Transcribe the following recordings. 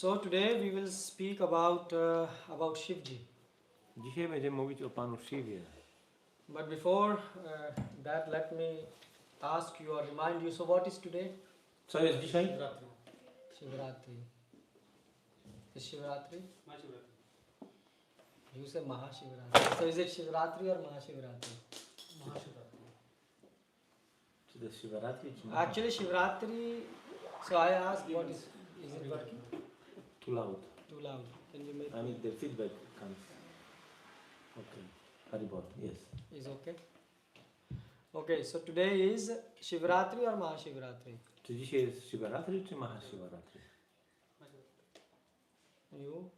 So today we will speak about Shivji. Dzisiaj będziemy mówić o Panu Shiwie. But before that, let me ask you or remind you. So what is today? Co jest dzisiaj? Shivratri. Is Shivratri? Maha Shiva Ratri. You say Maha Shiva Ratri. So is it Shivratri or Maha Shiva Ratri? Maha Shiva Ratri. Czy to jest Shiva Ratri, czy Actually, Shivratri. So I asked, what is it working? Too loud. Too loud. Can you make? I mean the feedback comes. Okay. Haribol, yes. Is okay. Okay. So today is Shivratri or Maha Shiva Ratri? Czy dzisiaj jest Shiva Ratri, czy Maha Shiva Ratri? You?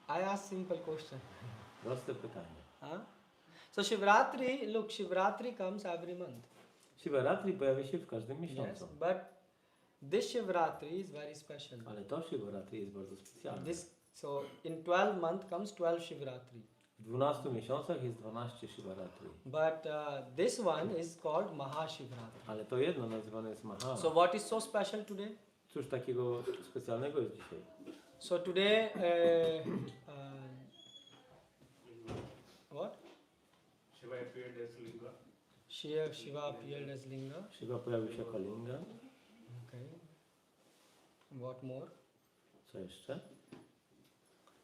I asked simple question. Proste pytanie. Huh? So Shivratri, look, Shivratri comes every month. Shiva Ratri pojawia się w każdym Yes, miesiącu. but this Shivratri is very special. Ale to Shiva Ratri jest bardzo specjalne. So in 12 month comes 12 Shivratri. W 12 miesiącach jest 12 Shiva Ratri. But this one is called Maha Shiva Ratri. Ale to jedno nazywane jest Maha. So what is so special today? Cóż takiego specjalnego jest dzisiaj? So today, what? Shiva appeared as Linga. Shiva appeared as Linga. Shiva pojawił się jako Linga. Okay. What more? Co jeszcze?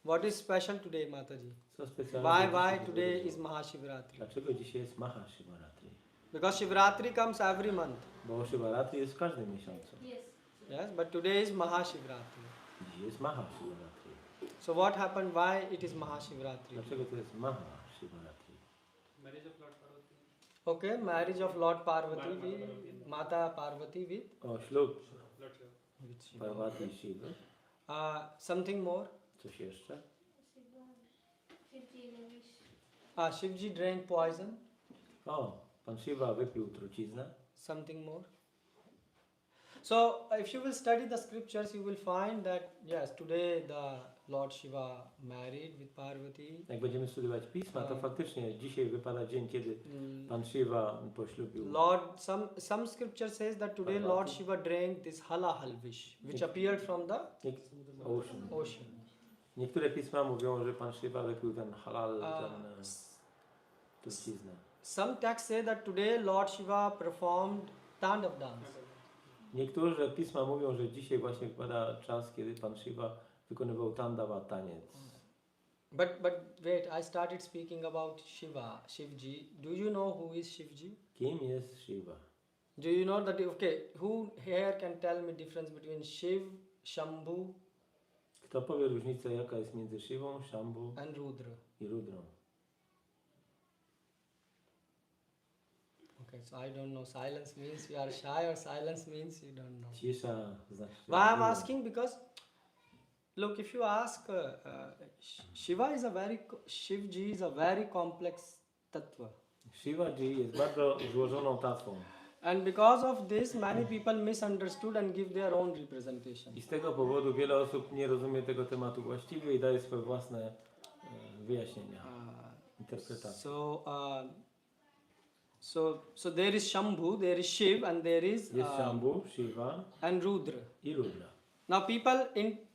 What is special today, Mataji? Co specjalnego? Why dzisiaj today wydarzyło? is Maha Shiva Ratri? Dlaczego dzisiaj jest Maha Shiva Ratri? Because Shivratri comes every month. Bo Shiva Ratri jest w każdym miesiącu. Yes, but today is Maha Shiva Ratri. Dziś jest Maha Shiva Ratri. So what happened? Why it is Maha Shiva Ratri? Dlaczego to jest Maha Shiva Ratri? Marriage of Lord Parvati. Okay, marriage of Lord Parvati with Mata Parvati with O, ślub Lord Shiva. Shiva. Parvati i Shiva. Something more? Coś jeszcze? Shivji drank poison. O, Pan Shiva wypił truciznę. Something more? So if you will study the scriptures, you will find that yes, today the Lord Shiva married with Parvati. Jak będziemy studiować Pisma, to faktycznie dzisiaj wypada dzień, kiedy Pan Shiva poślubił. Lord, some scripture says that today Lord Shiva drank this halahal-vish, which appeared from the ocean. Niektóre pisma mówią, że Pan Shiva wypił ten halal, ten truciznę. Some texts say that today Lord Shiva performed Tandav dance. Niektóre pisma mówią, że dzisiaj właśnie wypada czas, kiedy Pan Shiva wykonywał tandava, taniec. But wait, I started speaking about Shiva, Shivji. Do you know who is Shivji? Kim jest Shiva? Do you know that, okay, who here can tell me difference between Shiv, Shambhu Kto powie różnicę, jaka jest między Shivą, Shambhu and Rudra? i Rudrą? Okay, so I don't know. Silence means you are shy or silence means you don't know. Cisza znaczy... Why I'm asking? Because, look, if you ask, Shivji is a very complex tattva. Shivaji jest bardzo złożoną tatwą. And because of this, many people misunderstood and give their own representation. I z tego powodu wiele osób nie rozumie tego tematu właściwie i daje swoje własne wyjaśnienia, interpretacje. So there is Shambhu, there is Shiv, and there is Jest Shambhu, Shiva and Rudra. i Rudra. Now people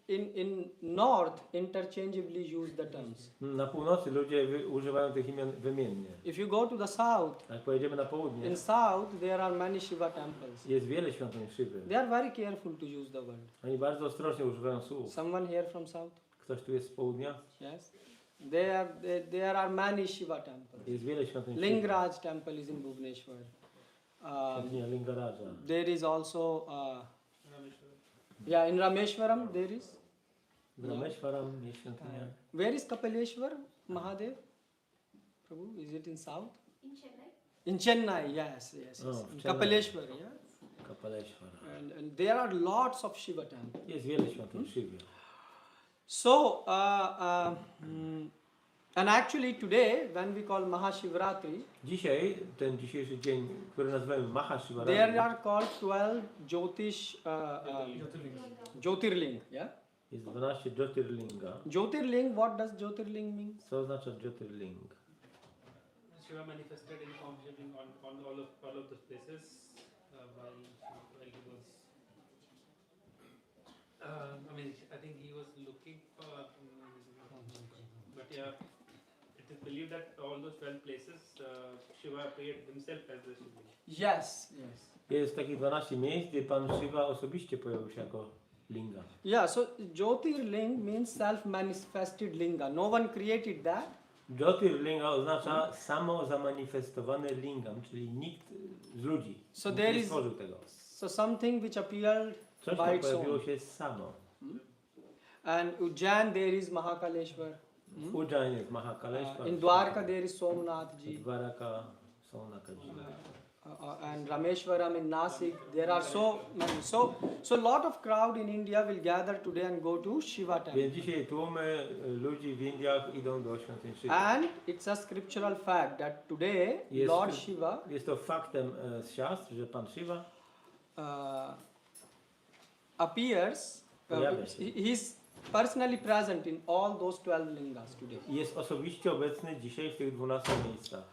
in north interchangeably use the terms. Na północy ludzie używają tych imion wymiennie. If you go to the south, Jak pojedziemy na południe, in south there are many Shiva temples. jest wiele świątyń Shivy. They are very careful to use the word. Oni bardzo ostrożnie używają słów. Someone here from south? Ktoś tu jest z południa? Yes. There are many Shiva temples. Jest wiele świątyń Shivy. Lingaraj temple is in Bhubaneswar. Świątynia Lingaraja. There is also Rameshwara. in Rameshwaram there is. W Rameshwaram jest świątynia. Where is Kapileshwar Mahadev? Prabhu, is it in south? In Chennai. In Chennai, yes. Oh, In Chennai. Kapileshwar, yeah. Kapaleshwara. And there are lots of Shiva temples. Jest wiele świątyń Shivy. So, and actually today, when we call Maha Shiva Ratri, Dzisiaj, ten dzisiejszy dzień, który nazywamy Maha Shiva there Ratri, are called 12 Jyotirling, yeah? jest 12 Jyotirlinga. Jyotirling, what does Jyotirling mean? Co oznacza Jyotirling? Shiva manifested in form on all of those places while he was I mean, I think he was looking for, but yeah, it is believed that all those 12 places, Shiva appeared himself as the Shiva. Yes, yes. Jest takich 12 miejsc, gdzie Pan Shiva osobiście pojawił się jako linga. Yeah, so Jyotirling means self-manifested linga. No one created that. Jyotirlinga oznacza samo zamanifestowany lingam, czyli nikt z ludzi So there nie is stworzył tego. so something which appeared Coś by tam its pojawiło own. się samo. And Ujjain there is Mahakaleshwar. W Ujjain jest Mahakaleshwar. In Dwarka there is Somnath w ji. Dwaraka są Nakaji. And Rameshwaram in Nasik. There are so many. So lot of crowd in India will gather today and go to Shiva temple. Więc dzisiaj tłumy ludzi w Indiach idą do świątyń Shiva. And it's a scriptural fact that today Yes, Lord to- Shiva Jest to faktem z siastr, że Pan Shiva appears. Pojawia się. He's personally present in all those 12 lingas today. jest osobiście obecny dzisiaj w tych 12 miejscach.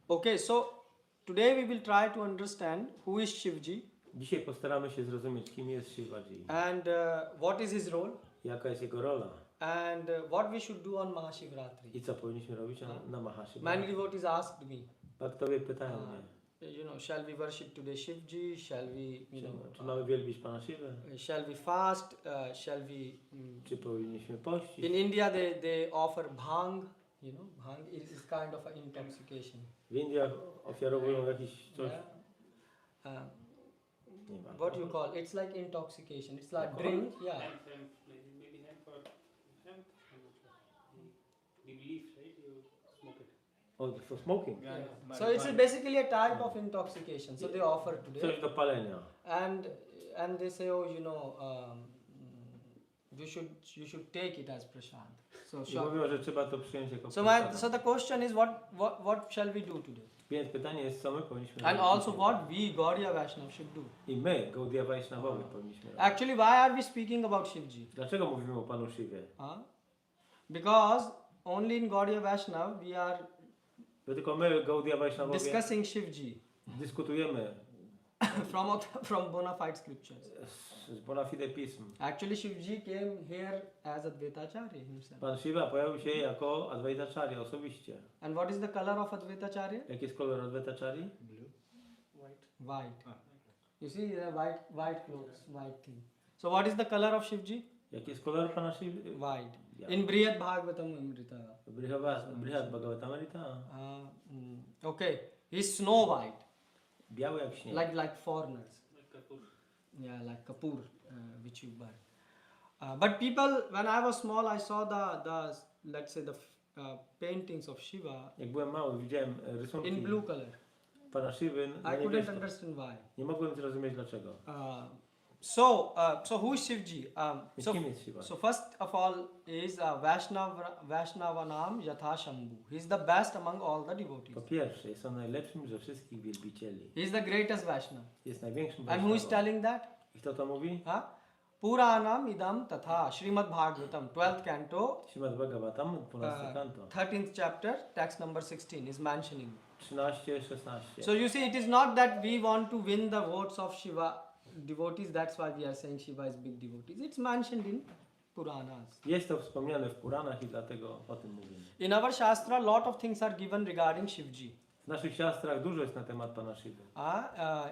Okay, so today we will try to understand who is Shivji Dzisiaj postaramy się zrozumieć, kim jest Shivaji, and what is his role jaka jest jego rola and what we should do on Maha Shiva Ratri. i co powinniśmy robić na Maha Shiva. Many devotees asked me, Bhaktowie pytają mnie, shall we worship today Shivji? Shall we, czy mamy wielbić Pana Shivę, shall we fast? Shall we? czy powinniśmy pościć. In India, they offer bhang. Bhang is kind of an intoxication. W Indiach ofiarowują jakiś coś, Yeah. nie ma. What you call? It's like intoxication. It's like Alcohol? drink. Yeah. Hemp, maybe hemp or hemp, I'm not sure. The leaf, right? You smoke it. For smoking. So it's basically a type of intoxication. So they offer today, Coś do palenia. and they say, oh, you should take it as prasad. So I sure. mówią, że trzeba to przyjąć jako So prasada. so the question is, what shall we do today? Więc pytanie jest, co my powinniśmy And robić also dzisiaj. what we Gaudiya Vaishnava should do. I my, Gaudiya Vaishnavowie, powinniśmy robić. Actually, why are we speaking about Shivji? Dlaczego mówimy o Panu Shiwie? Because only in Gaudiya Vaishnava we are Bo tylko my, Gaudiya Vaishnavowie, discussing Shivji dyskutujemy from bona fide scriptures. z bona fide pism. Actually, Shivji came here as Advaitacharya himself. Pan Shiva pojawił się jako Advaitacharya osobiście. And what is the color of Advaitacharya? Jaki jest kolor Advaitacharya? White. You see the white clothes, white thing. So what is the color of Shivji? Jaki jest kolor Pana Shiva? White. Yeah. In Brihad Bhagavatam Amrita. Brihad Bhagavatamrita. Okay. He's snow white, Biały jak śnieg. like foreigners. Like Kapoor. Yeah, like Kapoor, which you buy. But people, when I was small, I saw the let's say the paintings of Shiva Jak byłem mały, widziałem rysunki in blue color. Pana Shivy na I couldn't niebiesko. understand why. Nie mogłem zrozumieć dlaczego. So who is Shivji? Więc So kim jest Shiva? so first of all is Vaishnavanam Yatha Shambhu. He is the best among all the devotees. Po pierwsze, jest on najlepszym ze wszystkich wielbicieli. He is the greatest Vaishnav. Jest największym And who is Vaishnavą. telling that? I kto to mówi? Puranam idam tatha Srimad Bhagavatam 12th canto Śrimad Bhagavatam, 12 kanto. 13th chapter text number 16 is mentioning. 13, 16. So you see, it is not that we want to win the votes of Shiva devotees, that's why we are saying Shiva is big devotees. It's mentioned in Puranas. Jest to wspomniane w Puranach i dlatego o tym mówimy. In our Shastra, lot of things are given regarding Shivji. W naszych siastrach dużo jest na temat Pana Shiva.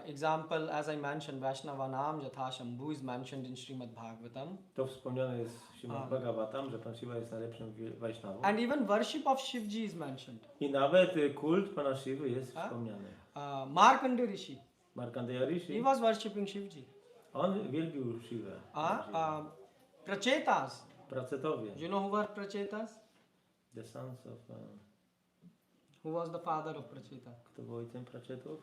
Example, as I mentioned, Vaishnavanam Yatha Shambhu is mentioned in Srimad Bhagavatam. To wspomniane jest w Śrimad Bhagavatam, że Pan Shiva jest najlepszym Vaishnavą. And even worship of Shivji is mentioned. I nawet kult Pana Shivy jest wspomniany. Markandeya Rishi, Markandeya he Rishi, was worshipping Shivji. on wielbił Shivę. Prachetas, Pracetowie. you know who were Prachetas? The sons of... Who was the father of Pracheta? Kto był ojcem Prachetów?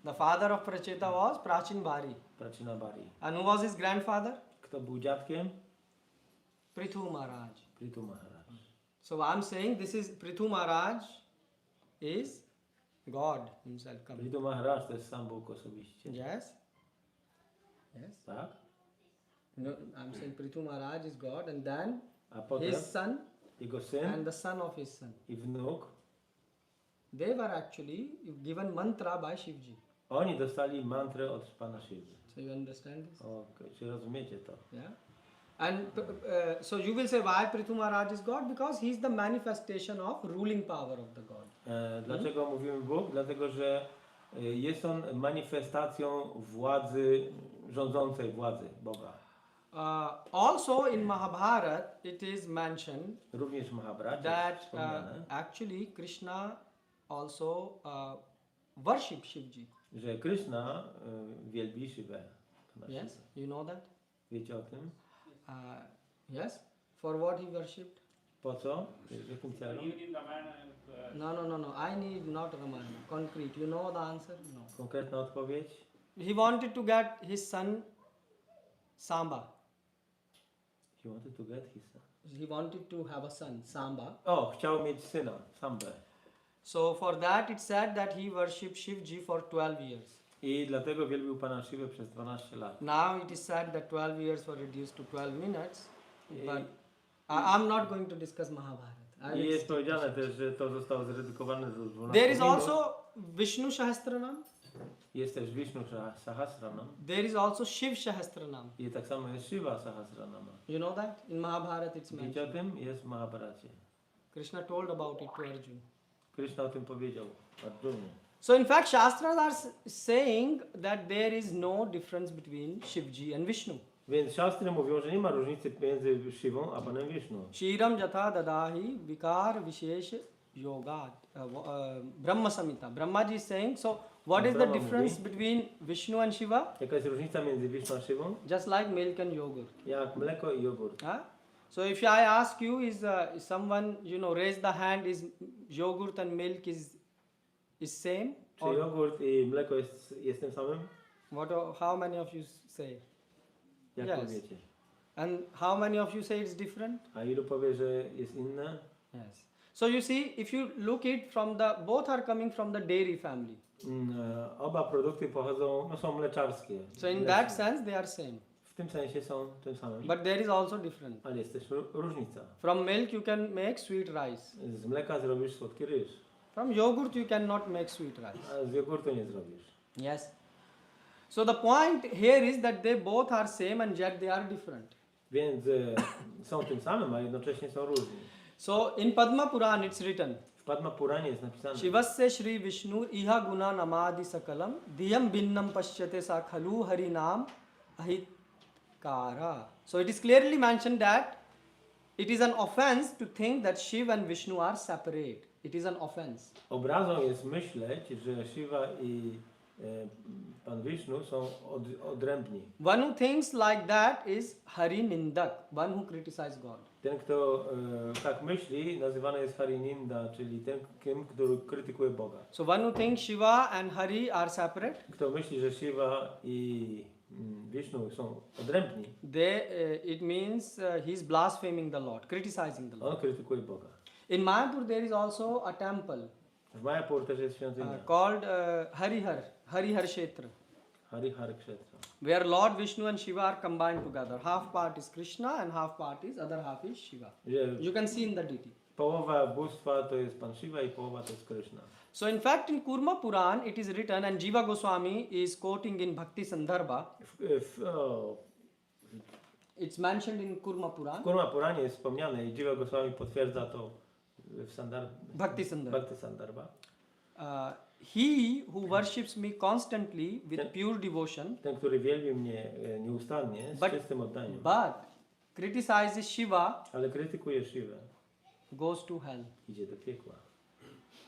The father of Pracheta was Prachin Bhari. Prachina Bari. And who was his grandfather? Kto był dziadkiem? Prithu Maharaj. Prithu Maharaj. So I'm saying this is Prithu Maharaj is God himself coming. Prithu Maharaj to jest sam Bóg osobiście. Yes? Yes? Tak? No, I'm saying Prithu Maharaj is God and then A potem his son jego syn and the son of his son. i wnuk, They were actually given mantra by Shivji. Oni dostali mantrę od Pana Shiwy. So you understand this? Okej, czy rozumiecie to? Yeah. And so you will say why Prithu Maharaj is God? Because he is the manifestation of ruling power of the God. Dlaczego mówimy Bóg? Dlatego, że jest on manifestacją władzy, rządzącej władzy Boga. Also in Mahabharat it is mentioned Również w Mahabharacie that wspomniane, actually Krishna also worship Shivji. że Krishna wielbi Shivę. Yes, you know that? Wiecie o tym? Yes. For what he worshipped? Po co? W jakim celu? Even in Ramayana, No. I need not Ramayana. Concrete. You know the answer? No. Konkretna odpowiedź? He wanted to get his son Samba. He wanted to get his son. He wanted to have a son, Samba. O, chciał mieć syna, Sambę. So for that it said that he worshipped Shivji for 12 years. I dlatego wielbił Pana Shivę przez 12 lat. Now it is said that 12 years were reduced to 12 minutes. But I'm not going to discuss Mahabharata. I I will jest stick to powiedziane Shivji. też, że to zostało zredukowane do 12 There is minut. also Vishnu Sahasranam. Jest też Vishnu Sahasranam. There is also Shiv Sahasranam. I tak samo jest Shiva Sahasranama. You know that? In Mahabharata it's Wiecie o mentioned. tym? Jest w Mahabharacie. Krishna told about it to Arjuna. Krishna o tym powiedział Arjunie. So in fact Shastras are saying that there is no difference between Shivji and Vishnu. Więc siostry mówią, że nie ma różnicy między Shivą a Panem Vishnu. Shiram jatha dadahi vikar vishesh yogat. Brahma Samhita. Brahmaji is saying, so what is the Brahma difference mówi. between Vishnu and Shiva? Jaka jest różnica między Vishnu a Shivą? Just like milk and yogurt. Jak mleko i jogurt. Huh? So if I ask you, is someone, raise the hand, is yogurt and milk is same? Czy Or jogurt i mleko jest tym samym? how many of you say? Jak Yes. powiecie? And how many of you say it's different? A ilu powie, że jest inne? Yes. So you see, if you look it from both are coming from the dairy family. Oba produkty pochodzą, są mleczarskie. So in that sense, they are same. W tym sensie są tym samym. But there is also difference. Ale jest też różnica. From milk you can make sweet rice. Z mleka zrobisz słodki ryż, From yogurt you cannot make sweet rice. a z jogurtu nie zrobisz. Yes. So the point here is that they both are same and yet they are different. Więc są tym samym, a jednocześnie są różni. So in Padma Puran it's written, W Padma Puranie jest napisane, Shivasya Shri Vishnu iha guna namadi sakalam diyam binnam pasyate sa khalu harinam ahitkara. So it is clearly mentioned that it is an offense to think that Shiva and Vishnu are separate. It is an offense. obrazą jest myśleć, że Shiva i Pan Vishnu są odrębni. One who thinks like that is Hari Nindak, one who criticizes God. Ten, kto tak myśli, nazywany jest Harininda, czyli ten, który krytykuje Boga. So one who thinks Shiva and Hari are separate, Kto myśli, że Shiva i Vishnu są odrębni, it means he is blaspheming the Lord, criticizing the Lord. on krytykuje Boga. In Mayapur there is also a temple W Mayapur też jest świątynia. called Harihar Kshetra, Harihar Kshetra. where Lord Vishnu and Shiva are combined together. Half part is Krishna and half part is other half is Shiva. Że You can see in the deity. połowa bóstwa to jest Pan Shiva i połowa to jest Krishna. So in fact in Kurma Puran it is written, and Jiva Goswami is quoting in Bhakti Sandarbha. It's mentioned in Kurma W Puran. Kurma Puranie jest wspomniane i Jiva Goswami potwierdza to w Bhakti Sandarbha. Bhakti Sandarbha. He who worships me constantly with pure devotion, Ten, który wielbi mnie nieustannie, z But- czystym oddaniem, but criticizes Shiva, ale krytykuje Shivę, goes to hell. idzie do piekła.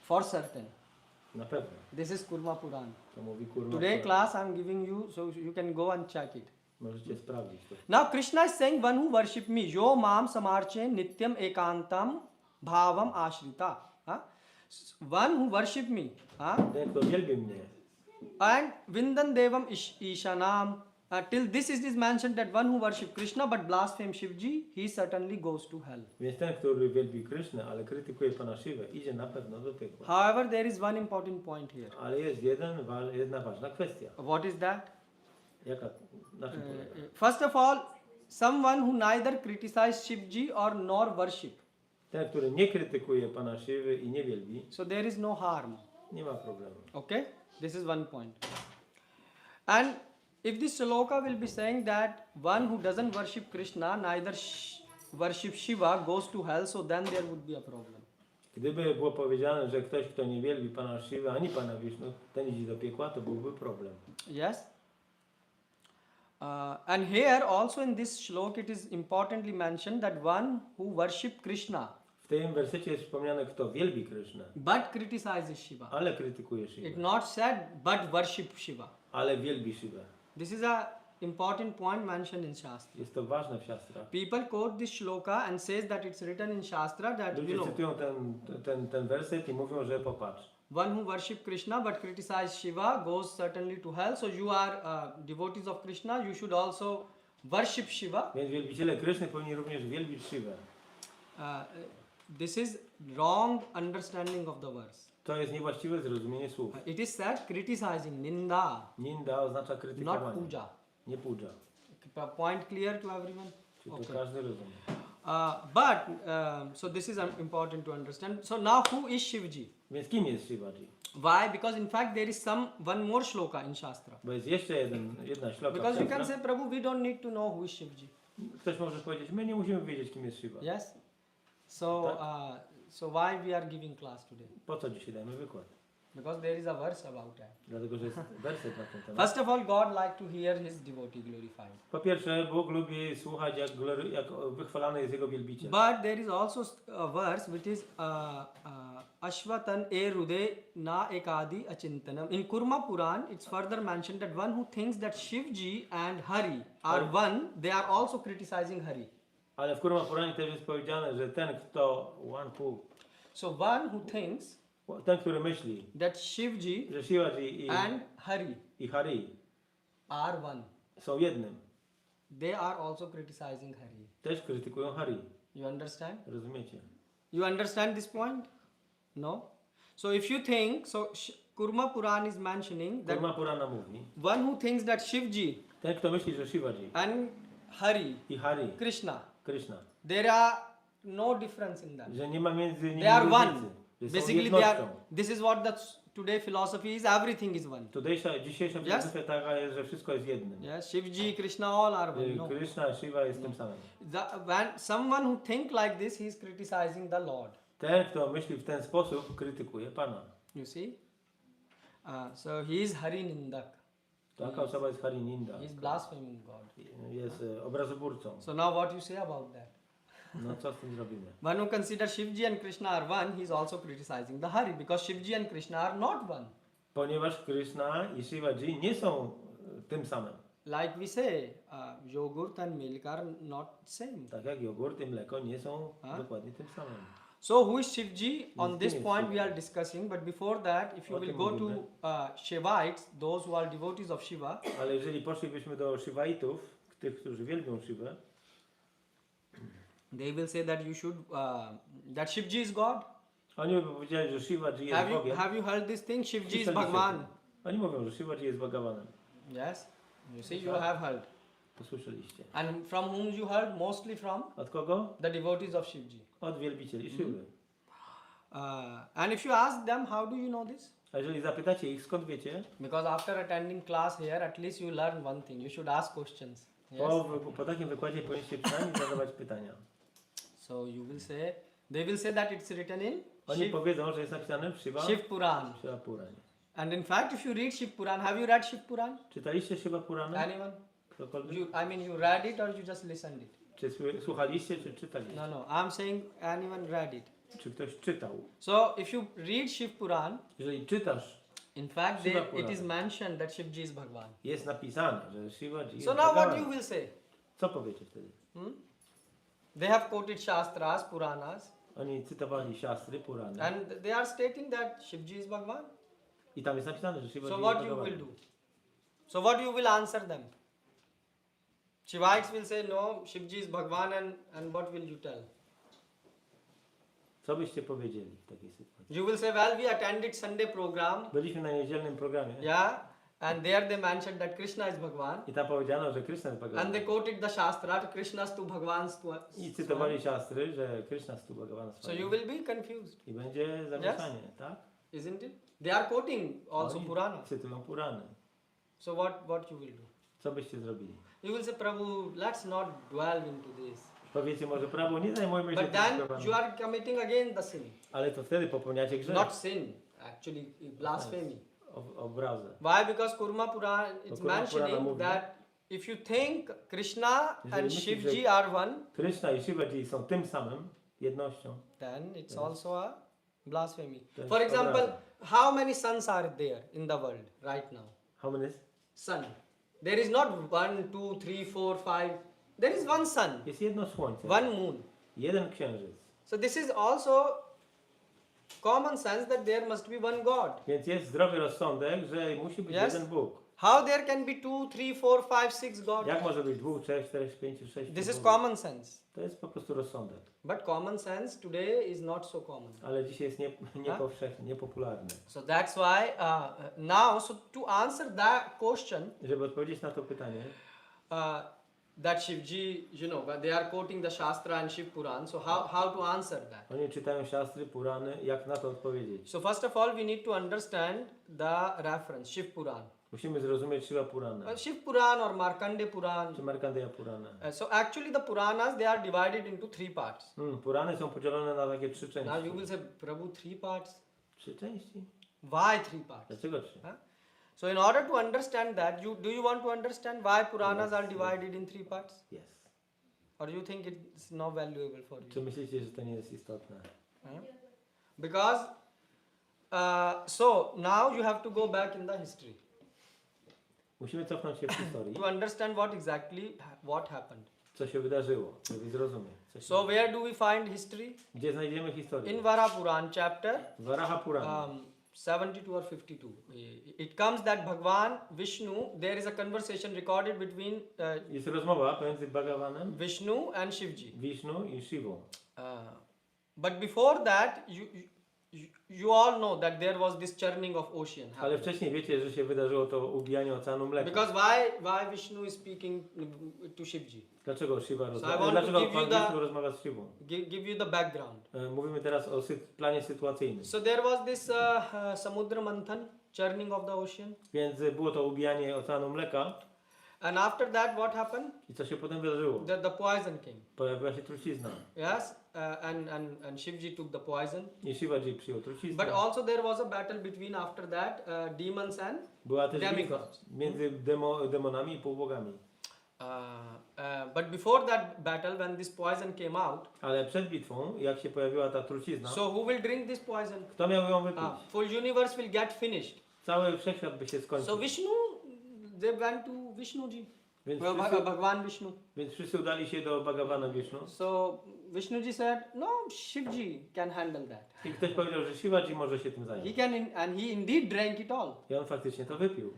For certain. Na pewno. This is Kurma Puran. To mówi Kurma Today Puran. class I am giving you, so you can go and check it. Możecie sprawdzić to. Now Krishna is saying, one who worship me, yo mam samarche nityam ekantam bhavam ashrita. One who worship me, Ten, kto wielbi mnie, and vindan devam ishanam. Till this is mentioned that one who worship Krishna but blaspheme Shivji, he certainly goes to hell. więc ten, który wielbi Krishnę, ale krytykuje Pana Shivę, idzie na pewno do piekła. However, there is one important point here. Ale jest jedna ważna kwestia. What is that? Na czym polega? First of all, someone who neither criticize Shivji or nor worship. Ten, który nie krytykuje Pana Shiwy i nie wielbi, So there is no harm. nie ma problemu. Okay? This is one point. And if this shloka will be saying that one who doesn't worship Krishna neither worship Shiva goes to hell, so then there would be a problem. Gdyby było powiedziane, że ktoś, kto nie wielbi Pana Shiva ani Pana Wisznu, ten idzie do piekła, to byłby problem. Yes. And here also in this shlok it is importantly mentioned that one who worship Krishna W tym wersecie jest wspomniane, kto wielbi Krysznę, but criticizes Shiva. ale krytykuje It Shiva. not said but worship Shiva. Ale wielbi Shiva. This is a important point mentioned in Shastra. Jest to ważne w Shastrach. People quote this shloka and says that it's written in Shastra that Ludzie cytują ten werset i mówią, że popatrz. one who worship Krishna but criticize Shiva goes certainly to hell. So you are devotees of Krishna, you should also worship Shiva. Więc wielbiciele Kryszny powinni również wielbić Shivę. This is wrong understanding of the verse. To jest niewłaściwe zrozumienie słów. It is said criticizing, ninda, Ninda oznacza not krytykowanie, puja. nie puja. Point clear to everyone? Czy to Okay. każdy rozumie. So this is important to understand. So now who is Shivji? Więc kim jest Shivaji? Why? Because in fact there is one more shloka in Shastra. Bo jest jeszcze jedna śloka. Because you can say, Prabhu, we don't need to know who is Shivji. Ktoś może powiedzieć, my nie musimy wiedzieć, kim jest Shiva. Yes. So why we are giving class today? Po co dzisiaj dajemy wykład? Because there is a verse about that. Dlatego, że jest werset na ten temat. First of all, God like to hear His devotee glorified. Po pierwsze, Bóg lubi słuchać, jak wychwalany jest Jego wielbiciel. But there is also a verse which is Ashvatan e rude na ekadi achintanam. In Kurma Puran, it's further mentioned that one who thinks that Shivji and Hari are one, they are also criticizing Hari. Ale w Kurma Puranie też jest powiedziane, że ten, kto So one who thinks ten, który myśli, that Shivji że Shivaji and Hari i Hari are one, są jednym, they are also criticizing Hari. też krytykują Hari. You understand? Rozumiecie? You understand this point? No? So if you think, Kurma Puran is mentioning that Kurma Purana mówi, one who thinks that Shivji ten, kto myśli, że Shivaji and Hari, i Hari, Krishna, Krishna, there are no difference in that. że nie ma między nimi They are one. różnicy, że są Basically, they are. jednością. This is what the today philosophy is. Everything is one. Dzisiejsza filozofia taka jest, że wszystko jest jednym. Yes, Shivji, Krishna, all are one. No. Krishna, Shiva jest tym samym. When someone who think like this, he is criticizing the Lord. Ten, kto myśli w ten sposób, krytykuje Pana. You see? So he is Hari Nindak. Taka osoba jest Hari Ninda. He is blaspheming God. Jest obrazoburcą. So now what you say about that? No co z tym zrobimy? One who considers Shivji and Krishna are one, he is also criticizing the Hari because Shivji and Krishna are not one. Ponieważ Krishna i Shivaji nie są tym samym. Like we say, yogurt and milk are not same. Tak jak jogurt i mleko nie są dokładnie tym samym. So who is Shivji? On Kim this jest point Shiva? we are discussing, but before that, if you O will tym go to mówimy. Shivites, those who are devotees of Shiva, Ale jeżeli poszlibyśmy do Shivaitów, tych, którzy wielbią Shivę, they will say that you should, that Shivji is God. oni by powiedzieli, że Shivaji jest Bogiem. Have you heard this thing? Shivji is Słyszeliście Bhagwan. to? Oni mówią, że Shivaji jest Bhagavanem. Yes, you see, you have heard. To słyszeliście. And from whom you heard? Mostly from Od kogo? the devotees of Shivji. Od wielbicieli Shiwy. And if you ask them, how do you know this? A jeżeli zapytacie ich, skąd wiecie? Because after attending class here, at least you learn one thing. You should ask questions. Yes. Po takim wykładzie powinniście przynajmniej zadawać pytania. So you will say, they will say that it's written in Oni powiedzą, że jest napisane w Shiv Puran. Shiva Puranie. And in fact, if you read Shiv Puran, have you read Shiv Puran? Czytaliście Shiva Purana? Anyone? Ktokolwiek? You read it or you just listened it? Czy słuchaliście, czy czytaliście? No, no. I'm saying anyone read it. Czy ktoś czytał? So if you read Shiv Puran, Jeżeli czytasz, in fact, Shiva it Puran. is mentioned that Shivji is Bhagwan. jest napisane, że Shivaji jest So now what Bhagavan. you will say? Co powiecie wtedy? They have quoted Shastras, Puranas, Oni cytowali Shastry, Purany. and they are stating that Shivji is Bhagwan. I tam jest napisane, że Shivaji So jest what you Bhagavan. will do? So what you will answer them? Shivites will say no, Shivji is Bhagwan, and what will you tell? Co byście powiedzieli w takiej sytuacji? You will say, well, we attended Sunday program, Byliśmy na niedzielnym programie yeah, and there they mentioned that Krishna is Bhagwan, i tam powiedziano, że Krishna jest and Bhagavan. they quoted the Shastra, Krishna's to Bhagwan's to. I cytowali Shastry, że Krishna jest tu Bhagavan. So you will be confused. I będzie zamieszanie, tak? isn't it? They are quoting also Oni Purana. cytują Purany. So what you will do? Co byście zrobili? You will say, Prabhu, let's not dwell into this. Powiecie może, Prabhu, nie zajmujmy się But tym then sprawami. you are committing again the sin. Ale to wtedy popełniacie grzech. Not sin, actually blasphemy. Obrazę. Why? Because Kurma Purana is Kurma Purana mentioning mówi, that if you think Krishna jeżeli and myślisz, Shivji że are one, Krishna i Shivaji są tym samym, jednością. then it's also a blasphemy. To jest For example, obraza. how many suns are there in the world right now? How many? Sun. There is not 1, 2, 3, 4, 5. There is one sun, Jest jedno słońce, one moon. jeden księżyc. So this is also common sense that there must be one God. Więc jest zdrowy rozsądek, że musi być Yes. jeden Bóg. How there can be 2, 3, 4, 5, 6 gods? Jak może być 2, 3, 4, 5, 6? This is common sense. To jest po prostu rozsądek. But common sense today is not so common. Ale dzisiaj jest niepowszechny, niepopularny. So that's why now, so to answer that question, Żeby odpowiedzieć na to pytanie, that Shivji, you know, they are quoting the Shastra and Shiv Puran. So how to answer that? oni czytają siastry, Purany, jak na to odpowiedzieć? So first of all, we need to understand the reference Shiv Puran. Musimy zrozumieć Shiva Purana, Shiv Puran or Markandeya Puran. czy Markandeya Purana. So actually the Puranas, they are divided into 3 parts. Purany są podzielone na takie 3 części. Now you will say, Prabhu, 3 parts? 3 części? Why 3 parts? Dlaczego 3? Huh? So in order to understand that, do you want to understand why Puranas are divided in 3 parts? Yes. Or do you think it's not valuable for you? Czy myślicie, że to nie jest istotne? Huh? Because, so now you have to go back in the history Musimy cofnąć się w historii. to understand what happened. Co się wydarzyło, żeby zrozumieć. So where do we find history? Gdzie znajdziemy historię? In Vara Puran chapter Varaha Purana. 72 or 52. It comes that Bhagwan Vishnu, there is a conversation recorded between Jest rozmowa pomiędzy Bhagavanem, Vishnu and Shivji. Vishnu i Shivą. But before that, you all know that there was this churning of ocean. Ale happening. wcześniej wiecie, że się wydarzyło to ubijanie oceanu mleka. Because why Vishnu is speaking to Shivji? Dlaczego Shiva I rozmawia? want to Dlaczego give Pan you the- Vishnu rozmawia z Shivą? Give you the background. Mówimy teraz o planie sytuacyjnym. So there was this Samudra Manthan, churning of the ocean. Więc było to ubijanie oceanu mleka. And after that, what happened? I co się potem wydarzyło? The poison came. Pojawiła się trucizna. Yes, and Shivji took the poison. I Shivaji przyjął truciznę. But also there was a battle between after that demons and Była też bitwa demigods. między demonami i półbogami. But before that battle, when this poison came out, Ale przed bitwą, jak się pojawiła ta trucizna, so who will drink this poison? kto miał ją wypić? Full universe will get finished. Cały wszechświat by się skończył. So Vishnu, they went to Vishnuji, Więc well, wszyscy, Bhagwan Vishnu. więc wszyscy udali się do Bhagavana Vishnu. So Vishnuji said, no, Shivji can handle that. I ktoś powiedział, że Shivaji może się tym He zająć. can, and he indeed drank it all. I on faktycznie to wypił.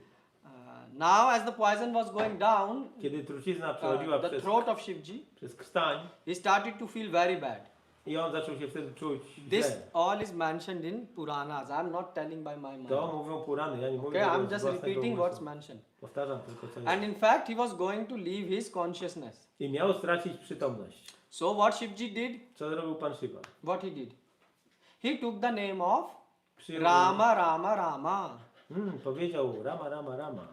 Now, as the poison was going down, Kiedy trucizna przechodziła the throat of Shivji, przez krtań he started to feel very bad. i on zaczął się wtedy czuć This źle. all is mentioned in Puranas. I'm not telling by my mind. To mówią Purany, ja nie mówię Okay, tego I'm z just własnego repeating what's umysłu. mentioned. Powtarzam tylko co And jest. in fact, he was going to leave his consciousness. I miał stracić przytomność. So what Shivji did? Co zrobił Pan Shiva? What he did? He took the name of Przyjął- Rama, Rama, Rama. Powiedział Rama, Rama, Rama.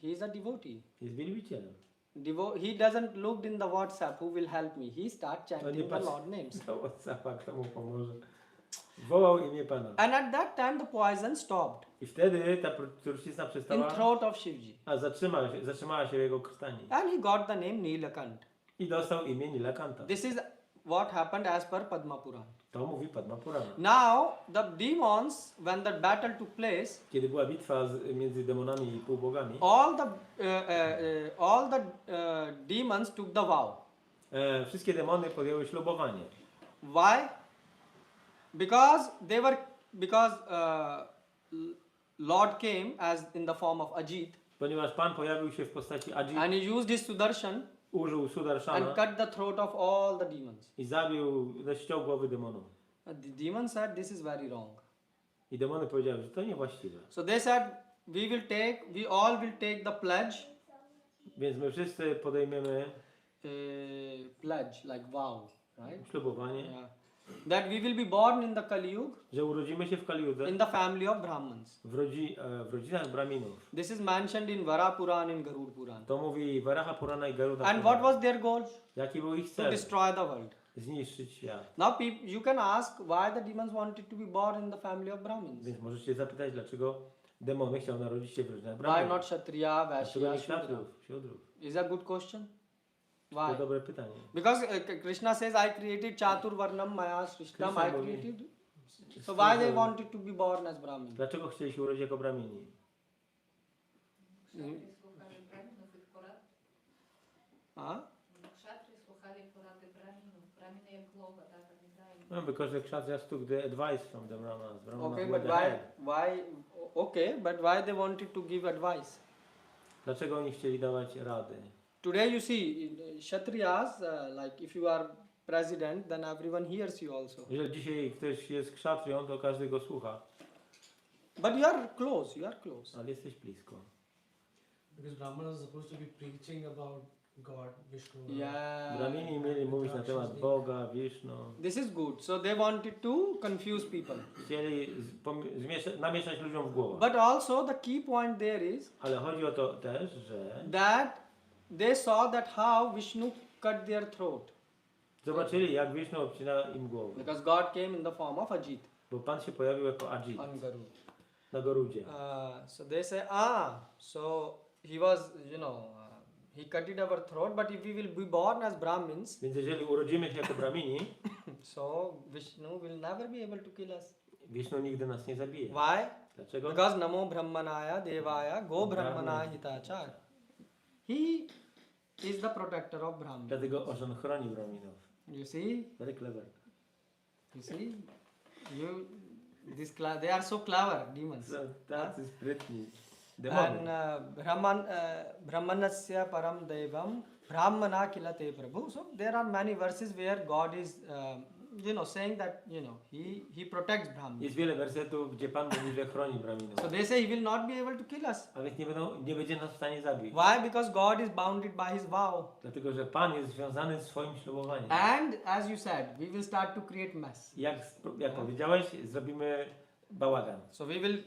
He is a devotee. Jest wielbicielem. He doesn't look in the WhatsApp, who will help me. He start chanting the patrzy- Lord names. Do WhatsAppa, kto mu pomoże. Wołał imię Pana. And at that time, the poison stopped I wtedy ta trucizna in przestała, throat of Shivji. a zatrzymała się w jego krtani. And he got the name Nilakant. I dostał imię Nilakanta. This is what happened as per Padma Puran. To mówi Padma Purana. Now, the demons, when that battle took place, Kiedy była bitwa między demonami i półbogami, all the demons took the vow. wszystkie demony podjęły ślubowanie. Why? Because Lord came as in the form of Ajit, Ponieważ Pan pojawił się w postaci Ajit, and he used his Sudarshan użył and Sudarshana cut the throat of all the demons. i zabił, ściął głowy demonów. The demons said this is very wrong. I demony powiedziały, że to niewłaściwe. So they said we all will take the pledge, Więc my wszyscy podejmiemy pledge like vow, right? ślubowanie. Yeah. that we will be born in the Kali Yuga że urodzimy się w Kaliudze in the family of Brahmins. w rodzinach Brahminów. This is mentioned in Vara Puran and Garud Puran. To mówi Varaha Purana i Garuda And Purana. what was their goal? Jaki był ich To cel? destroy the world. Zniszczyć świat. Now you can ask why the demons wanted to be born in the family of Brahmins. Więc możecie zapytać, dlaczego demony chciał narodzić się w rodzinach Why Brahminów. not Kshatriya, Dlaczego Vaishya, nie Shudra? książów, siódrów? Is a good question. To Why? dobre pytanie. Because Krishna says, I created Chatur Varnam Maya Srishtam, Krishna I mówi- created. So why they wanted to be born as Brahmin? Dlaczego chcieli się urodzić jako Brahmini? Kshatriy słuchali Brahminów ich porad. Huh? Kshatriy słuchali porady Brahminów. Brahminy jak głowa, tak, pamiętają. No, because the Kshatriyas took the advice from the Brahmanas. Brahmanas Okay, were but the head. but why they wanted to give advice? Dlaczego oni chcieli dawać rady? Today you see, Kshatriyas, like if you are president, then everyone hears you also. Jeżeli dzisiaj ktoś jest kszatrią, to każdy go słucha, But you are close. ale jesteś blisko. Because Brahmanas are supposed to be preaching about God, Vishnu. Yeah. Brahmini mieli mówić na temat Boga, Wisznu. This is good. So they wanted to confuse people. Chcieli namieszać ludziom w głowach. But also the key point there is Ale chodzi o to też, że that they saw that how Vishnu cut their throat. zobaczyli, jak Wisznu obcina im głowę. Because God came in the form of Ajit Bo Pan się pojawił jako Ajit on Garud. na Gorudzie. So they say, so he was, he cut our throat, but if we will be born as Brahmins, Więc jeżeli urodzimy się jako Brahmini, so Vishnu will never be able to kill us. Wisznu nigdy nas nie zabije. Why? Dlaczego? Because Namo Brahmanaya Devaya Go Brahmanaya Hitachar. He is the protector of Brahmin. Dlatego że on chroni Brahminów. You see? Very clever. You see? They are so clever, demons. Tacy sprytni. And Demony. Brahmanasya Param Devam Brahmana Kilate Prabhu. So there are many verses where God is saying that he protects Brahmins. Jest wiele wersetów, gdzie Pan mówi, że chroni Brahminów. So they say he will not be able to kill us. A więc nie będzie nas w stanie zabić. Why? Because God is bounded by his vow. Dlatego, że Pan jest związany z swoim ślubowaniem. And as you said, we will start to create mess. Jak powiedziałeś, zrobimy bałagan. So we will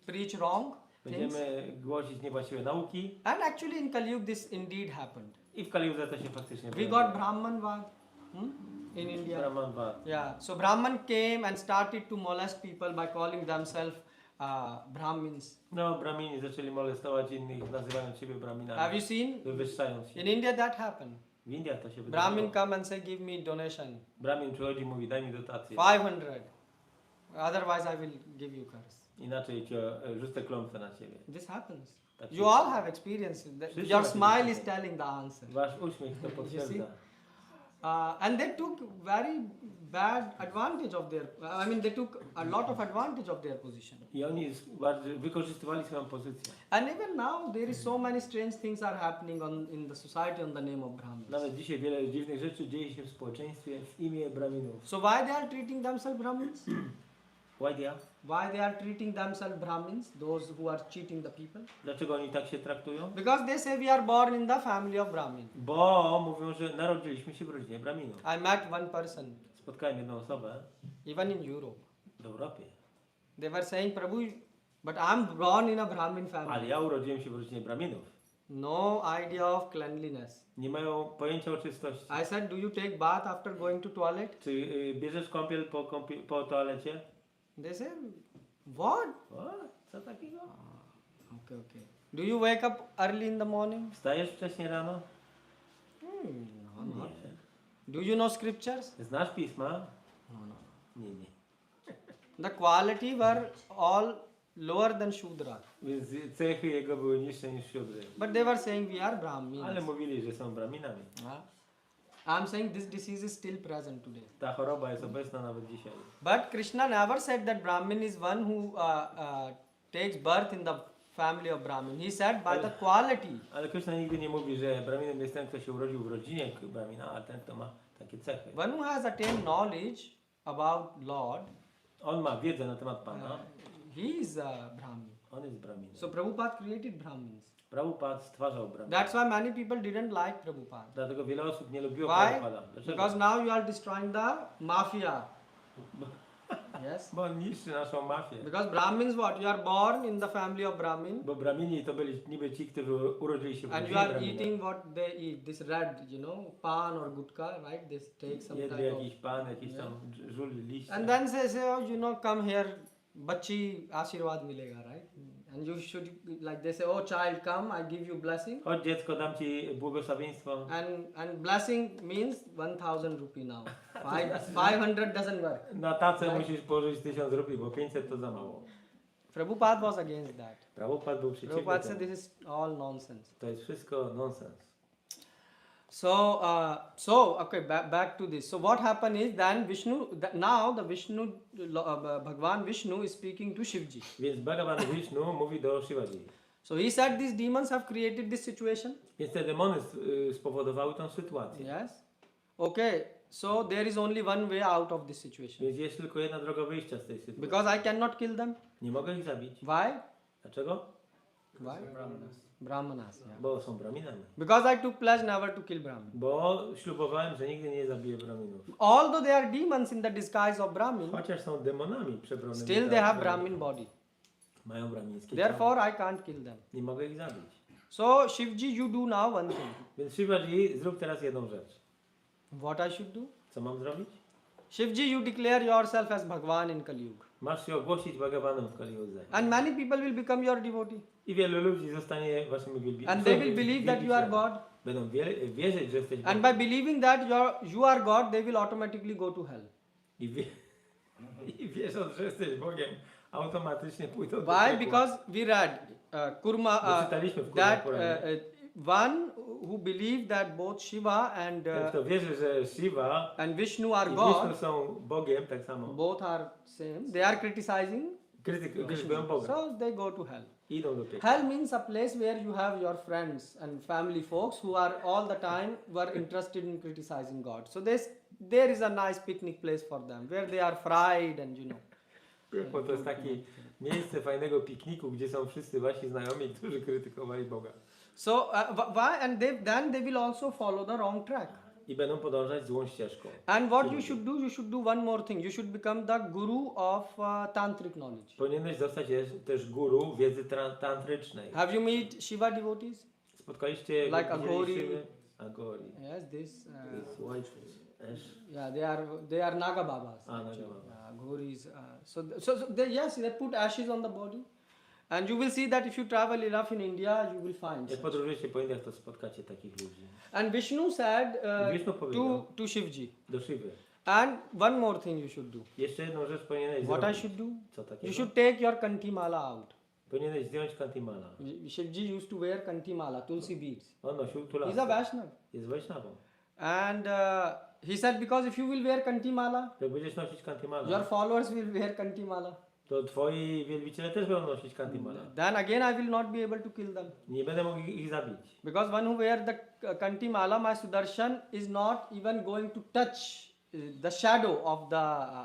preach wrong things. Będziemy głosić niewłaściwe nauki And actually in Kali Yuga this indeed happened. i w Kaliudze to się faktycznie We got Brahman Vad in India. Brahman Vad. Yeah, so Brahman came and started to molest people by calling themselves Brahmins. No, Brahmini zaczęli molestować innych, nazywając siebie Have Brahminami, you seen? wywyższając się. In India that happened. W Indiach to się Brahmin wydarzyło. come and say, give me donation. Brahmin przychodzi i mówi, daj mi dotację. 500. Otherwise I will give you curse. Inaczej rzucę klątwę na ciebie. This happens. Tak You się- all have experiences. Wszyscy Your macie smile is doświadczenie. telling the answer. Wasz uśmiech to potwierdza. And they took very bad advantage of their, they took a lot of advantage of their position. I oni bardzo wykorzystywali swoją pozycję. And even now there is so many strange things are happening in the society on the name of Brahmins. Nawet dzisiaj wiele dziwnych rzeczy dzieje się w społeczeństwie w imię Brahminów. So why they are treating themselves Brahmins? Why they are? Why they are treating themselves Brahmins, those who are cheating the people? Dlaczego oni tak się traktują? Because they say we are born in the family of Brahmin. Bo mówią, że narodziliśmy się w rodzinie Brahminów. I met one person, Spotkałem jedną osobę even in Europe. w Europie. They were saying, Prabhu, but I'm born in a Brahmin Ale family. ja urodziłem się w rodzinie Brahminów. No idea of cleanliness. Nie mają pojęcia o czystości. I said, do you take bath after going to toilet? Czy bierzesz kąpiel po toalecie? They said, what? O, co takiego? Okay. Do you wake up early in the morning? Wstajesz wcześnie rano? No, not. Nie. Do you know scriptures? Znasz pisma? No. Nie. The quality were all lower than Shudra. Więc cechy jego były niższe niż siódmy. But they were saying we are Brahmins. Ale mówili, że są Brahminami. I'm saying this disease is still present today. Ta choroba jest obecna nawet dzisiaj. But Krishna never said that Brahmin is one who takes birth in the family of Brahmin. He said by the quality. Ale Krishna nigdy nie mówi, że Brahminem jest ten, kto się urodził w rodzinie Brahmina, a ten, kto ma takie cechy. One who has attained knowledge about Lord, On ma wiedzę na temat Pana. he is a Brahmin. On jest Brahminem. So Prabhupada created Brahmins. Prabhupada stwarzał Brahmina. That's why many people didn't like Prabhupada. Dlatego wiele osób nie lubiło Why? Prabhupada. Dlaczego? Because now you are destroying the mafia. Yes. Bo on niszczy naszą mafię. Because Brahmins, what? You are born in the family of Brahmin, Bo Brahmini to byli niby ci, którzy urodzili się w and rodzinie you are Brahmina. eating what they eat. This red, pan or gutka, right? They take some Jedli type of. jakiś pan, jakiś tam żuli liście. And then say, oh, come here, bachi ashirwad milega, right? And you should, like they say, oh child, come, I give you blessing. Chodź dziecko, dam ci błogosławieństwo. And blessing means 1,000 rupee now. 500 doesn't work. Na tacę Right. musisz położyć 1000 rupii, bo 500 to za mało. Prabhupada was against that. Prabhupada był przeciwny Prabhupada said temu. this is all nonsense. To jest wszystko nonsens. So, okay, back to this. So what happened is then now the Vishnu, Bhagwan Vishnu is speaking to Shivji. Więc Bhagavan Vishnu mówi do Shivaji. So he said these demons have created this situation. Więc te demony spowodowały tą sytuację. Yes. Okay. So there is only one way out of this situation. Więc jest tylko jedna droga wyjścia z tej sytuacji. Because I cannot kill them. Nie mogę ich zabić. Why? Dlaczego? Why? Brahmanas. Yeah. Bo są Brahminami. Because I took pledge never to kill Brahmin. Bo ślubowałem, że nigdy nie zabiję Brahminów. Although they are demons in the disguise of Brahmin, Chociaż są demonami przebranymi. still they have Brahmin body. Mają brahmińskie ciało. Therefore I can't kill them. Nie mogę ich zabić. So Shivji, you do now one thing. Więc Shivaji, zrób teraz jedną rzecz. What I should do? Co mam zrobić? Shivji, you declare yourself as Bhagwan in Kali Yuga. Masz się ogłosić Bhagavanem w Kali Yudze. And many people will become your devotee. I wielu ludzi zostanie waszymi wielbicielami. And they will believe that you are God. Będą wierzyć, że jesteś And Bogiem. by believing that you are God, they will automatically go to hell. I wierząc, że jesteś Bogiem, automatycznie pójdą do Why? piekła. Because we read Bo czytaliśmy w Kurma that Puranie. one who believed that both Shiva Ten, kto wierzy, że Shiva and Vishnu are i Vishnu God, są Bogiem, tak samo. both are same. They are criticizing, Krytykują Boga. so they go to hell. Idą do piekła. Hell means a place where you have your friends and family folks who are all the time were interested in criticizing God. So there is a nice picnic place for them where they are fried and Piekło to jest takie miejsce fajnego pikniku, gdzie są wszyscy wasi znajomi, którzy krytykowali Boga. So why? And then they will also follow the wrong track. I będą podążać złą ścieżką. And what you should do one more thing. You should become the guru of tantric knowledge. Powinieneś zostać też guru wiedzy tantrycznej. Have you met Shiva devotees? Spotkaliście Like Agori. Shiwy? Agori. Yes, this. This white ash. Yeah, they are Naga Babas. Naga Babas. Gauris. So they put ashes on the body, and you will see that if you travel enough in India, you will find. Jak podróżujecie po Indiach, to spotkacie takich ludzi. And Vishnu said Vishnu powiedział to Shivji. do Shiwy. And one more thing you should do. Jeszcze jedną rzecz powinieneś What I zrobić. should do? Co takiego? You should take your kantimala out. Powinieneś zdjąć kantimala. Shivji used to wear kantimala, tulsi beads. On nosił He's a tulasy. Vaishnav. Jest Vaishnavą. And he said, because if you will wear kantimala, Jak będziesz nosić kantimala, your followers will wear kantimala. to twoi wielbiciele też będą nosić kantimala. Then again I will not be able to kill them. Nie będę mógł ich zabić. Because one who wear the kantimala, my Sudarshan, is not even going to touch the shadow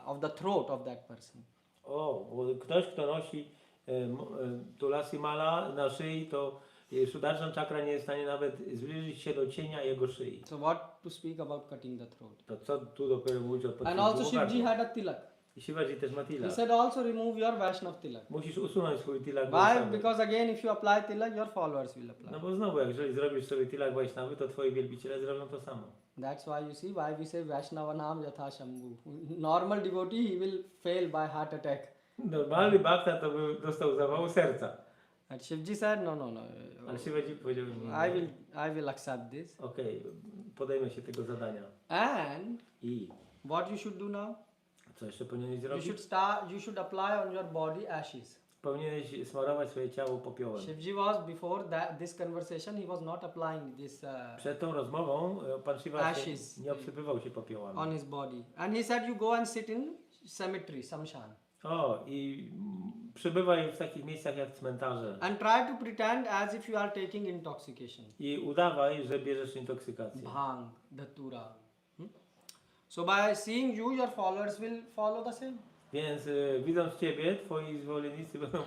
of the throat of that person. O, bo ktoś, kto nosi tulasi mala na szyi, to Sudarshan czakra nie jest w stanie nawet zbliżyć się do cienia jego szyi. So what to speak about cutting the throat? To co tu dopiero mówić o And podwójnym also Shivji gardle. had a tilak. I Shivaji też ma He tilak. said also remove your Vaishnav tilak. Musisz usunąć swój tilak Why? Vaishnawy. Because again if you apply tilak, your followers will apply. No bo znowu, jeżeli zrobisz sobie tilak Vaishnawy, to twoi wielbiciele zrobią to samo. That's why you see why we say Vaishnava nam yatha Shambhu. Normal devotee, he will fail by heart attack. Normalny bhakta to by dostał zawału serca. And Shivji said, no. Ale Shivaji powiedział mi, I will accept this. okej, podejmę się tego zadania. And I what you should do now? co jeszcze powinieneś You zrobić? you should apply on your body ashes. Powinieneś smarować swoje ciało popiołem. Shivji was before this conversation, he was not applying this Przed tą rozmową pan Shiva Ashes. nie obsypywał się popiołami. on his body. And he said, you go and sit in cemetery, samshan. O, i przybywaj w takich miejscach jak cmentarze. And try to pretend as if you are taking intoxication. I udawaj, że bierzesz intoksykację. Bhang, datura. So by seeing you, your followers will follow the same. Więc widząc ciebie, twoi zwolennicy będą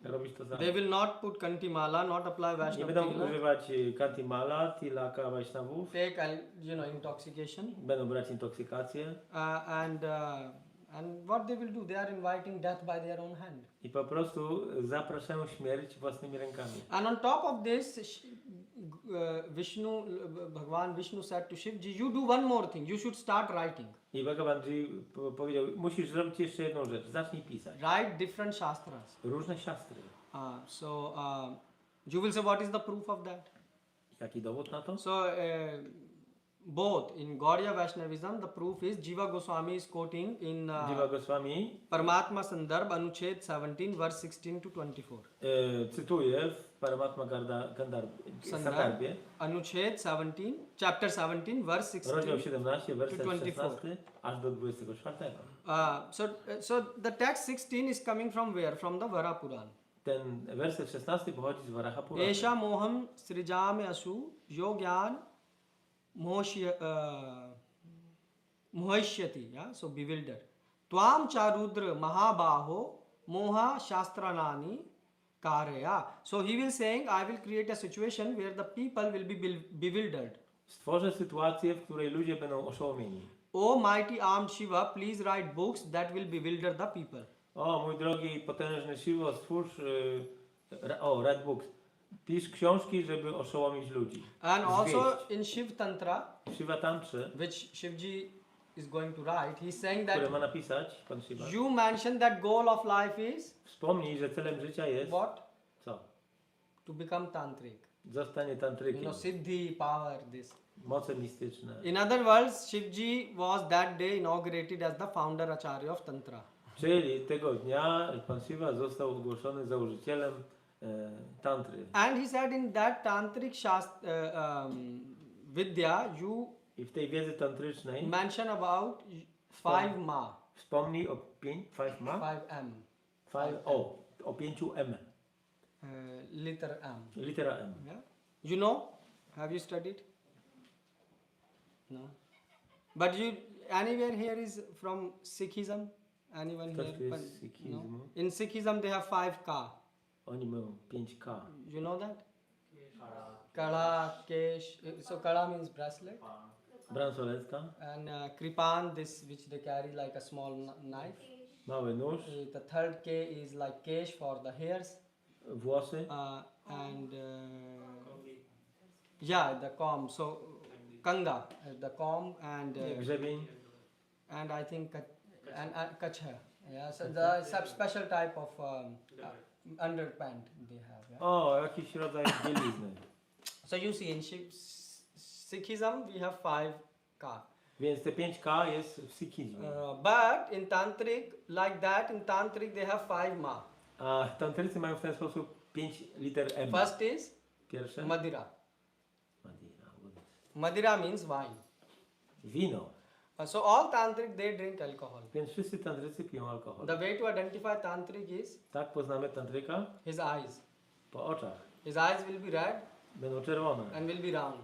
robić to samo. They will not put kantimala, not apply Nie Vaishnav będą tilak, używać kantimala, tilaka, Vaishnavów. take intoxication, Będą brać intoksykację. and And what they will do? They are inviting death by their own hand. I po prostu zapraszają śmierć własnymi rękami. And on top of this, Bhagwan Vishnu said to Shivji, you do one more thing. You should start writing. I Bhagavanji powiedział, musisz zrobić jeszcze jedną rzecz, zacznij pisać. Write different shastras. Różne siastry. You will say, what is the proof of that? Jaki dowód na to? So, both in Gaudiya Vaishnavism, the proof is Jiva Goswami is quoting in Jiva Goswami Paramatma Sandarbh Anuched 17, verse 16 to 24. Cytuję w Paramatma Sandarbhie, Anuched 17, chapter 17, verse 16. rozdział 17, werset 24. 16 aż do 24. So the text 16 is coming from where? From the Vara Puran. Ten werset 16 pochodzi z Varaha Purana. Esha moham srijame asu yogyan mohishyati, yeah? So bewildered. Tvam charudra mahabaho moha shastranani karya. So he will saying, I will create a situation where the people will be bewildered. Stworzę sytuację, w której ludzie będą oszołomieni. O mighty armed Shiva, please write books that will bewilder the people. O mój drogi i potężny Shivo, stwórz write books. Pisz książki, żeby oszołomić ludzi. And also Zwieść. in Shiv Tantra, W Shiva Tantrze, which Shivji is going to write, he's saying które that ma napisać Pan Shiva, you mentioned that goal of life is wspomnij, że celem życia jest what? co? To become tantric. Zostanie You tantrykiem. know, siddhi, power, this. Moce mistyczne. In other words, Shivji was that day inaugurated as the founder Acharya of Tantra. Czyli tego dnia Pan Shiva został ogłoszony założycielem tantry. And he said in that tantric vidya, you I w tej wiedzy tantrycznej mention about 5 ma, wspomnij o 5 ma? 5 m, O 5 m. liter m. Litera M. Yeah? You know? Have you studied? No. But you anywhere here is from Sikhism? Anyone Ktoś here? tu jest z Sikhizmu? No. In Sikhism they have 5K. Oni mają 5K. You know that? Kala, Kesh. So Kala means bracelet. Bransoletka, And Kripan, this which they carry like a small knife. mały nóż, The third K is like Kesh for the hairs. włosy, And yeah, the comb. So Kanga, the comb and grzebień, and I think kachha. Yeah, so the special type of underpant they have. Yeah? o, jakiś rodzaj bielizny. So you see in Sikhism we have 5K. Więc te 5K jest w Sikhizmie. But in Tantric, like that, in Tantric they have 5 ma. A tantrycy mają w ten sposób 5 liter M. First is Pierwsze? Madira. Madira, Madira means wine. wino. So all Tantric they drink alcohol. Więc wszyscy tantrycy piją alkohol. The way to identify Tantric is Tak poznamy tantryka? his eyes. Po oczach. His eyes will be red Będą czerwone and will be round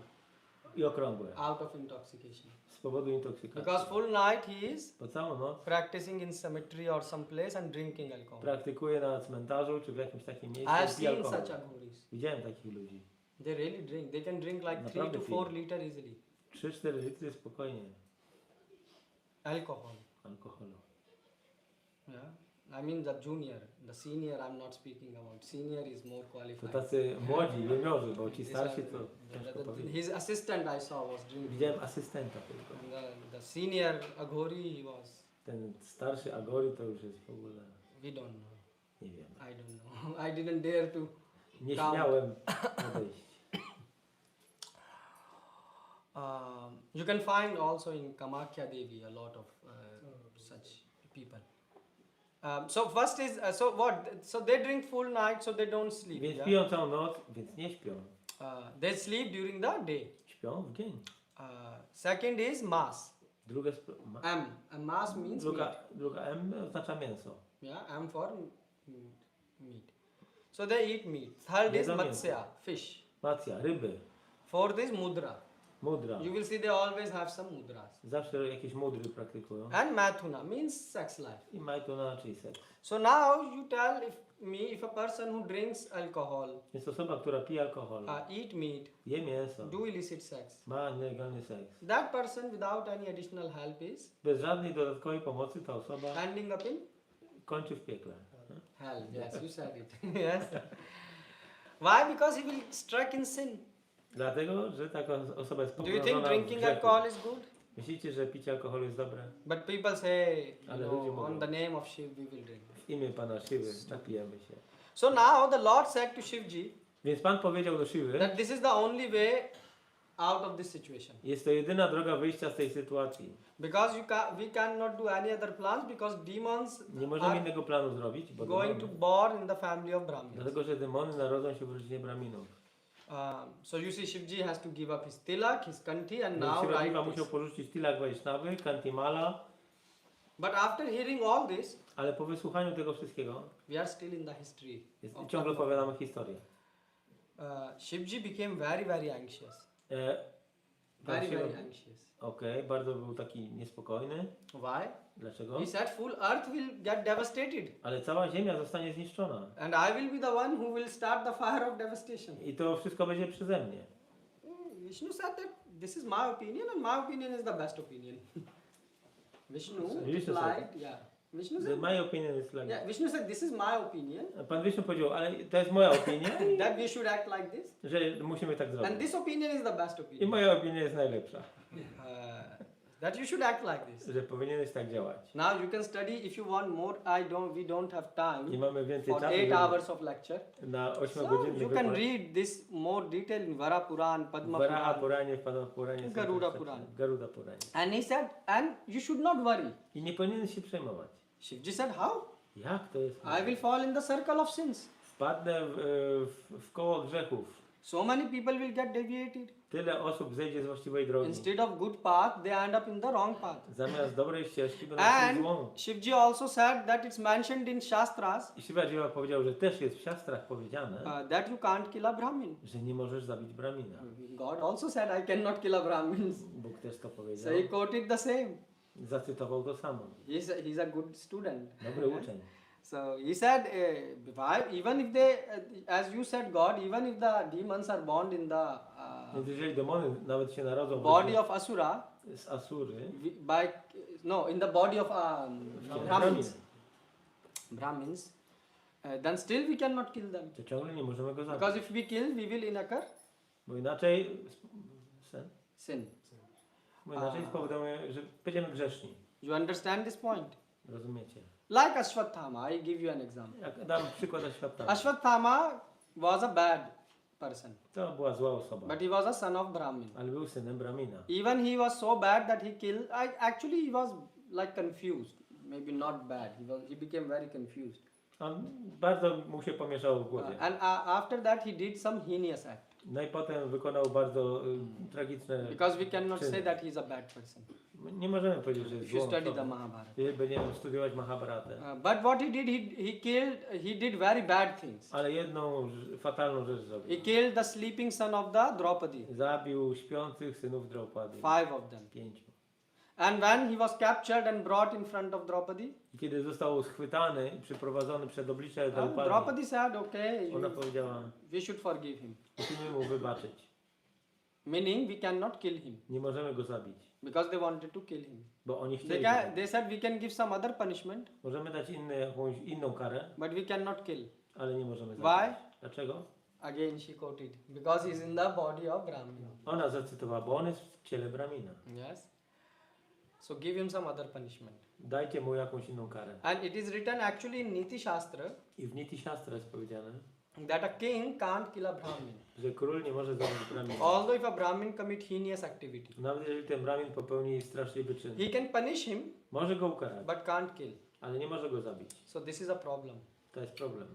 i okrągłe. out of intoxication. Z powodu intoksykacji. Because full night he is Po całą noc practicing in cemetery or some place and drinking alcohol. praktykuje na cmentarzu czy w jakimś takim I miejscu have i pije seen alkohol. such aghoris. Widziałem takich ludzi. They really drink. They can drink like 3 Naprawdę to piją. 4 liter easily. 3-4 litry spokojnie Alcohol. alkoholu. Yeah. I mean the junior, the senior I'm not speaking about. Senior is more To qualified. tacy młodzi, juniorzy, bo ci These starsi are- to ciężko powiedzieć. his assistant I saw was drinking. Widziałem asystenta tylko. And the senior Aghori he was. Ten starszy Agori to już jest w ogóle, We don't know. nie wiem. I don't know. I didn't dare to. Nie Tam. śmiałem podejść. You can find also in Kamakhya Devi a lot of such people. So first is so what? So they drink full night, so they don't sleep. Więc Yeah? piją całą noc, więc nie śpią. They sleep during the day. Śpią w dzień. Second is mass. Druga, M. A mass means meat. druga M oznacza mięso. Yeah, M for meat. So they eat meat. Third is Jedzą mięso. matsya, fish. Macja, ryby, Fourth is mudra. mudra. You will see they always have some mudras. Zawsze jakieś mudry praktykują. And mathuna means sex life. I majtuna, czyli seks. So now you tell if me if a person who drinks alcohol, Jest osoba, która pije alkohol, eat meat, je mięso, do illicit sex, ma nielegalny seks. that person without any additional help is Bez żadnej dodatkowej pomocy ta osoba ending up in kończy w piekle. hell. Yes, you said it. Yes. Why? Because he will struck in sin. Dlatego, że taka osoba jest Do you think pogrążona w drinking grzechu. alcohol is good? Myślicie, że picie alkoholu jest dobre? But people say, Ale ludzie mówią, on the name of Shiv we will drink. w imię Pana Siwy napijemy się. So now the Lord said to Shivji Więc Pan powiedział do Siwy, that this is the only way out of this situation. jest to jedyna droga wyjścia z tej sytuacji. Because we cannot do any other plans because demons Nie możemy are innego planu zrobić, bo going to demony, born in the family of Brahmins. dlatego, że demony narodzą się w rodzinie Braminów. So you see Shivji has to give up his tilak, his kanti and Więc now Shiva write musiał this. porzucić Tilak Vaishnawy, Kantimala, But after hearing all this, ale po wysłuchaniu tego wszystkiego we are still in the history. of ciągle Padma. opowiadamy historię. Shivji became very, very anxious. Pan Shiva- Very anxious. Okej, bardzo był taki niespokojny. Why? Dlaczego? He said full earth will get devastated Ale cała ziemia zostanie zniszczona. and I will be the one who will start the fire of devastation. I to wszystko będzie przeze mnie. Vishnu said that this is my opinion and my opinion is the best opinion. Vishnu Vishnu said replied, yeah. Vishnu The said, my opinion is like yeah, Vishnu said this is my opinion Pan Wisznu powiedział, ale to jest moja opinia, that we should act like this że musimy tak and zrobić. this opinion is the best I opinion. moja opinia jest najlepsza, That you should act like this. że powinieneś tak działać. Now you can study if you want more. We don't have I time mamy więcej for czasu 8 żeby- hours of lecture. na So 8-godzinny you can wykład. read this more detail in Vara Puran, Padma Varaha Puran. Puranie, Pada Puranie, Garuda Puranie. Garuda Puranie. And he said, and you should not worry. I nie powinieneś się przejmować. Shivji said, how? Jak to jest? I will fall in the circle of sins. Wpadnę w koło grzechów. So many people will get deviated. Tyle osób zejdzie z właściwej drogi. Instead of good path, they end up in the wrong path. Zamiast dobrej ścieżki będą szli And złą. Shivji also said that it's mentioned in Shastras I Shiva Jiva powiedział, że też jest w siastrach powiedziane, that you can't kill a Brahmin. że nie możesz zabić Bramina. God also said, I cannot kill a Brahmin. Bóg też to So powiedział. he quoted the same. Zacytował to samo. He's a good student. Dobry uczeń. So he said, even if they, as you said, God, even if the demons are born in the Więc jeżeli demony nawet się narodzą body of Asura, z Asury, in the body of Brahmins, Brahmins, then still we cannot kill them. to ciągle nie możemy go Because zabić. if we kill, we will incur Bo inaczej, sin. bo inaczej spowodujemy, że będziemy grzeszni. You understand this point? Rozumiecie? Like Ashwatthama, I give you an example. Jak dam przykład Ashwatthamy. Ashwatthama was a bad person, To była zła osoba, but he was a son of Brahmin. ale był synem Bramina. Even he was so bad that he killed. Actually, he was like confused. Maybe not bad. He became very confused. On bardzo mu się pomieszało w głowie. And after that, he did some heinous act. No i potem wykonał bardzo tragiczne Because we cannot czyny. say that he's a bad person. Nie możemy powiedzieć, że jest If you złą study the osobą. Mahabharata. Jeżeli będziemy studiować Mahabharatę. But what he did, he did very bad things. Ale jedną fatalną rzecz He zrobił. killed the sleeping son of the Draupadi. Zabił śpiących synów Draupadi. 5 of them. 5. And when he was captured and brought in front of Draupadi, I kiedy został schwytany i przyprowadzony przed oblicze Draupadi, Draupadi said, okay, ona powiedziała, we should forgive him. musimy mu wybaczyć. Meaning we cannot kill him. Nie możemy go zabić, Because they wanted to kill him. bo oni chcieli. go. They said we can give some other punishment, Możemy dać jakąś inną karę, but we cannot kill. ale nie możemy Why? zabić. Dlaczego? Again she quoted, because he's in the body of Brahmin. Ona zacytowała, bo on jest w ciele Bramina. Yes. So give him some other punishment. Dajcie mu jakąś inną karę. And it is written actually in Niti Shastra I w Niti Shastra jest powiedziane, that a king can't kill a Brahmin. że król nie może zabić Bramina. Although if a Brahmin commit heinous activity, Nawet jeżeli ten Bramin popełni straszliwy czyn, he can punish him może go ukarać, but can't kill. ale nie może go zabić. So this is a problem. To jest problem.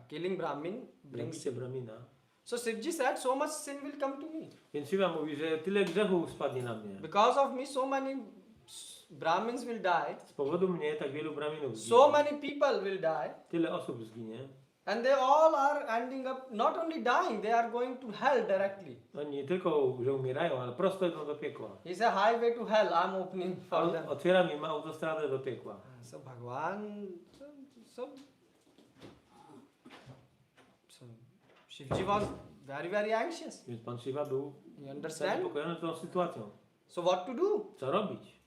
Killing Brahmin brings Zabicie sin. Bramina. So Shivji said, so much sin will come to me. Więc Shiva mówi, że tyle grzechów spadnie na mnie. Because of me, so many Brahmins will die. Z powodu mnie tak wielu Braminów So zginie. many people will die. Tyle osób zginie. And they all are ending up not only dying, they are going to hell directly. Oni nie tylko, że umierają, ale prosto idą do piekła. It's a highway to hell I'm opening for On them. otwiera mi autostradę do piekła. So Bhagwan, so So Shivji was very, very anxious. Więc Pan Shiva był You understand? zaniepokojony tą sytuacją. So what to do? Co robić?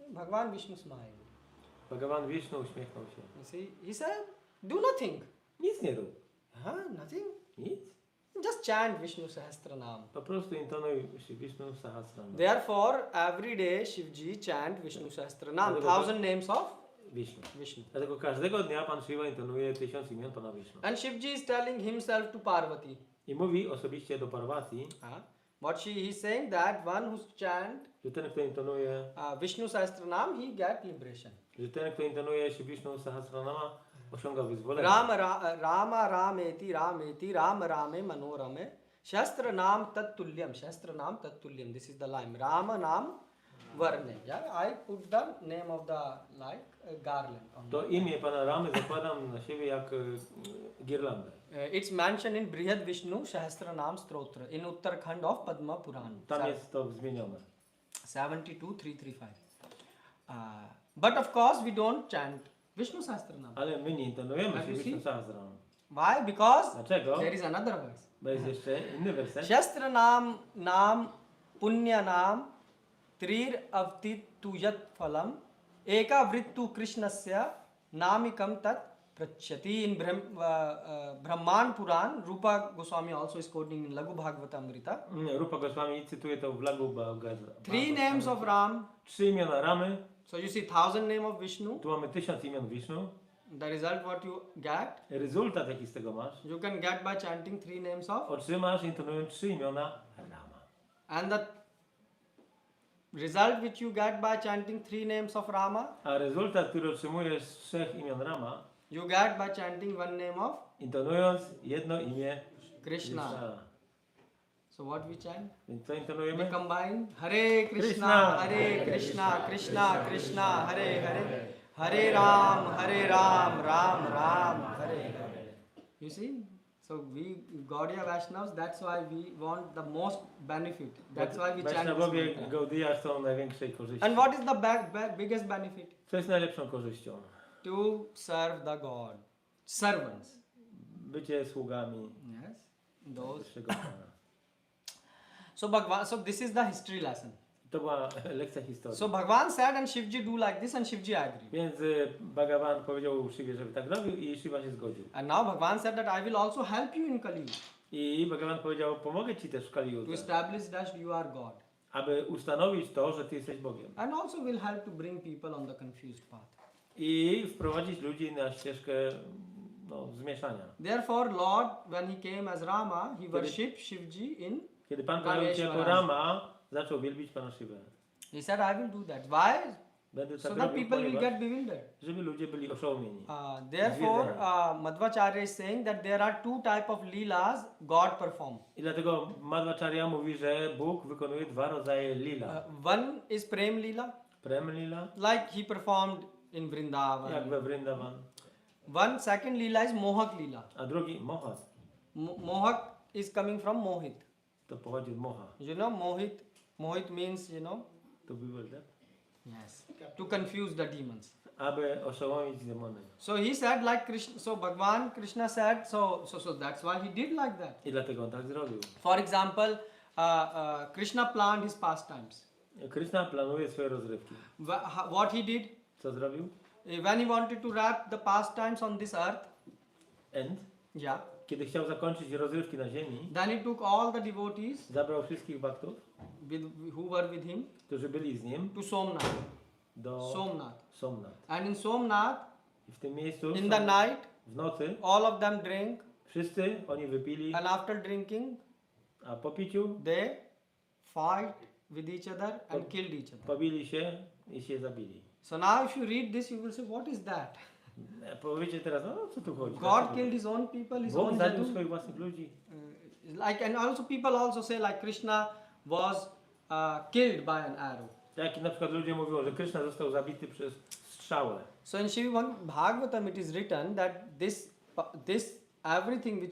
Bhagwan Vishnu smiled. Bhagavan Vishnu uśmiechnął się. You see, he said, do nothing. Nic nie rób. Nothing. Nic. Just chant Vishnu Sahasranam. Po prostu intonuj Vishnu Sahasranam. Therefore, every day Shivji chant Vishnu Sahasranam. 1000 names of Vishnu. Vishnu. Dlatego każdego dnia Pan Shiva intonuje 1000 imion Pana Vishnu. And Shivji is telling himself to Parvati. I mówi osobiście do Parvati, He's saying that one who chant że ten, kto intonuje, Vishnu Sahasranam, he get liberation. że ten, kto intonuje się Vishnu Sahasranama, osiąga wyzwolenie. Rama Rameti Rameti Ram Rame Manorame Shastra Nam Tattulyam. Shastra Nam Tattulyam. This is the line. Rama Nam Varne. Yeah, I put the name of the garland. To imię Pana Ramy zakładam na siebie jak girlandę. It's mentioned in Brihad Vishnu Sahasranam Stotra in Uttarakhand of Padma Puran. Tam jest to zmienione. 72335. But of course we don't chant Vishnu Sahasranam. Ale my nie intonujemy Have się you Vishnu seen? Sahasranam. Why? Because Dlaczego? there is another verse. Bo jest jeszcze inny werset. Shastranam Nam Punyanam Trir Avti Tujat Phalam Eka Vrittu Krishnasya Namikam Tat Prachyati. In Brahman Puran, Rupa Goswami also is quoting in Laghu Bhagavatamrita. Rupa Goswami cytuje to w Laghu Bhagavatamrita. 3 names of Ram. 3 imiona Ramy. So you see 1000 name of Vishnu. Tu mamy 1000 imion Vishnu. The result what you get, Rezultat jaki z tego masz? you can get by chanting 3 names of. Otrzymasz intonując 3 imiona Rama. And the result which you get by chanting 3 names of Rama, A rezultat, który otrzymujesz z 3 imion Rama, you get by chanting 1 name of intonując jedno imię Krishna. Krishna. So what we chant? Więc co We intonujemy? combine Hare Krishna, Krishna. Hare Krishna, Krishna Krishna, Hare Hare, Hare Ram, Ram Ram, Hare Hare. You see? So we Gaudiya Vaishnavas, that's why we want the most benefit. That's why we chant this Vaishnavowie mantra. Gaudiya chcą największej korzyści. And what is the biggest benefit? Co jest najlepszą korzyścią? To serve the God. Servants. Bycie sługami Yes. Those. wyższego Pana. So this is the history lesson. To była lekcja historii. So Bhagwan said and Shivji do like this and Shivji agreed. Więc Bhagavan powiedział Shiwie, żeby tak robił i Shiva się zgodził. And now Bhagwan said that I will also help you in Kali I Bhagavan powiedział, pomogę Ci też w Kali to Yuga, establish that you are God. aby ustanowić to, że Ty jesteś Bogiem. And also will help to bring people on the confused path. I wprowadzić ludzi na ścieżkę zmieszania. Therefore Lord, when he came as Rama, he worshipped Shivji in. Kiedy Pan pojawił się jako Rama, zaczął wielbić Pana Shivę. He said, I will do that. Why? Będę So tak that robił, people will ponieważ, get bewildered. żeby ludzie byli oszołomieni. Therefore, Madhvacharya is saying that there are 2 types of leelas God perform. I dlatego Madhvacharya mówi, że Bóg wykonuje 2 rodzaje lila. One is Prem Leela, Prem lila, like he performed in jak Vrindavan. we Vrindavan. One second Leela is Mohak Leela. A drugi Mohat. Mohak is coming from Mohit. To pochodzi od Moha. You know Mohit? Mohit means, To bewilder. yes, to confuse the demons. Aby oszołomić demony. So he said like Krishna, so Bhagwan Krishna said, so that's why he did like that. I dlatego on tak zrobił. For example, Krishna planned his pastimes. Krishna planuje swoje rozrywki. What he did? Co zrobił? When he wanted to wrap the pastimes on this earth, yeah, Kiedy chciał zakończyć rozrywki na ziemi, then he took all the devotees zabrał wszystkich baktów, who were with him którzy byli z nim, to Somnath. do Somnath. Somnath. And in Somnath, I w tym miejscu in the night, w nocy all of them drink, wszyscy oni wypili, and after drinking, a po piciu they fight with each other and killed each other. pobili się i się zabili. So now if you read this, you will say, what is that? Powiecie teraz, no co tu chodzi? God killed his own people, his Bóg own zabił Jatu. swoich własnych ludzi. Like, and also people also say like Krishna was killed by an arrow. Tak na przykład ludzie mówią, że Krishna został zabity przez strzałę. So in Shiva Bhagavatam it is written that this everything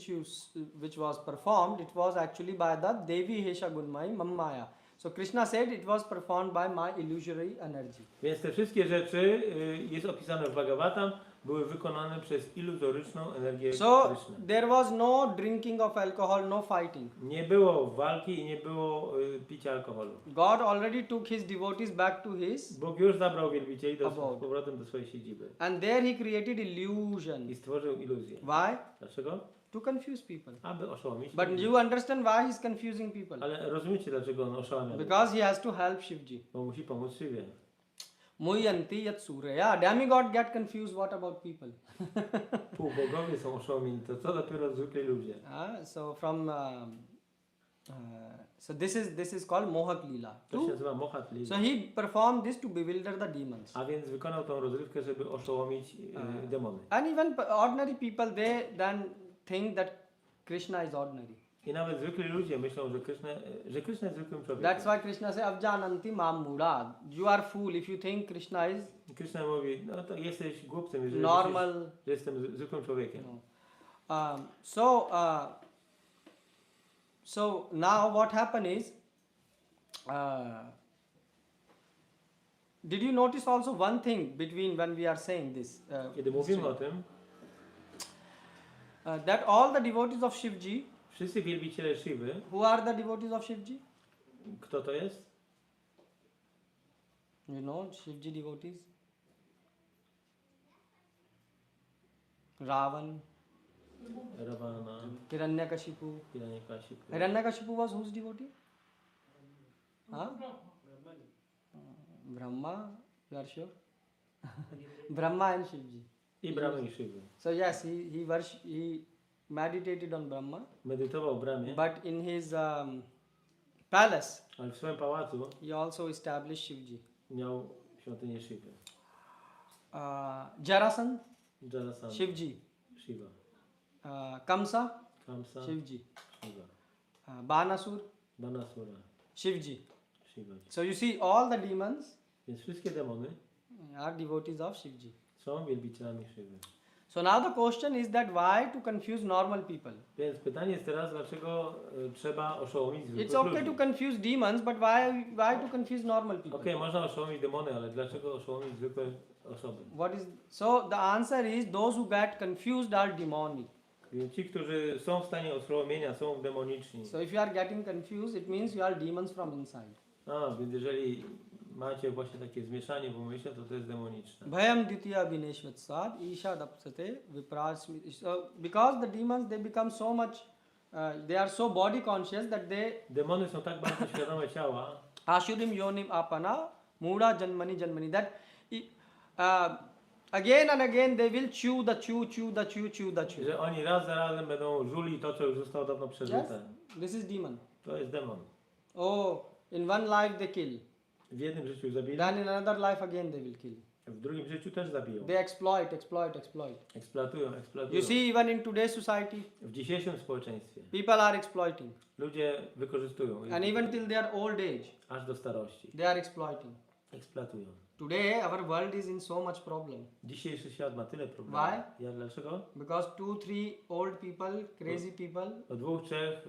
which was performed, it was actually by the Devi Hesha Gunmai Mammaya. So Krishna said it was performed by my illusory energy. Więc te wszystkie rzeczy, jest opisane w Bhagavatam, były wykonane przez iluzoryczną energię So Krishna. there was no drinking of alcohol, no fighting. Nie było walki i nie było picia alkoholu. God already took his devotees back to his, Bóg już zabrał wielbicieli z Abode. powrotem do swojej siedziby and there he created illusion. i stworzył iluzję. Why? Dlaczego? To confuse people. Aby oszołomić But ludzi. you understand why he's confusing people? Ale rozumiecie, dlaczego on oszałamia ludzi? Because he has to help Shivji. Bo musi pomóc Shiwie. Muyanti yat surya. Demigod get confused. What about people? Półbogowie są oszołomieni, to co dopiero zwykli ludzie. So from so this is called Mohak Leela. To się nazywa Mohat Lila. So he performed this to bewilder the demons. A więc wykonał tą rozrywkę, żeby oszołomić demony. And even ordinary people, they then think that Krishna is ordinary. I nawet zwykli ludzie myślą, że Krishna jest zwykłym That's człowiekiem. why Krishna says, Avjananti mam mura. You are fool if you think Krishna is Krishna mówi, no to jesteś głupcem, jeżeli normal. myślisz, że jestem zwykłym człowiekiem. So now what happened is, did you notice also one thing between when we are saying this? Kiedy mówimy o tym, That all the devotees of Shivji, wszyscy wielbiciele Shiwy, who are the devotees of Shivji? kto to jest? You know, Shivji devotees? Ravan, Ravana, Hiranyakashipu. Hiranyakashipu. Hiranyakashipu was whose devotee? Huh? Brahma, you are sure? Brahma and Shivji. I Brahmy i Shiwy. So yes, he meditated on Brahma, Medytował w Brahmie, but in his palace, ale w swoim pałacu he also established Shivji. miał świątynię Shiwy. Jarasandh, Jarasandha, Shivji. Shiva. Kamsa, Kamsa, Shivji. Shiva. Banasur, Banasura, Shivji. Shiva. So you see, all the demons Więc wszystkie demony are devotees of Shivji. są wielbicielami Shiwy. So now the question is that why to confuse normal people? Więc pytanie jest teraz, dlaczego trzeba oszołomić zwykłych It's okay ludzi? to confuse demons, but why to confuse normal people? Okej, można oszołomić demony, ale dlaczego oszołomić zwykłe osoby? So the answer is those who get confused are demonic. Więc ci, którzy są w stanie oszołomienia, są demoniczni. So if you are getting confused, it means you are demons from inside. Więc jeżeli macie właśnie takie zmieszanie w umyśle, to jest demoniczne. Bhayam ditya vineshvatsad isha dapsate viprasmi. So because the demons, they become so much, they are so body conscious that they Demony są tak bardzo świadome ciała, ashurim yonim apana muda janmani that again and again they will chew the chew. że oni raz za razem będą żuli to, co już zostało dawno Yes, przeżyte. this is demon. To jest demon. Oh, in one life they kill, W jednym życiu zabili, then in another life again they will kill. w drugim życiu też zabiją. They exploit. Eksploatują. You see, even in today's society, W dzisiejszym społeczeństwie people are exploiting, ludzie wykorzystują and even till their old age, aż do starości. they are exploiting. Eksploatują. Today, our world is in so much problem. Dzisiejszy świat ma tyle problemów. Why? Ja dlaczego? Because 2-3 old people, crazy people, O dwóch, trzech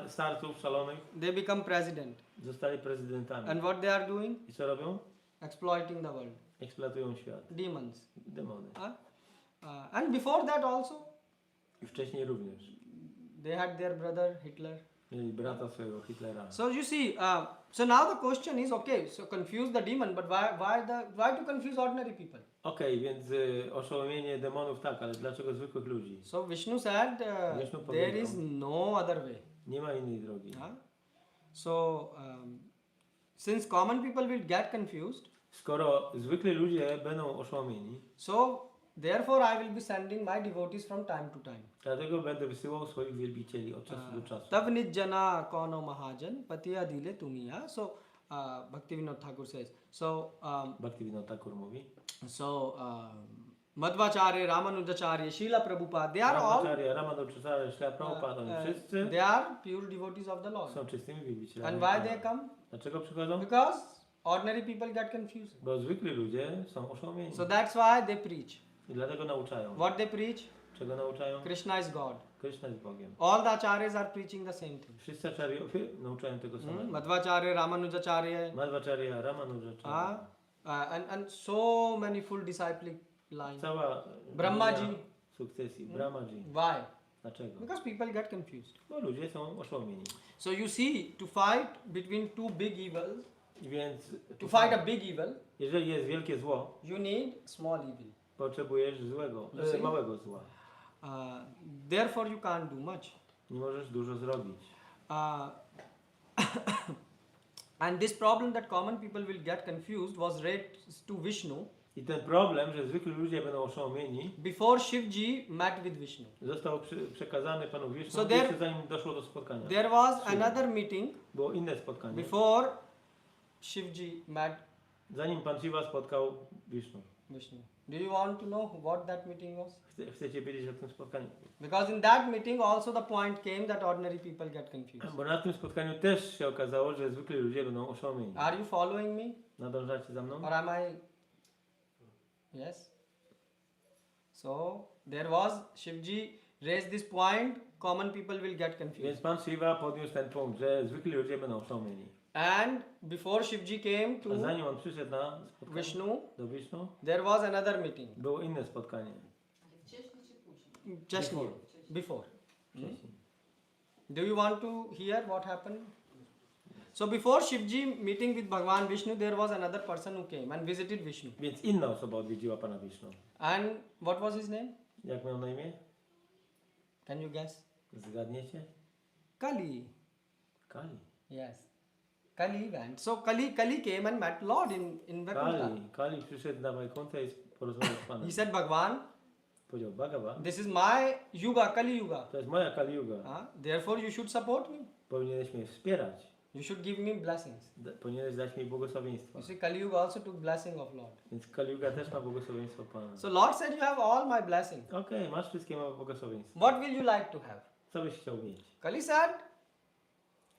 starców szalonych they become president. zostali prezydentami. And what they are doing? I co robią? Exploiting the world. Eksploatują świat. Demons. Demony. And before that also, I wcześniej również. they had their brother Hitler. Mieli brata swojego Hitlera. So you see, so now the question is, okay, so confuse the demon, but why to confuse ordinary people? Okej, więc oszołomienie demonów tak, ale dlaczego zwykłych ludzi? So Vishnu said, Vishnu there powiedział. is no other way. Nie ma innej drogi. So since common people will get confused, Skoro zwykli ludzie będą oszołomieni, so therefore I will be sending my devotees from time to time. dlatego będę wysyłał swoich wielbicieli od czasu do czasu. Tav nijjana kono mahajan patiya dile tumiya. So Bhaktivinoda Thakur says. So Bhaktivinoda Thakur mówi. Madhvacharya, Ramanujacharya, Srila Prabhupada, they are all Ramanujacharya, Ramanujacharya, Srila Prabhupada, oni wszyscy they are pure devotees of the Lord. są czystymi wielbicielami. And why they come? Dlaczego przychodzą? Because ordinary people get confused. Bo zwykli ludzie są oszołomieni. So that's why they preach. I dlatego nauczają. What they preach? Czego nauczają? Krishna is God. Krishna jest Bogiem. All the acharyas are preaching the same thing. Wszyscy acharyowie nauczają tego samego. Madhvacharya, Ramanujacharya, Madhvacharya, Ramanujacharya. and so many full disciplic lines. Cała Brahmaji. linia sukcesji. Brahmaji. Why? Dlaczego? Because people get confused. Bo ludzie są oszołomieni. So you see, to fight between two big evils, Więc to fight a big evil, jeżeli jest wielkie zło, you need small evil. potrzebujesz złego, See? małego zła. Therefore, you can't do much. Nie możesz dużo zrobić. And this problem that common people will get confused was raised to Vishnu I ten problem, że zwykli ludzie będą oszołomieni, before Shivji met with Vishnu. został przekazany Panu Wisznu, So there- jeszcze zanim doszło do spotkania. There was another meeting Było inne spotkanie. before Shivji met Zanim Pan Shiva spotkał Wisznu. Vishnu. Do you want to know what that meeting was? Chcecie wiedzieć o tym spotkaniu? Because in that meeting also the point came that ordinary people get confused. Bo na tym spotkaniu też się okazało, że zwykli ludzie będą oszołomieni. Are you following me? Nadążacie za mną? Or am I? Yes. So there was Shivji raised this point, common people will get Więc confused. Pan Shiva podniósł ten punkt, że zwykli ludzie będą oszołomieni. And before Shivji came A to zanim on przyszedł na spotkanie Vishnu, do Wisznu, there was another meeting. było inne spotkanie. Ale wcześniej czy później? Just Before. before. Wcześniej. Do you want to hear what happened? So before Shivji meeting with Bhagwan Vishnu, there was another person who came and visited Vishnu. Więc inna osoba odwiedziła Pana Wisznu. And what was his name? Jak miał na imię? Can you guess? Zgadniecie? Kali. Kali. Yes. Kali went. So Kali came and met Lord in Vaikuntha. Kali przyszedł na Wajkuntę i porozmawiał z Panem. He said, Bhagwan, Powiedział, Bhagava, this is my yuga, Kali yuga. to jest moja Kali Yuga. Therefore you should support me. Powinieneś mnie wspierać. You should give me blessings. Powinieneś dać mi błogosławieństwo. You see, Kali yuga also took blessing of Lord. Więc Kali Yuga też ma błogosławieństwo Pana. So Lord said, you have all my blessings. Okej, masz wszystkie małe błogosławieństwo. What will you like to have? Co byś chciał mieć? Kali said,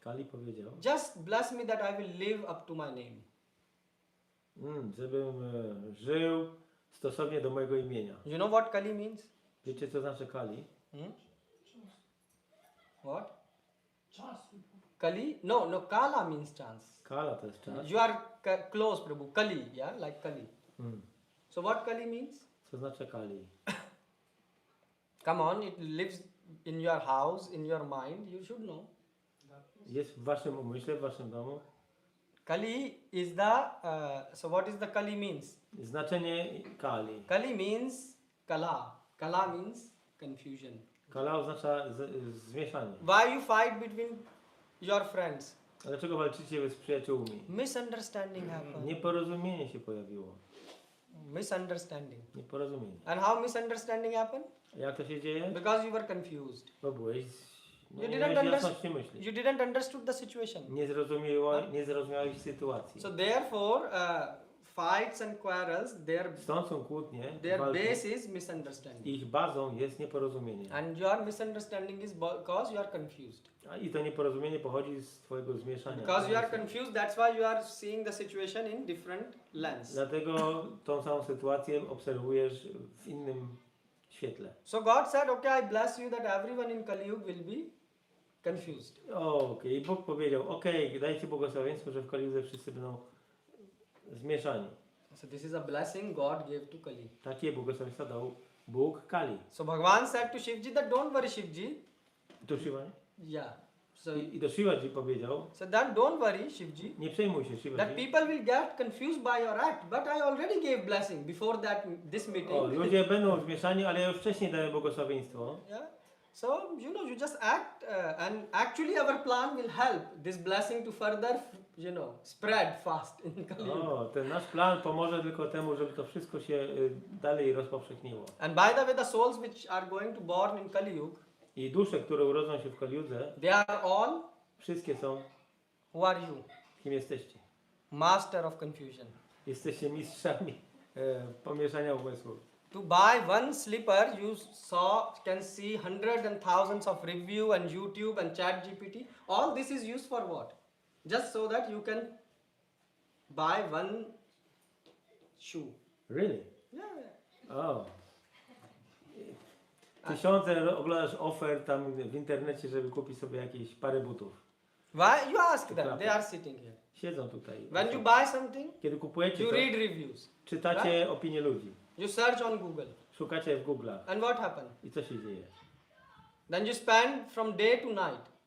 Kali powiedział, just bless me that I will live up to my name. żebym żył stosownie do mojego imienia. You know what Kali means? Wiecie co znaczy Kali? What? Kali? No, Kala means chance. Kala to jest czas. You are close, Prabhu. Kali, yeah, like Kali. So what Kali means? Co znaczy Kali? Come on, it lives in your house, in your mind. You should know. Jest w waszym umyśle, w waszym domu. Kali is the. So what is the Kali means? Znaczenie Kali. Kali means kala. Kala means confusion. Kala oznacza zmieszanie. Why you fight between your friends? A dlaczego walczycie z przyjaciółmi? Misunderstanding happened. Nieporozumienie się pojawiło. Misunderstanding. Nieporozumienie. And how misunderstanding happened? Jak to się dzieje? Because you were confused. Bo byłeś... No, You nie didn't miałeś jasności myśli. You didn't understood the situation. Nie zrozumiałeś sytuacji. So therefore, fights and quarrels, Stąd są kłótnie, their walki. base is misunderstanding. Ich bazą jest nieporozumienie. And your misunderstanding is because you are confused. I to nieporozumienie pochodzi z twojego zmieszania. Because you are confused, that's why you are seeing the situation in different lens. Dlatego tą samą sytuację obserwujesz w innym świetle. So God said, okay, I bless you that everyone in Kali Yuga will be confused. Okej, Bóg powiedział, okej, dajcie błogosławieństwo, że w Kaliudze wszyscy będą zmieszani. So this is a blessing God gave to Kali. Takie błogosławieństwo dał Bóg Kali. So Bhagwan said to Shivji that don't worry Shivji. Do Shiva? Yeah. So, I do Shivaji powiedział, so that don't worry Shivji. nie przejmuj się That Shivaji. people will get confused by your act, but I already gave blessing before this meeting. O, ludzie będą zmieszani, ale ja już wcześniej dałem błogosławieństwo. Yeah. So you just act, and actually our plan will help this blessing to further, spread fast in Kali Yuga. O, ten nasz plan pomoże tylko temu, żeby to wszystko się dalej rozpowszechniło. And by the way, the souls which are going to born in Kali Yuga, I dusze, które urodzą się w Kaliudze, they are all, wszystkie są, who are you? kim jesteście? Master of confusion. Jesteście mistrzami pomieszania umysłów. To buy one slipper, you can see hundreds and thousands of review and YouTube and ChatGPT. All this is used for what? Just so that you can buy one shoe. Really? Yeah. O. Tysiące oglądasz ofert tam w internecie, żeby kupić sobie jakieś parę butów. Why? You ask them. They are sitting here. Siedzą tutaj. When you buy something, Kiedy kupujecie, you to read reviews. czytacie opinie ludzi. You search on Google. Szukacie w Google'ach. And what happened? I co się dzieje? Then you spend from day to night.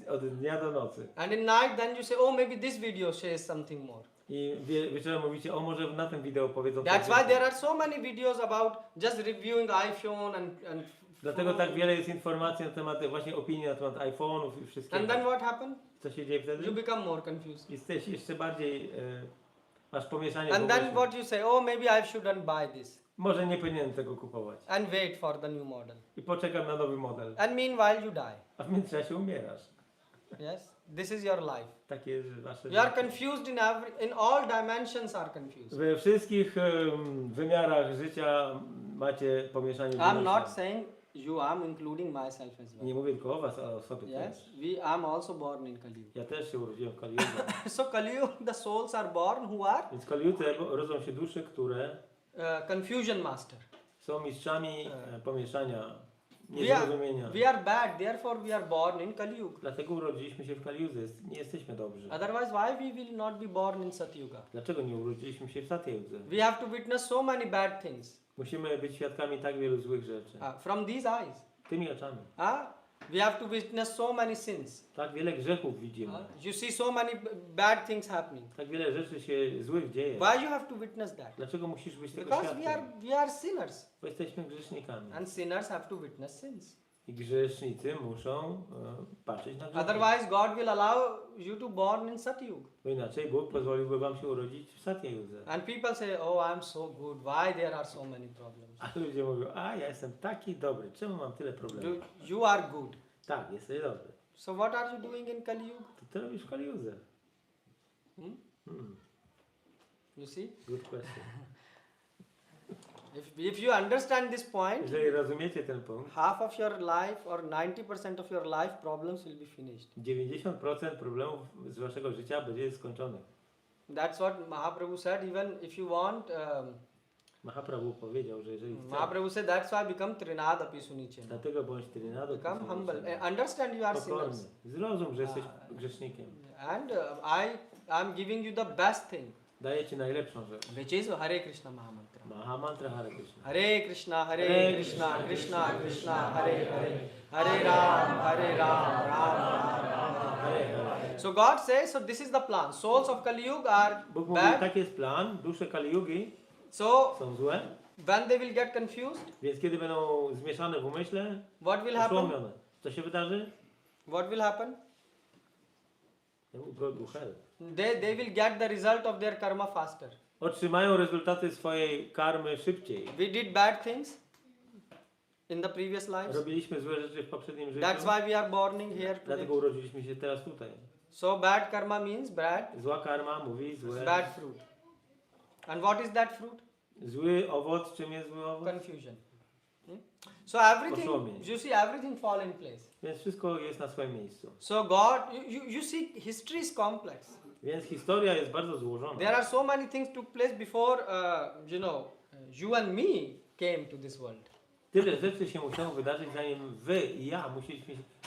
Od dnia do nocy. And in night, then you say, oh, maybe this video shares something more. I wieczorem mówicie, o może na tym wideo powiedzą That's coś why więcej. there are so many videos about just reviewing iPhone and Dlatego tak wiele jest informacji na temat, właśnie opinii na temat iPhone'ów i wszystkiego. and then what happened? Co się dzieje wtedy? You become more confused. Jesteś jeszcze bardziej, masz pomieszanie And w then umyśle. what you say, oh, maybe I shouldn't buy this. Może nie powinienem tego kupować. And wait for the new model. I poczekam na nowy model. And meanwhile, you die. A w międzyczasie umierasz. Yes? This is your life. Takie jest wasze You are życie. confused in all dimensions are confused. We wszystkich wymiarach życia macie pomieszanie w I'm umyśle. not saying you, I'm including myself as well. Nie mówię tylko o was, ale o sobie Yes, też. I'm also born in Kali Yuga. Ja też się urodziłem w Kaliudze. So Kali Yuga, the souls are born who are Więc w Kaliudze rodzą się dusze, które confusion master. są mistrzami pomieszania, We are, niezrozumienia. we are bad, therefore we are born in Kali Yuga. Dlatego urodziliśmy się w Kaliudze. Nie jesteśmy dobrzy. Otherwise, why we will not be born in Satyuga? Dlaczego nie urodziliśmy się w Satyudze? We have to witness so many bad things Musimy być świadkami tak wielu złych rzeczy. from these eyes. Tymi oczami. We have to witness so many sins. Tak wiele grzechów widzimy. You see so many bad things happening. Tak wiele rzeczy się złych dzieje. Why you have to witness that? Dlaczego musisz być tego Because świadkiem? we are sinners, Bo jesteśmy grzesznikami. and sinners have to witness sins. I grzesznicy muszą patrzeć na grzechy. Otherwise, God will allow you to born in Satyug. Bo inaczej Bóg pozwoliłby wam się urodzić w Satyudze. And people say, oh, I'm so good. Why there are so many problems? A ludzie mówią, a ja jestem taki dobry, czemu mam tyle problemów? You are good. Tak, jesteś dobry. So what are you doing in Kali Yuga? To ty robisz w Kaliudze. You see? Good question. If you understand this point, Jeżeli rozumiecie ten punkt, half of your life or 90% of your life problems will be finished. 90% problemów z waszego życia będzie skończonych. That's what Mahaprabhu said. Even if you want, Maha Prabhu powiedział, że jeżeli chcesz, Mahaprabhu said that's why become Trinada Pisunichena. dlatego bądź trinado, Become humble. Understand you are pokorny. sinners. Zrozum, że jesteś grzesznikiem. And I'm giving you the best thing, Daję ci najlepszą rzecz. which is Hare Krishna Maha Mantra. Maha mantra Hare Krishna. Hare Krishna, Krishna Krishna, Hare Hare, Hare Ram, Ram Ram. Hare. So God says, so this is the plan. Souls of Kali Yuga are Bóg mówi, bad. tak jest plan, dusze Kaliugi So są złe, when they will get confused, więc kiedy będą zmieszane w umyśle, what will happen? oszołomione. Co się wydarzy? What will happen? God will help. They will get the result of their karma faster. Otrzymają rezultaty swojej karmy szybciej. We did bad things in the previous lives. Robiliśmy złe rzeczy w poprzednim życiu, That's why we are born here today. dlatego urodziliśmy się teraz tutaj. So bad karma means bad, Zła karma mówi złe. bad fruit. And what is that fruit? Zły owoc, czym jest zły owoc? Confusion. So everything, Oszołomienie. you see, everything fall in place. Więc wszystko jest na swoim miejscu. So God, you see, history is complex. Więc historia jest bardzo złożona. There are so many things took place before, you and me came to this world. Tyle rzeczy się musiało wydarzyć, zanim wy i ja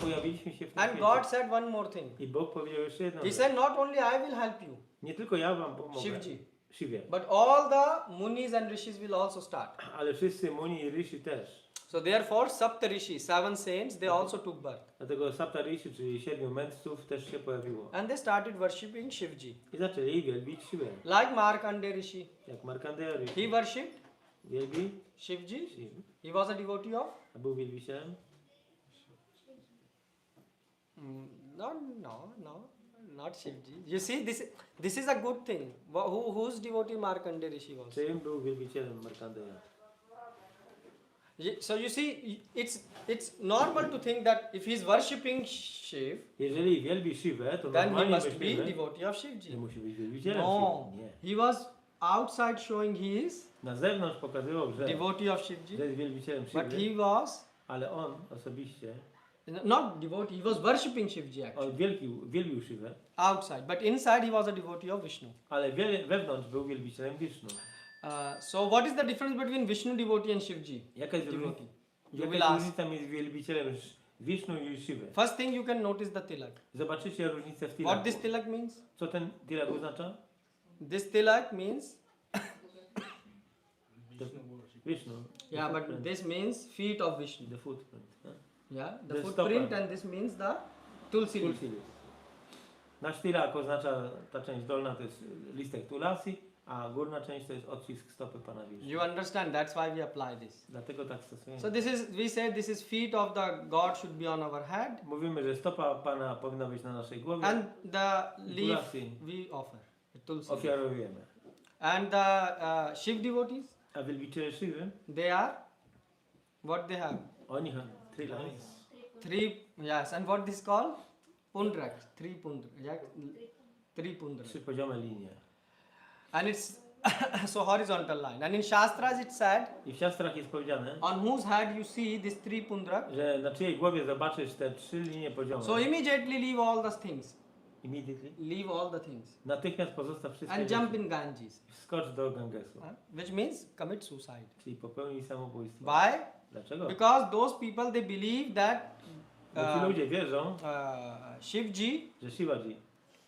pojawiliśmy się w tym And świecie. God said one more thing. I Bóg powiedział jeszcze jedną He rzecz. said, not only I will help you, Nie tylko ja wam pomogę, Shivji, Shiwie, but all the munis and rishis will also start. ale wszyscy muni i rishi też. So therefore, Sapta Rishi, 7 saints, they also took birth. Dlatego Sapta Rishi, czyli 7 mędrców, też się pojawiło. And they started worshipping Shivji. I zaczęli wielbić Siwę. Like Markandeya Rishi. Jak Markandeya Rishi. He worshipped Wielbi Shivji. Shiv. He was a devotee of? A był wielbicielem? No, not Shivji. You see, this is a good thing. Whose devotee Markandeya Rishi was? Czym był wielbicielem Markandeya? So you see, it's normal to think that if he is worshipping Shiv, Jeżeli wielbi Siwę, to then he normalnie must be myślimy, devotee of że Shivji. musi być wielbicielem No, Siwy. Nie. he was outside showing he is Na zewnątrz pokazywał, że devotee of Shivji, jest wielbicielem but Siwy, he was ale on osobiście, not devotee. He was worshipping Shivji actually on wielbił Siwę, outside, but inside he was a devotee of Vishnu. ale wewnątrz był wielbicielem Wisznu. So what is the difference between Vishnu devotee and Shivji Jaka jest devotee? You Jaka will jest ask. różnica między wielbicielem Wisznu i Shiva? First thing you can notice the tilak. Zobaczycie różnicę w What tilaku. this tilak means? Co ten tilak oznacza? This tilak means, Wisznu. yeah, but this means feet of Vishnu. The footprint. Yeah, the The footprint, stopper. and this means the tulsi leaf. Tulsi leaf. Nasz tilak oznacza, ta część dolna to jest listek tulasi, a górna część to jest odcisk stopy Pana Wisznu. You understand? That's why we apply this. Dlatego tak stosujemy. So this is, we say this is feet of the God should be on our head, Mówimy, że stopa Pana powinna być na naszej głowie. and the leaf Tulasi we offer, the tulsi. ofiarujemy. And the Shiv devotees, A wielbiciele Shivy, they are, what they have? oni three lines. Three, yes, and what this called? Pundrak, three pundrak, yeah, three pundrak. Trzy poziome linie. And it's so horizontal line. And in Shastras it said, I w siastrach jest powiedziane, on whose head you see this three pundrak, że na czyjej głowie zobaczysz te trzy linie poziome. so immediately leave all the things. Immediately. Leave all the things. Natychmiast pozostaw wszystkie And rzeczy. jump in Ganges. Skocz do Gangesu. Which means commit suicide. Czyli popełnij samobójstwo. Why? Dlaczego? Because those people, they believe that Bo ci ludzie wierzą, Shivji że Shivaji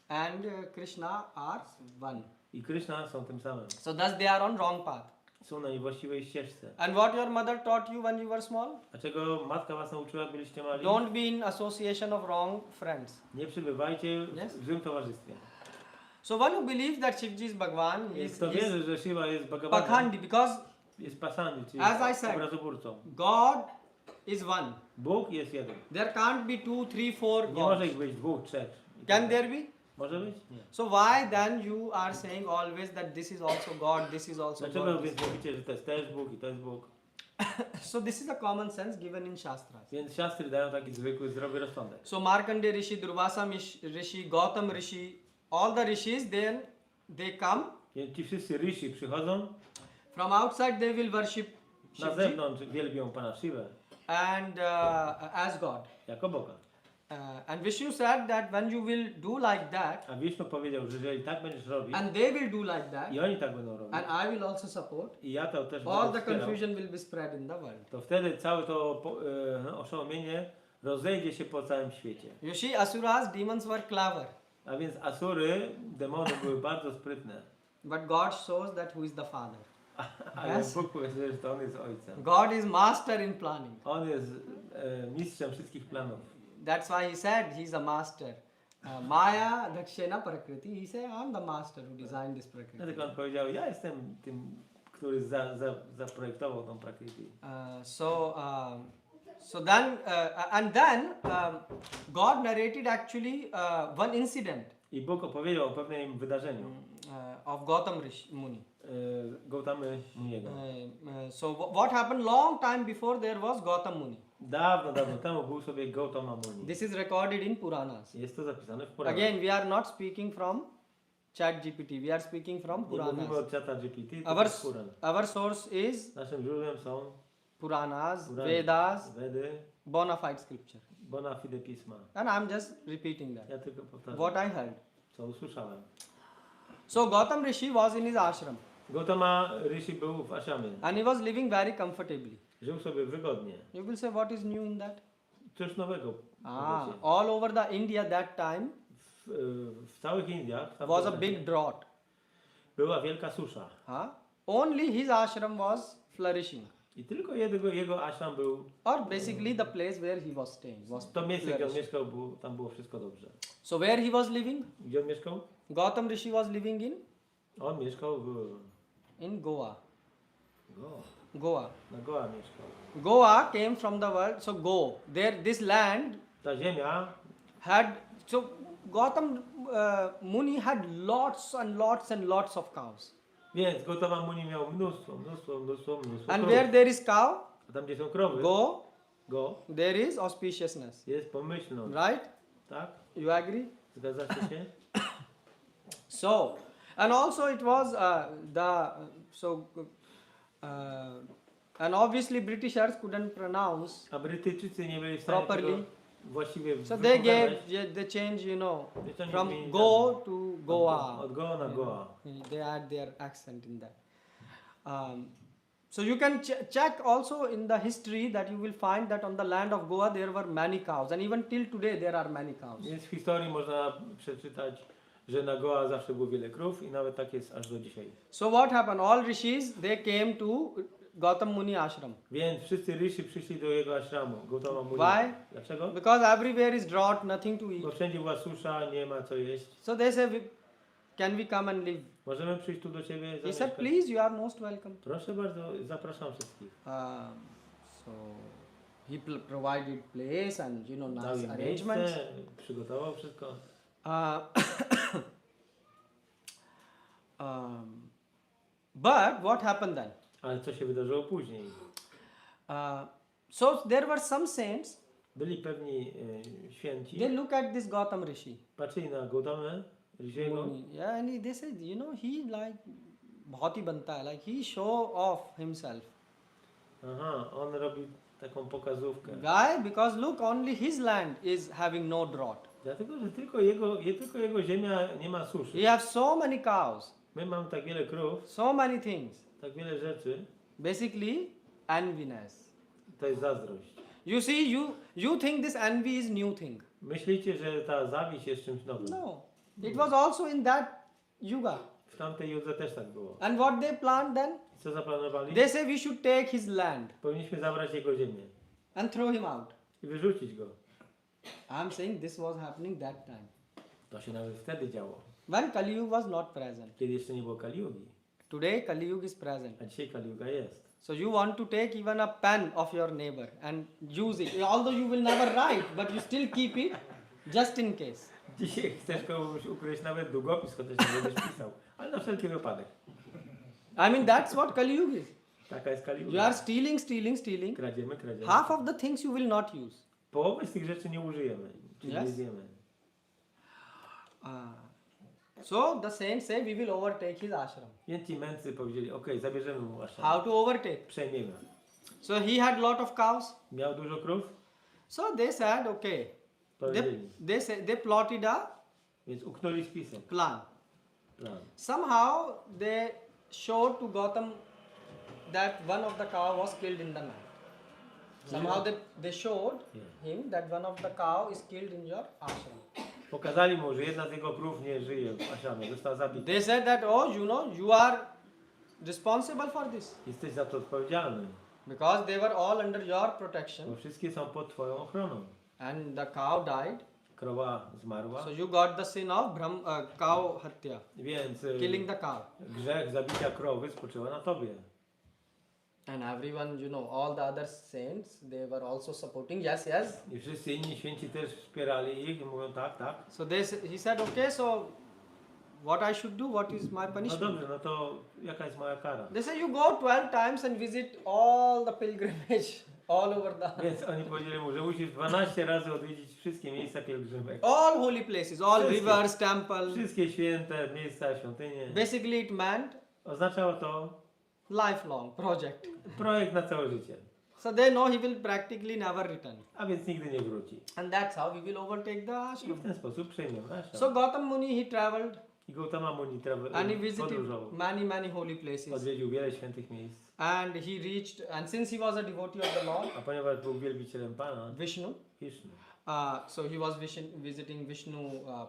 and Krishna are one. i Krishna są tym samym. So thus they are on wrong path. Są na niewłaściwej ścieżce. And what your mother taught you when you were small? A czego matka was nauczyła, jak byliście mali? Don't be in association of wrong friends. Nie przybywajcie Yes. w złym towarzystwie. So one who believes that Shivji is Bhagwan Więc is kto wierzy, że Shiva jest Bhagavanem, Pakhandi, because jest pasandi, czyli As I said, obrazoburcą. God is one. Bóg jest jeden. There can't be 2, 3, 4 Nie może gods. ich być dwóch, trzech. Can there be? Może być? Nie. So why then you are saying always that this is also God, this is also Dlaczego God? więc mówicie, że to jest też Bóg i to jest Bóg? So this is a common sense given in Shastras. Więc siastry dają taki zwykły, zdrowy rozsądek. So Markandeya Rishi, Durvasa Rishi, Gautam Rishi, all the rishis, then they come. Więc ci wszyscy rishi przychodzą, From outside they will worship na Shivji zewnątrz wielbią Pana Shivę and as God. jako Boga. And Vishnu said that when you will do like that, A Wisznu powiedział, że jeżeli tak będziesz robić, and they will do like that, i oni tak będą robić, and I will also support, i ja to też all będę the wspierał, confusion will be spread in the world. to wtedy całe to oszołomienie rozejdzie się po całym świecie. You see, Asuras, demons were clever, A więc Asury, demony były bardzo sprytne. but God shows that who is the Father. Ale Yes. Bóg powiedział, że to On jest Ojcem. God is master in planning. On jest mistrzem wszystkich planów. That's why he said he's a master. Maya Dakshina Prakriti. He said, I'm the master who designed this Prakriti. Dlatego On powiedział, ja jestem tym, który zaprojektował tą Prakriti. So then, and then God narrated actually one incident I Bóg opowiedział o pewnym wydarzeniu. of Gautam Muni. Gautamy Muniego. So what happened long time before there was Gautam Muni? Dawno, dawno temu był sobie Gautama Muni. This is recorded in Puranas. Jest to zapisane w Puranach. Again, we are not speaking from ChatGPT. We are speaking from Nie mówimy Puranas. od czata GPT, tylko Our, z Puran. our source is Naszym źródłem są Puranas, Purany, Vedas, Vedy, bona fide scripture. bona fide pisma. And I'm just repeating that. Ja tylko powtarzam, What I heard. co usłyszałem. So Gautam Rishi was in his ashram Gautama Rishi był w Ashramie. and he was living very comfortably. Żył sobie wygodnie. You will say, what is new in that? Coś nowego. powiecie. All over the India that time W całych Indiach w was a tamtym big czasie drought. była wielka susza. Only his ashram was flourishing. I tylko jego ashram był, Or basically the place where he was staying was to miejsce, gdzie on flourishing. mieszkał, tam było wszystko dobrze. So where he was living? Gdzie on mieszkał? Gautam Rishi was living On mieszkał in Goa. Goa. Goa. Na Goa mieszkał. Goa came from the world. So Go. There, this land Ta ziemia, had. So Gautam Muni had lots and lots and lots of cows. więc Gautama Muni miał mnóstwo And krów. where there is cow, A tam gdzie są krowy, go, there is auspiciousness. jest pomyślność. Right? Tak? You agree? Zgadzacie się? So, and also it was and obviously Britishers couldn't pronounce. A Brytyjczycy nie byli w stanie Properly. tego właściwie So they wypowiadać. they changed, you know, Wiesz, oni from zmienili Go nazwę. to Goa. Od Goa na Goa. They add their accent in that. So you can check also in the history that you will find that on the land of Goa there were many cows, and even till today there are many cows. Więc w historii można przeczytać, że na Goa zawsze było wiele krów i nawet tak jest aż do dzisiaj. So what happened? All rishis they came to Gautam Muni ashram. Więc wszyscy ryszy przyszli do jego ashramu, Gautama Muni. Why? Dlaczego? Because everywhere is drought, nothing to Bo eat. wszędzie była susza, nie ma co jeść. So they say, can we come and live? Możemy przyjść tu do ciebie He zamieszkać? said, please, you are most welcome. Proszę bardzo, zapraszam wszystkich. So he provided place and Dał nice im arrangements. miejsce, przygotował wszystko. But what happened then? Ale co się wydarzyło później? So there were some saints. Byli pewni święci, They look at this Gautam Rishi. patrzyli na Gautamę, Rishiego. Muni. Yeah, and they said, he like बहुत ही बनता है, like he show off himself. Aha, on robi taką pokazówkę. Why? Because look, only his land is having no drought. Dlatego, że tylko jego ziemia nie ma suszy. He has so many cows, My mamy tak wiele krów, so many things. tak wiele rzeczy. Basically, enviness. To jest zazdrość. You see, you think this envy is new thing. Myślicie, że ta zawiść jest czymś nowym. No, it was also in that yuga. W tamtej judze też tak było. And what they planned then? I co zaplanowali? They say we should take his land Powinniśmy zabrać jego ziemię and throw him out. i wyrzucić go. I'm saying this was happening that time To się nawet wtedy działo, when Kali Yuga was not present. kiedy jeszcze nie było Kali Yugi. Today Kali Yuga is present. A dzisiaj Kali Yuga jest. So you want to take even a pen of your neighbor and use it. Although you will never write, but you still keep it just in case. Dzisiaj chcesz komuś ukryć nawet długopis, chociaż nie będziesz pisał. Ale na wszelki wypadek. I mean, that's what Kali Yuga is. Taka jest Kali You Yuga. are stealing. Kradziemy. Half of the things you will not use. Połowę z tych rzeczy nie użyjemy, czyli Yes. nie zjemy. So the saints say we will overtake his ashram. Więc ci mędrcy powiedzieli, okej, zabierzemy mu ashram. How to overtake? Przejmiemy. So he had lot of cows. Miał dużo krów? So they said, okay. Powiedzieli. They plotted a Więc uknuli spisek, plan. plan. Somehow they showed to Gautam that one of the cow was killed in the night. Somehow they showed him that one of the cow is killed in your ashram. Pokazali mu, że jedna z jego krów nie żyje w ashramie, została zabita. They said that, oh, you are responsible for this. Jesteś za to odpowiedzialny, Because they were all under your protection. bo wszystkie są pod twoją ochroną. And the cow died. Krowa zmarła, So you got the sin of cow hatya. więc Killing the cow. grzech zabicia krowy spoczywa na tobie. And everyone, all the other saints, they were also supporting. Yes. I wszyscy inni święci też wspierali ich i mówią tak, tak. So he said, okay, so what I should do? What is my No punishment? dobrze, no to jaka jest moja kara? They say you go 12 times and visit all the pilgrimage all over the Więc oni powiedzieli mu, że musisz 12 razy odwiedzić wszystkie miejsca pielgrzymek. all holy places, all Wszystkie. rivers, temples. Wszystkie święte miejsca, świątynie. Basically, it meant Oznaczało to lifelong project. projekt na całe życie. So they know he will practically never return. A więc nigdy nie wróci. And that's how we will overtake the I ashram. w ten sposób przejmiemy ashram. So Gautam Muni, he traveled I Gautama Muni and he visited podróżował. many holy places. Odwiedził wiele świętych miejsc. And he reached, and since he was a devotee of the Lord, A ponieważ był wielbicielem Pana, Vishnu, Wisznu, so he was visiting Vishnu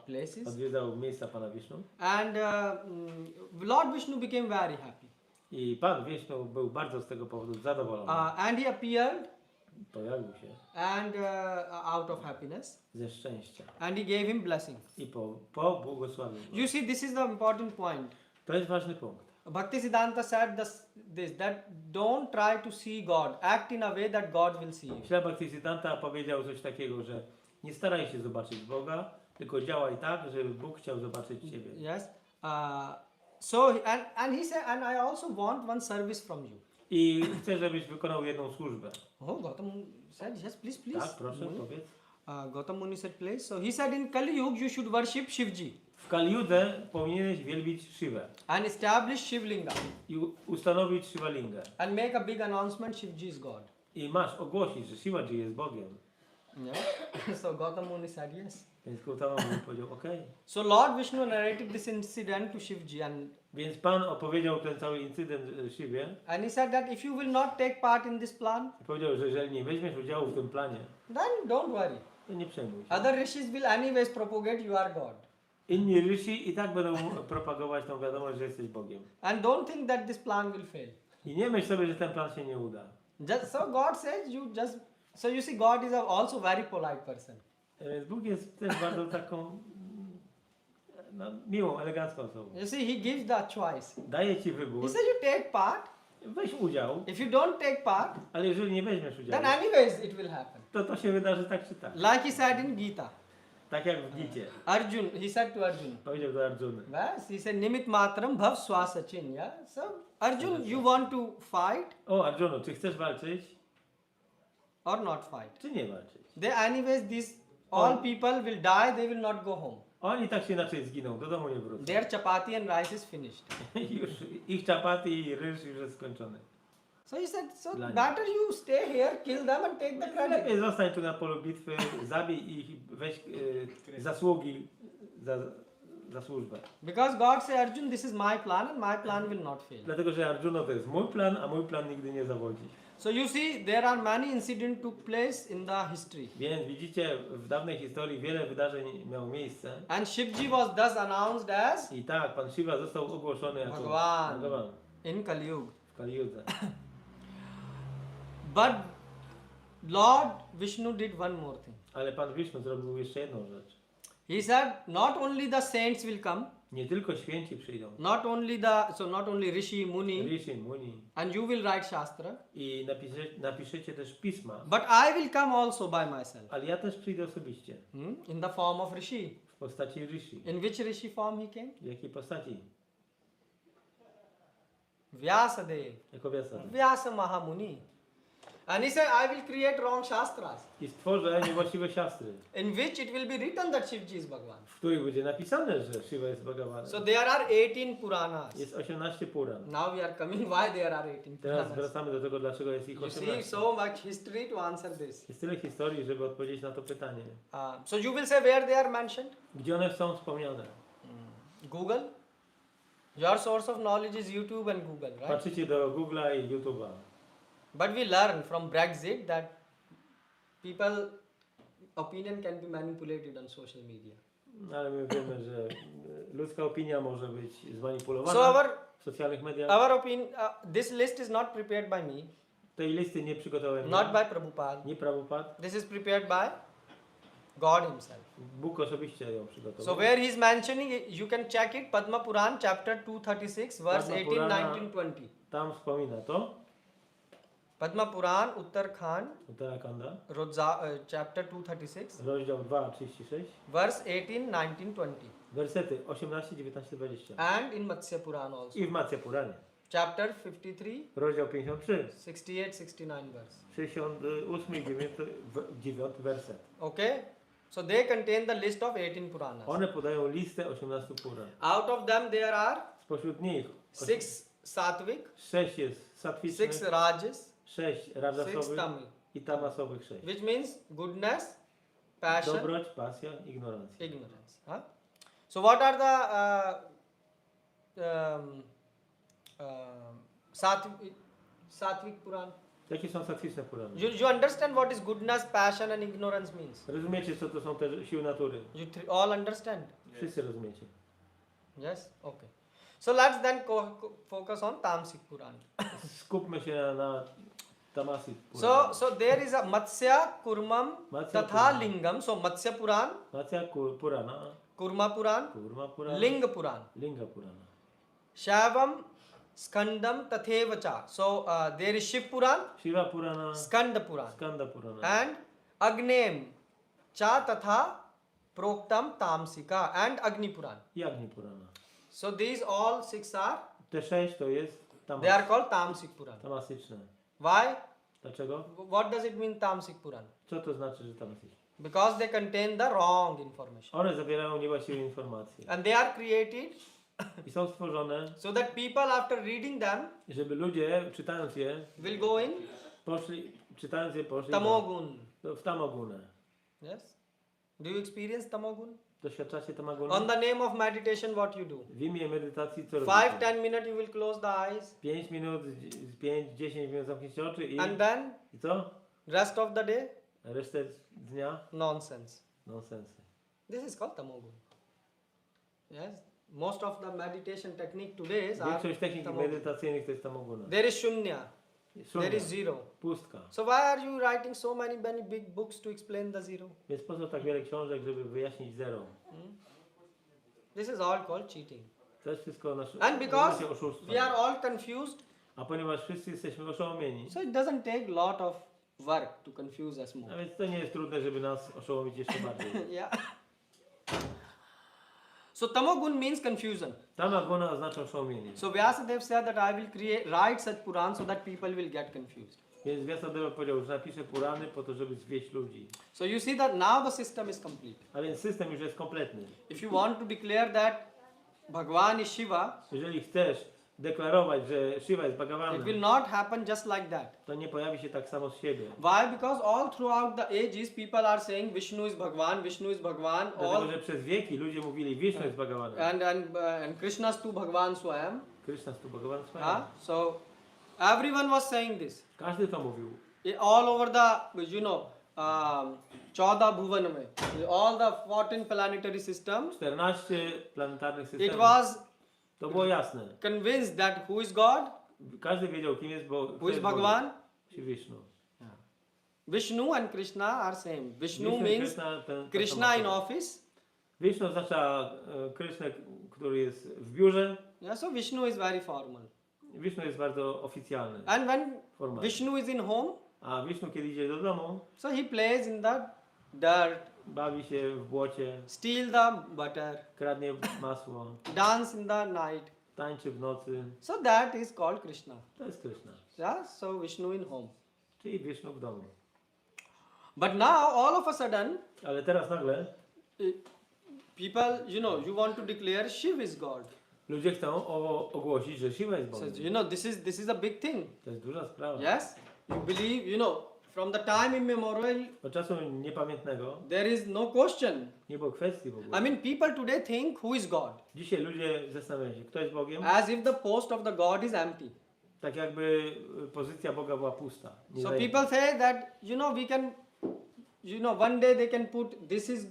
places. odwiedzał miejsca Pana Wisznu. And Lord Vishnu became very happy. I Pan Wisznu był bardzo z tego powodu zadowolony. And he appeared Pojawił się and out of happiness. ze szczęścia. And he gave him blessing. I pobłogosławił go. You see, this is the important point. To jest ważny punkt. Bhaktisiddhanta said this, that don't try to see God. Act in a way that God will see you. Śla Bhaktisiddhanta powiedział coś takiego, że nie staraj się zobaczyć Boga, tylko działaj tak, żeby Bóg chciał zobaczyć Ciebie. Yes. So and he said, and I also want one service from you. I chcę, żebyś wykonał jedną służbę. Oh, Gautam said, yes, please. Tak, proszę, Muni. powiedz. Gautam Muni said, please. So he said, in Kali Yuga you should worship Shivji W Kaliudze powinieneś wielbić Shivę and establish Shivlinga i ustanowić Shivalingę. and make a big announcement, Shivji is God. I masz ogłosić, że Shivaji jest Bogiem. Yeah. So Gautam Muni said, yes. Więc Gautama mu powiedział, okej. So Lord Vishnu narrated this incident to Shivji, and Więc Pan opowiedział ten cały incydent Shiwie he said that if you will not take part in this plan, i powiedział, że jeżeli nie weźmiesz udziału w tym planie, then don't worry. to nie przejmuj się. Other rishis will anyways propagate you are God. Inni rysi i tak będą propagować tą wiadomość, że jesteś Bogiem. And don't think that this plan will fail. I nie myśl sobie, że ten plan się nie uda. So God says so you see God is also very polite person. Więc Bóg jest też bardzo taką miłą, elegancką osobą. You see, he gives that choice. Daje ci wybór, He says you take part. weź udział, If you don't take part, ale jeżeli nie weźmiesz udziału, then anyways it will happen. to się wydarzy tak czy tak. Like he said in Gita. Tak jak w Gicie. Arjun, he said to Arjun. Powiedział do Arjuny. Yes, he said nimit matram bhav swasachin. Yeah. So Arjun, you want to fight O Arjunu, czy chcesz walczyć, or not fight? czy nie walczyć? They anyways these all people will die. They will not go home. Oni tak czy inaczej zginą, do domu nie wrócą. Their chapati and rice is finished. Już ich czapaty i ryż już jest skończony. So he said, so Line. better you stay here, kill them and take the credit. Lepiej zostań tu na polu bitwy, zabij ich, weź zasługi za służbę. Because God said, Arjun, this is my plan and my plan will not fail. Dlatego, że Arjuno to jest mój plan, a mój plan nigdy nie zawodzi. So you see, there are many incidents took place in the history. Więc widzicie, w dawnej historii wiele wydarzeń miało miejsce. And Shivji was thus announced as I tak, Pan Shiva został ogłoszony jako Bhagavan Bhagavan in Kali Yuga. w Kali Yudze. But Lord Vishnu did one more thing. Ale Pan Wisznu zrobił jeszcze jedną rzecz. He said, not only the saints will come, Nie tylko święci przyjdą. not only Rishi, Muni, Rishi, Muni. and you will write Shastra, I napiszecie też pisma. but I will come also by myself. Ale ja też przyjdę osobiście. In the form of Rishi. W postaci Rishi. In which Rishi form he came? W jakiej postaci? Vyasadev. Jako Vyasa. Vyasa Mahamuni. And he said, I will create wrong Shastras, I stworzę niewłaściwe siastry, in which it will be written that Shivji is Bhagavan. w których będzie napisane, że Shiva jest Bhagawanem. So there are 18 Puranas. Jest 18 Puran. Now we are coming why there are 18 Teraz Puranas. wracamy do tego, dlaczego jest ich You see 18. so much history to answer this. Jest tyle historii, żeby odpowiedzieć na to pytanie. So you will say where they are mentioned? Gdzie one są wspomniane? Google. Your source of knowledge is YouTube and Google, right? Patrzycie do Google'a i YouTube'a. But we learn from Brexit that people opinion can be manipulated on social media. Ale my wiemy, że ludzka opinia może być zmanipulowana So w socjalnych mediach. our opinion, this list is not prepared by me, Tej listy nie przygotowałem not ja, by Prabhupada. nie Prabhupada. This is prepared by God himself. Bóg osobiście ją przygotował. So where he is mentioning, you can check it, Padma Puran chapter 236 verse Padma 18, Purana. 19, 20. Tam wspomina to, Padma Puran, Uttarakhand, Uttarakanda, chapter 236, rozdział 2:36, verse 18, 19, 20. wersety 18, 19, 20. And in Matsya Puran also. I w Matsya Puranie, Chapter 53, rozdział 53, 68, 69 verse. 68 i 9 werset. Okay? So they contain the list of 18 Puranas. One podają listę 18 Puran. Out of them there are Spośród nich 6 Sattvic, 6 jest 6 sattwicznych, Rajas, 6 6 rajasowych Tamil. i tamasowych 6. Which means goodness, passion, Dobroć, pasja, ignorancja. ignorance. Huh? So what are the Sattvic Puran? Jakie są sattwiczne Purany? You understand what is goodness, passion and ignorance means? Rozumiecie, co to są te siły natury? You all understand? Wszyscy rozumiecie. Yes? Okay. So let's then focus on Tamasic Puran. Skupmy się na Tamasic Puran. So there is a Matsya, Kurmam, Matsya Tatha Puran. Lingam. So Matsya Puran, Matsya Purana, Kurma Puran, Kurma Purana, Linga Puran, Linga Purana. Shavam, Skandam, Tathevacha. So there is Shiv Puran, Shiva Purana, Skanda Puran, Skanda Purana. and Agnem, Cha Tatha Proktam Tamsika, and Agni Puran. I Agni Purana. So these all 6 are, Te 6 to jest they are called Tamasic Puran. tamasyczne. Why? Dlaczego? What does it mean Tamasic Puran? Co to znaczy, że tamasyczne? Because they contain the wrong information. One zawierają niewłaściwe informacje. And they are created I są stworzone, so that people after reading them żeby ludzie, czytając je, will go in poszli Tamogun. w tamogunę. Yes? Do you experience tamogun? Doświadczacie tamagonu? On the name of meditation, what you do? W imię medytacji co 5-10 minutes you will close the eyes, 5 minut, 5-10 minut zamknięcie oczy i and co? rest of the day, Resztę dnia? nonsense. Nonsensy. This is called tamogun. Yes, most of the meditation technique today are Większość technik tamogun. medytacyjnych to jest tamaguna. There is shunya, Shunya, there is zero. pustka. So why are you writing so many big books to explain the zero? Więc po co tak wiele książek, żeby wyjaśnić zero? This is all called cheating. To jest wszystko nasze And because oszustwo. we are all confused, A ponieważ wszyscy jesteśmy oszołomieni, so it doesn't take lot of work to confuse us a more. więc to nie jest trudne, żeby nas oszołomić jeszcze bardziej. Yeah. So tamogun means confusion. Tamaguna oznacza oszołomienie. So Vyasadeva said that I will write such Puran so that people will get confused. Więc Vyasadeva powiedział, że napisze Purany po to, żeby zwieść ludzi. So you see that now the system is complete. A więc system już jest kompletny. If you want to declare that Bhagwan is Shiva, Jeżeli chcesz deklarować, że Shiva jest it will Bhagawanem, not happen just like that. to nie pojawi się tak samo z siebie. Why? Because all throughout the ages people are saying Vishnu is Bhagwan, Vishnu is Bhagwan, Dlatego, all że przez wieki ludzie mówili, Vishnu jest Bhagawanem. and Krishna's tu Bhagwan Swayam. Krishna jest tu Bhagawan Huh? swoim. So everyone was saying this. Każdy to mówił. All over the, 14 bhuvan mein, all the 14 planetary systems, 14 planetarnych it systemów. was To było jasne. convinced that who is God, Każdy wiedział, kim jest Bóg. who is Bhagwan. Czy Vishnu. Vishnu and Krishna are same. Vishnu Vishnu i means Krishna, ta Krishna sama in osoba. office. Vishnu oznacza Krishnę, który jest w biurze. Yeah, so Vishnu is very formal. Vishnu jest bardzo oficjalny, And when formalny. Vishnu is in home, A Vishnu, kiedy idzie do domu, so he plays in the dirt, bawi się w błocie, steal the butter, kradnie masło, dance in the night. tańczy w nocy. So that is called Krishna. To jest Krishna. Yeah, so Vishnu in home. Czyli Vishnu w domu. But now all of a sudden, Ale teraz nagle people, you want to declare Shiv is God. ludzie chcą ogłosić, że Shiva jest So Bogiem. this is a big thing. To jest duża sprawa. Yes, you believe, from the time immemorial, Od czasu niepamiętnego there is no question. nie było kwestii w ogóle. I mean, people today think who is God, Dzisiaj ludzie zastanawiają się, kto jest Bogiem? as if the post of the God is empty. Tak jakby pozycja Boga była pusta. nie So zajęta. people say that we can, one day they can put this is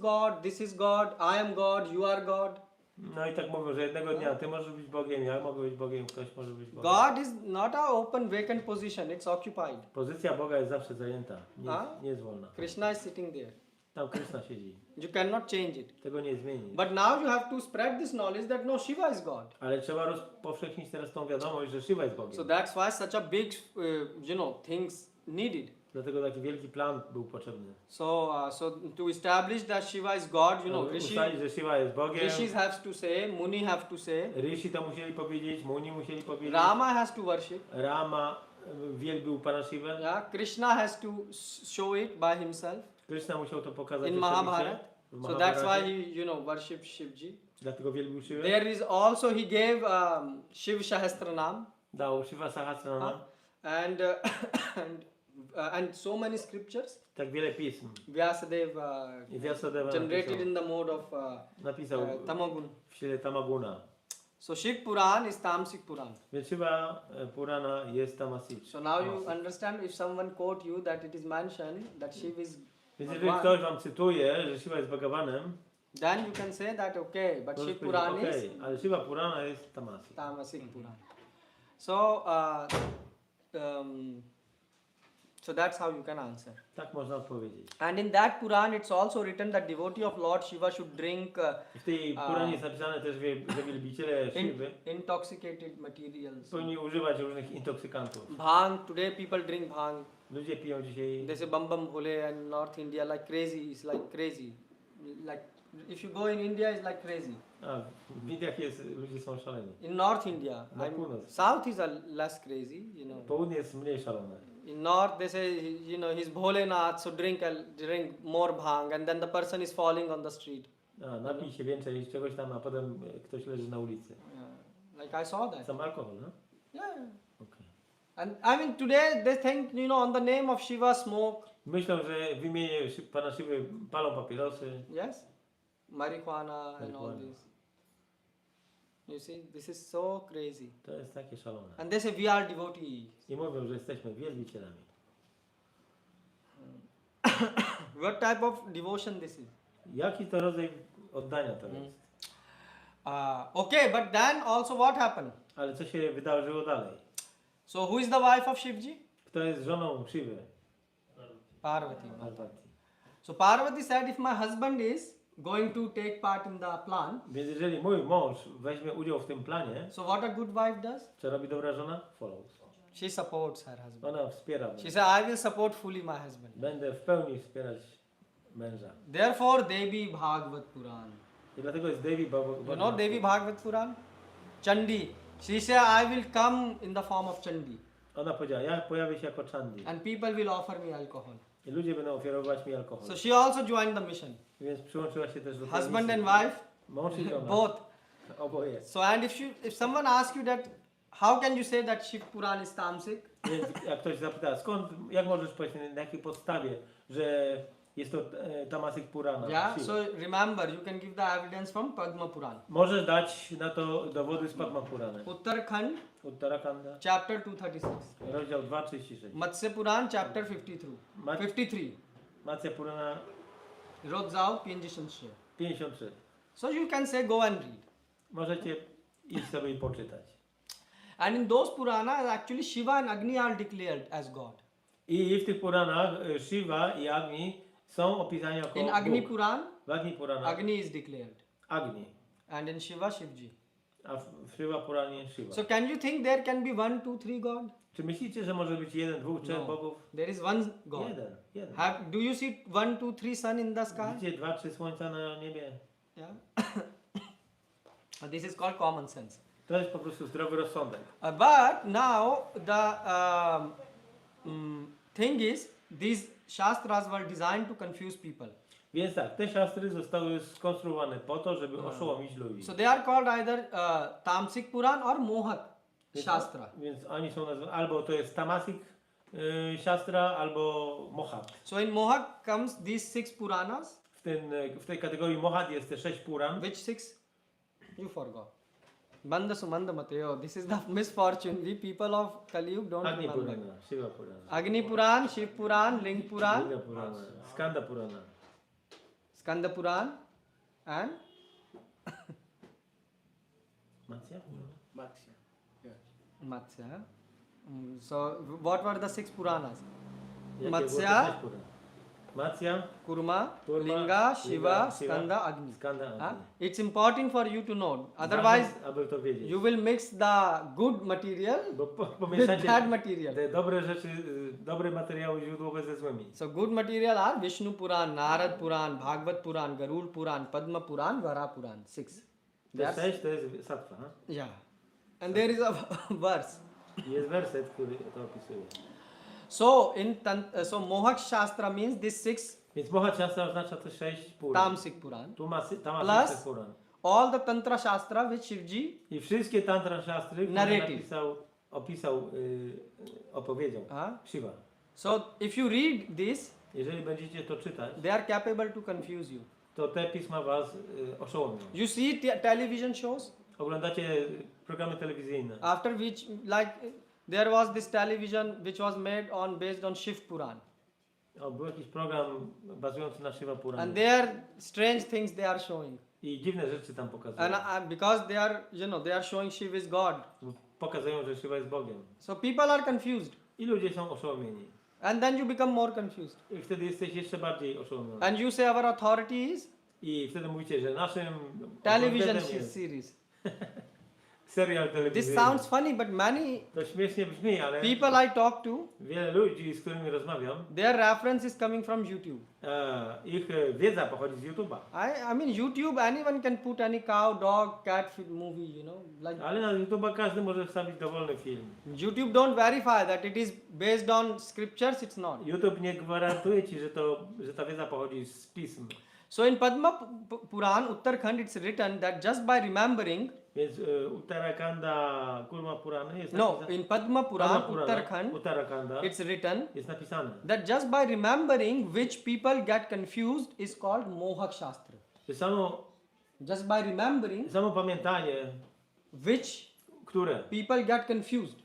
God, I am God, you are God. No i tak mówią, że jednego dnia ty możesz być Bogiem, ja mogę być Bogiem, ktoś może być Bogiem. God is not a open vacant position; it's occupied. Pozycja Boga jest zawsze zajęta, A? nie jest wolna. Krishna is sitting there. Tam Krishna siedzi. You cannot change it. Tego nie zmieni. But now you have to spread this knowledge that no, Shiva is God. Ale trzeba rozpowszechnić teraz tą wiadomość, że Shiva jest Bogiem. So that's why such a big, things needed. Dlatego taki wielki plan był potrzebny. So to establish that Shiva is God, Ustalić, że Shiva jest Bogiem. Rishis have to say, Muni have to say, Rishi to musieli powiedzieć, Muni musieli powiedzieć. Rama has to worship. Rama wielbił Pana Shivę. Yeah, Krishna has to show it by himself Krishna musiał to pokazać in osobiście Mahabharat. w So that's Mahabharacie. why he, worships Shivji. Dlatego wielbił Shivę. There is also he gave Shiv Sahasranam Dał Shiva Sahasranam. and so many scriptures. Tak wiele pism. Vyasadeva I Vyasadeva generated in the mode of napisał Tamagun. w stile Tamaguna. So Shiv Puran is Tamasic Puran. Więc Shiva Purana jest Tamasic. So now you understand if someone quote you that it is mentioned that Shiv is Więc jeżeli Bhagwan, ktoś wam cytuje, że Shiva jest Bhagawanem, then you can say that okay, but to Shiv powiedzieć, Puran is okej, ale Shiva Purana jest Tamasic. Tamasic Puran. So so that's how you can answer. Tak można odpowiedzieć. And in that Puran it's also written that devotee of Lord Shiva should drink W tej Puranie jest napisane też, że wielbiciele Shivy intoxicated materials. powinni używać różnych intoksykantów. Bhang, today people drink bhang. Ludzie piją dzisiaj, They say bam bam bhole and North India like crazy, it's like crazy. Like if you go in India it's like crazy. w Indiach ludzie są szaleni. In North India, Na północ. South is a less crazy, Południe jest mniej szalone. In North they say, he's Bholenath, so drink more bhang and then the person is falling on the street. Napij się więcej czegoś tam, a potem ktoś leży na ulicy. Yeah. Like I saw that. Sam alkohol, no? Yeah. Okay. And I mean today they think, on the name of Shiva smoke. Myślą, że w imieniu Pana Siwy palą papierosy. Yes? Marijuana and all Marijuana. this. You see, this is so crazy. To jest takie szalone. And they say we are devotees. I mówią, że jesteśmy wielbicielami. What type of devotion this is? Jaki to rodzaj oddania to jest? Okay, but then also what happened? Ale co się wydarzyło dalej? So who is the wife of Shivji? Kto jest żoną Shiwy? Parvati. Parvati. So Parvati said, if my husband is going to take part in the plan, Więc jeżeli mój mąż weźmie udział w tym planie, so what a good wife does? co robi dobra żona? Follows. She supports her husband. Ona wspiera mnie. She said, I will support fully my husband. Będę w pełni wspierać męża. Therefore, Devi Bhagavad Puran. I dlatego jest Devi Bhagavad. You know Devi Bhagavad Puran? Chandi. She said, I will come in the form of Chandi. Ona powiedziała, ja pojawię się jako Chandi. And people will offer me alcohol. I ludzie będą ofiarować mi alkohol. So she also joined the mission. Więc przyłączyła się też do tej Husband misji. and wife, Mąż i żona. both. Oboje. So and if someone asks you that, how can you say that Shiv Puran is tamasic? Więc jak ktoś zapyta, jak możesz powiedzieć, na jakiej podstawie, że jest to Tamasik Purana? Yeah, Shiva? so remember, you can give the evidence from Padma Puran. Możesz dać na to dowody z Padma Purany. Uttarakhand, Uttarakanda, chapter 236. rozdział 2:36. Matsya Puran, chapter 53. Matsya Purana Rodzao 53. 53. So you can say, go and read. Możecie iść sobie i poczytać. And in those Puranas, actually Shiva and Agni are declared as God. I w tych Puranach Shiva i Agni są opisani jako In Agni Bóg. Puran, W Agni Purana Agni is declared. Agni, And in Shiva, Shivji. a w Shiva Puranie Shiva. So can you think there can be 1, 2, 3 God? Czy myślicie, że może być 1, 2, 3 No. bogów? There is one God. Jeden. Do you see 1, 2, 3 sun in the sky? Widzicie 2, 3 słońca na niebie? Yeah. This is called common sense. To jest po prostu zdrowy rozsądek. But now the thing is, these shastras were designed to confuse people. Więc tak, te siastry zostały skonstruowane po to, żeby oszołomić ludzi. So they are called either Tamsik Puran or Mohak Shastra. Więc oni są nazwani, albo to jest Tamasik siastra, albo Mohat. So in Mohak comes these 6 Puranas. W tej kategorii Mohat jest te 6 Puran. Which 6? You forgot. Banda Sumanda Mateo. This is the misfortune. We people of Kali Yuga don't Agni remember. Purana, Shiva Purana, Agni Puran, Shiv Puran, Ling Puran, Linga Purana, Skanda Purana. Skanda Puran, and Matsya? Matsya. So what were the 6 Puranas? Jakie Matsya, było te 6 Puran? Matsya, Kurma, Kurma, Linga, Shiva, Linga, Shiva, Skanda, Agni. Skanda, Huh? Agni. It's important for you to know. Otherwise, Aby to wiedzieć. you will mix the good material Bo with pomieszacie bad material. te dobre rzeczy, dobre materiały źródłowe ze złymi. So good material are Vishnu Puran, Narad Puran, Bhagavad Puran, Garud Puran, Padma Puran, Vara Puran. 6. Te 6 to jest sattva. Yeah. And there is a verse. Jest werset, który to opisuje. So so Mohak Shastra means this 6 Więc Mohat Shastra oznacza te 6 Puran. Tamsik Puran. Tamasik Plus Puran. all the Tantra Shastra which Shivji I wszystkie tantra szastry, które Narrative. opisał, opowiedział Shiva. So if you read this, Jeżeli będziecie to czytać, they are capable to confuse you. to te pisma was oszołomią. You see television shows Oglądacie programy telewizyjne. after which there was this television which was made based on Shiv Puran. Był jakiś program bazujący na Shiva And Puranie. there strange things they are showing. I dziwne rzeczy tam pokazują. And because they are, they are showing Shiv is God. Pokazują, że Shiva jest Bogiem. So people are confused. I ludzie są oszołomieni. And then you become more confused. I wtedy jesteś jeszcze bardziej oszołomiony. And you say our authority is I wtedy mówicie, że naszym television autorytetem jest series. serial This telewizyjny. sounds funny, but many To śmiesznie brzmi, ale people I talk to, wiele ludzi, z którymi rozmawiam, their reference is coming from YouTube. ich wiedza pochodzi z YouTube'a. I mean YouTube, anyone can put any cow, dog, cat movie, like Ale na YouTube'a każdy może wstawić dowolny film. YouTube don't verify that it is based on scriptures, it's not. YouTube nie gwarantuje ci, że ta wiedza pochodzi z pism. So in Padma Puran, Uttarakhand, it's written that just by remembering Więc Uttarakanda, Kurma Purana jest No, napisane. in Padma Puran, Uttarakhand, Uttarakanda it's written jest napisane, that just by remembering which people get confused is called Mohak Shastra. że samo Just by remembering pamiętanie, which które people get confused.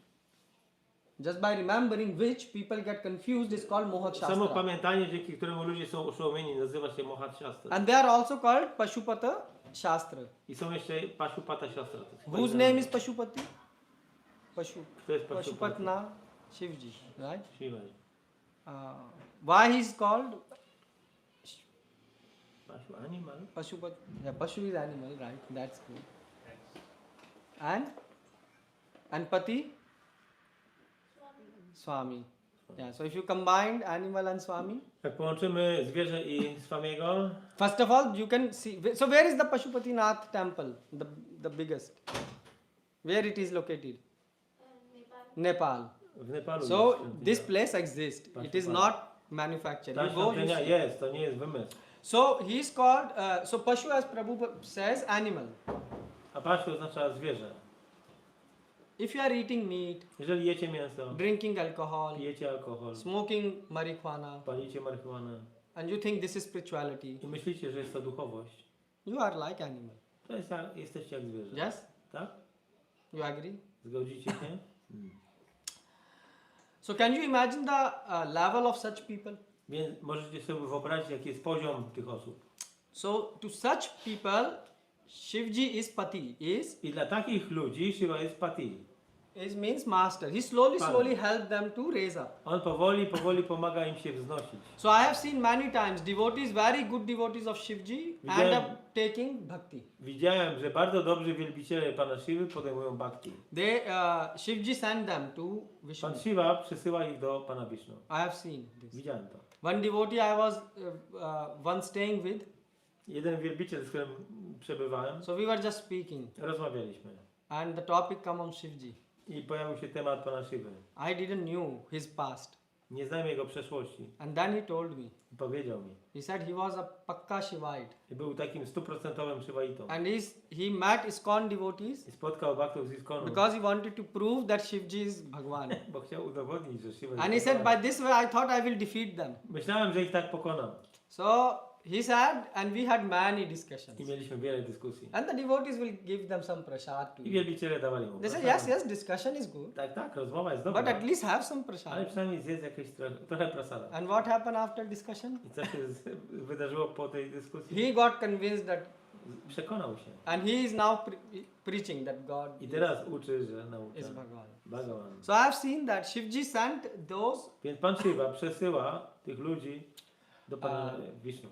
Just by remembering which people get confused is called Mohak samo Shastra. pamiętanie, dzięki któremu ludzie są oszołomieni, nazywa się Mohat Shastra. And they are also called Pashupata Shastra. I są jeszcze Pashupata Shastra. Whose name is Pashupati? Kto jest Pashupatna Shivji, right? Shiva. Why he is called Pashu, animal. Pashupat? Yeah, Pashu is animal, right? That's good. And Pati? Swami. Yeah, so if you combined animal and Swami, Jak połączymy zwierzę i Swamiego, first of all, you can see. So where is the Pashupatinath temple, the biggest? Where it is located? Nepal. w Nepalu So jest świątynia. this place exists. It is not manufactured. Ta You go, you świątynia see. jest, to nie jest wymysł. So he is called. So Pashu, as Prabhu says, animal. A Pashu oznacza zwierzę. If you are eating meat, Jeżeli jecie mięso, drinking alcohol, pijecie alkohol, smoking marijuana, palicie marihuanę and you think this is spirituality, i myślicie, że jest to duchowość, you are like animal. to jest jak, jesteście jak zwierzę. Yes? Tak? You agree? Zgodzicie się? So can you imagine the level of such people? Więc możecie sobie wyobrazić, jaki jest poziom tych osób. So to such people, Shivji is Pati. I dla takich ludzi Shiva jest Pati. Is means master. He slowly Father. helped them to raise up. On powoli pomaga im się wznosić. So I have seen many times devotees, very good devotees of Shivji, end Widziałem- up taking bhakti. Widziałem, że bardzo dobrzy wielbiciele Pana Shivy podejmują bhakti. They Shivji sent them to Vishnu. Pan Shiva przysyła ich do Pana Vishnu. I have seen this. Widziałem to. One devotee I was once staying with, Jeden wielbiciel, z którym przebywałem, so we were just speaking, rozmawialiśmy. and the topic come on Shivji. I pojawił się temat Pana Shivy. I didn't knew his past, Nie znałem jego przeszłości. and then he told me. I powiedział mi. He said he was a pakka Shivite, I był takim 100% Shivaitą. and he met ISKCON devotees I spotkał bhaktów z Iskonu, because he wanted to prove that Shivji is Bhagwan. bo chciał udowodnić, że Shiva And he jest said, Bhagwan. by this way I thought I will defeat them. Myślałem, że ich tak pokonam. So he said, and we had many discussions. I mieliśmy wiele dyskusji. And the devotees will give them some prasad to I eat. wielbiciele dawali mu. They said, prasad. yes, discussion is good, Tak, rozmowa jest but dobra. at least have some Ale prasad. przynajmniej zjedz jakieś trochę prasada. And what happened after discussion? I co się wydarzyło po tej dyskusji? He got convinced that, Przekonał się. and he is now preaching that God I teraz uczy, że naucza is Bhagwan. Bhagawan. So I have seen that Shivji sent those, Więc Pan Shiva przesyła tych ludzi do Pana Vishnu.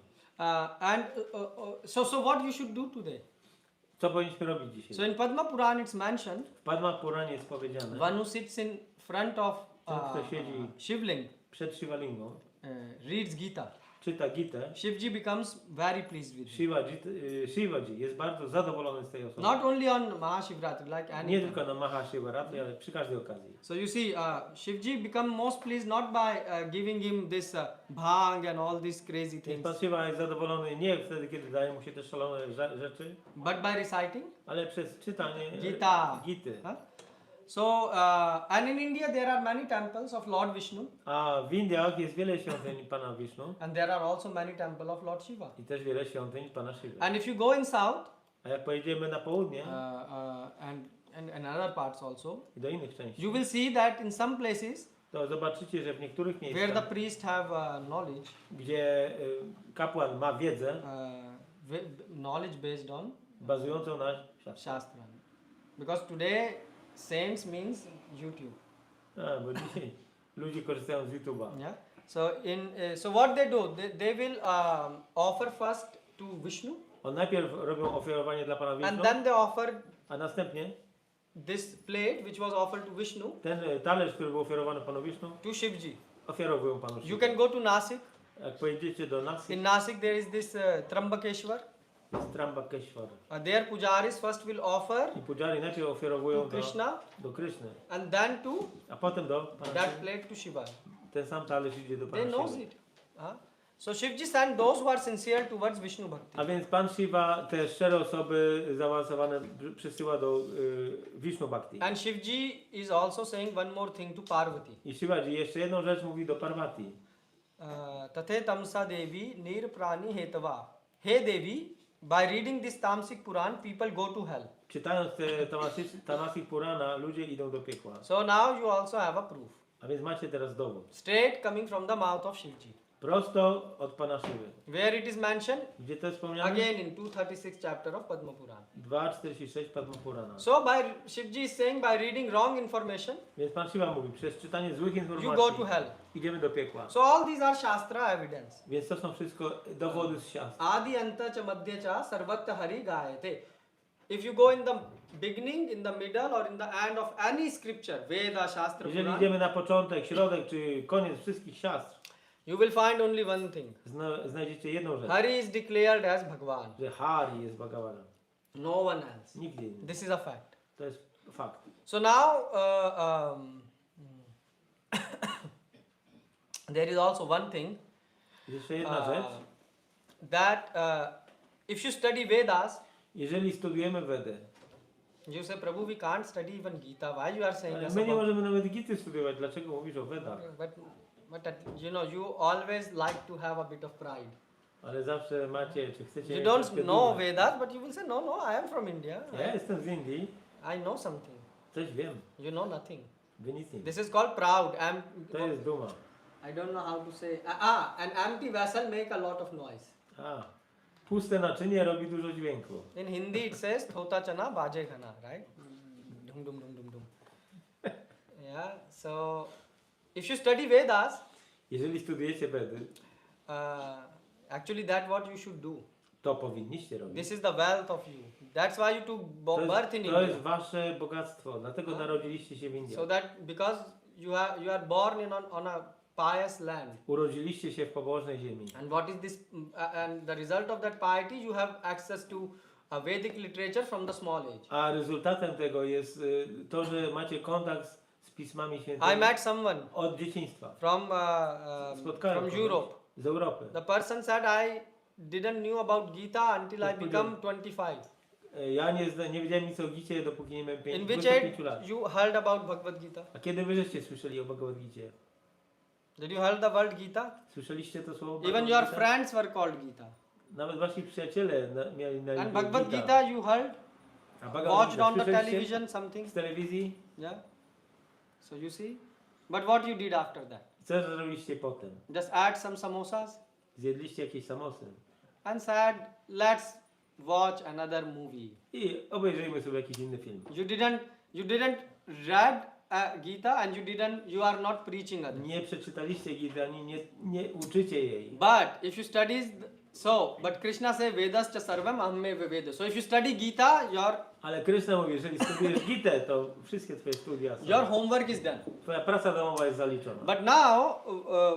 so what you should do today? Co powinniśmy robić So dzisiaj? in Padma Puran it's mentioned, W Padma Puranie jest powiedziane, one who sits in front of ten, kto siedzi Shivling przed Shivalingą, reads Gita. czyta Gitę, Shivji becomes very pleased with him. Shivaji jest bardzo zadowolony z tej osoby. Not only on Maha Shiva Ratri, like any Nie time. tylko na Maha Shiva Ratri, ale przy każdej okazji. So you see, Shivji become most pleased not by giving him this bhang and all these crazy Więc things, Pan Shiva jest zadowolony nie wtedy, kiedy daje mu się te szalone rzeczy, but by reciting ale przez czytanie Gita. Gity. Huh? So, and in India there are many temples of Lord Vishnu, A w Indiach jest wiele świątyń Pana Vishnu and there are also many temples of Lord Shiva. i też wiele świątyń Pana Shiva. And if you go in south A jak pojedziemy na południe and other parts also, i do innych części, you will see that in some places to zobaczycie, że w niektórych where the miejscach, priest have knowledge, gdzie kapłan ma wiedzę knowledge based on bazującą na siastrze. Shastra. Because today saints means YouTube. Bo dzisiaj ludzie korzystają z YouTube'a. Yeah. So what they do? They will offer first to Vishnu, On najpierw robią ofiarowanie dla Pana and Vishnu, then they offer a następnie this plate which was offered to Vishnu ten talerz, który był ofiarowany Panu Vishnu, to Shivji. ofiarowują Panu You Shiva. can go to Nasik. Jak pojedziecie do Nasik, In Nasik there is this Trambakeshwar. jest Trambakeshwar. Their pujaris first will offer I pujari najpierw ofiarowują to Krishna do Kryszny, and then to a potem do Pana that Shiva. plate to Shiva. Ten sam talerz idzie do They Pana knows Shiva. it. So Shivji sent those who are sincere towards Vishnu Bhakti. A więc Pan Shiva te szczere osoby zaawansowane przysyła do Vishnu Bhakti. And Shivji is also saying one more thing to Parvati. I Shivaji jeszcze jedną rzecz mówi do Parvati. Tate tamsa devi nir prani hetava. Hey Devi, by reading this Tamasic Puran, people go to hell. Czytając te Tamasic Purana, ludzie idą do piekła. So now you also have a proof. A więc macie teraz dowód. Straight coming from the mouth of Shivji. Prosto od Pana Shiwy. Where it is mentioned? Gdzie to jest wspomniane? Again in 236 chapter of Padma Puran. 2.46 Padma Purana. So by Shivji is saying by reading wrong information, Więc Pan Shiva mówi, przez czytanie złych you go to informacji hell. idziemy do piekła. So all these are Shastra evidence. Więc to są wszystko dowody z siastr. Adi anta cha madhya cha sarvatra hari gayate. If you go in the beginning, in the middle or in the end of any scripture, Veda, Shastra, Jeżeli Puran, idziemy na początek, środek czy koniec wszystkich siastr, you will find only one thing. znajdziecie jedną rzecz, Hari is declared as Bhagwan. że Hari jest Bhagawanem. No one else. Nigdy inny. This is a fact. To jest fakt. So now there is also one thing Jeszcze jedna rzecz. that if you study Vedas, Jeżeli studujemy Vedę, you say, Prabhu, we can't study even Gita. Why you are saying ale us my nie about? możemy nawet Gity studiować. Dlaczego mówisz o Vedach? But you know, you always like to have a bit of pride. Ale zawsze macie, czy chcecie... You mieć don't troszkę know dumy. Vedas, but you will say, no, I am from India. Ja jestem z Indii, I know something. coś wiem. You know nothing. Wy nic nie This is called proud. To jest duma. I don't know how to say. An empty vessel make a lot of noise. Puste naczynie robi dużo dźwięku. In Hindi it says thota chana baje khana, right? Dum dum dum dum dum. Yeah. So if you study Vedas, Jeżeli studujecie Vedy, actually that's what you should do. to powinniście robić. This is the wealth of you. That's why you took birth in To jest India. wasze bogactwo, dlatego narodziliście się w Indii. So that because you are born on a pious land. Urodziliście się w pobożnej ziemi. And what is this? And the result of that piety, you have access to a Vedic literature from the small age. A rezultatem tego jest to, że macie kontakt z pismami świętymi I met someone od dzieciństwa. from Spotkałem from kogoś Europe. z Europy. The person said, I didn't knew about Gita until I become 25. Ja nie wiedziałem nic o Gicie, dopóki nie miałem In which 25 age lat. you heard about Bhagavad Gita? A kiedy wy żeście słyszeli o Bhagavad Gicie? Did you heard the word Gita? Słyszeliście to słowo Even Bhagavad your Gita? friends were called Gita. Nawet wasi przyjaciele mieli na And imię Bhagavad Gita. Gita you heard? A Bhagavad Watched Gita on the słyszeliście television something? z telewizji? Yeah. So you see? But what you did after that? Co zrobiliście potem? Just add some samosas Zjedliście jakieś samosy. and said, let's watch another movie. I obejrzyjmy sobie jakiś inny film. You didn't read Gita and you are not preaching others. Nie przeczytaliście Gity, ani nie uczycie jej. But if you study, but Krishna say Vedas cha sarvam ahamme viveda. So if you study Gita, Ale Krishna mówi, jeżeli studiujesz Gitę, to wszystkie twoje studia są. your homework is done. Twoja praca domowa jest zaliczona. But now,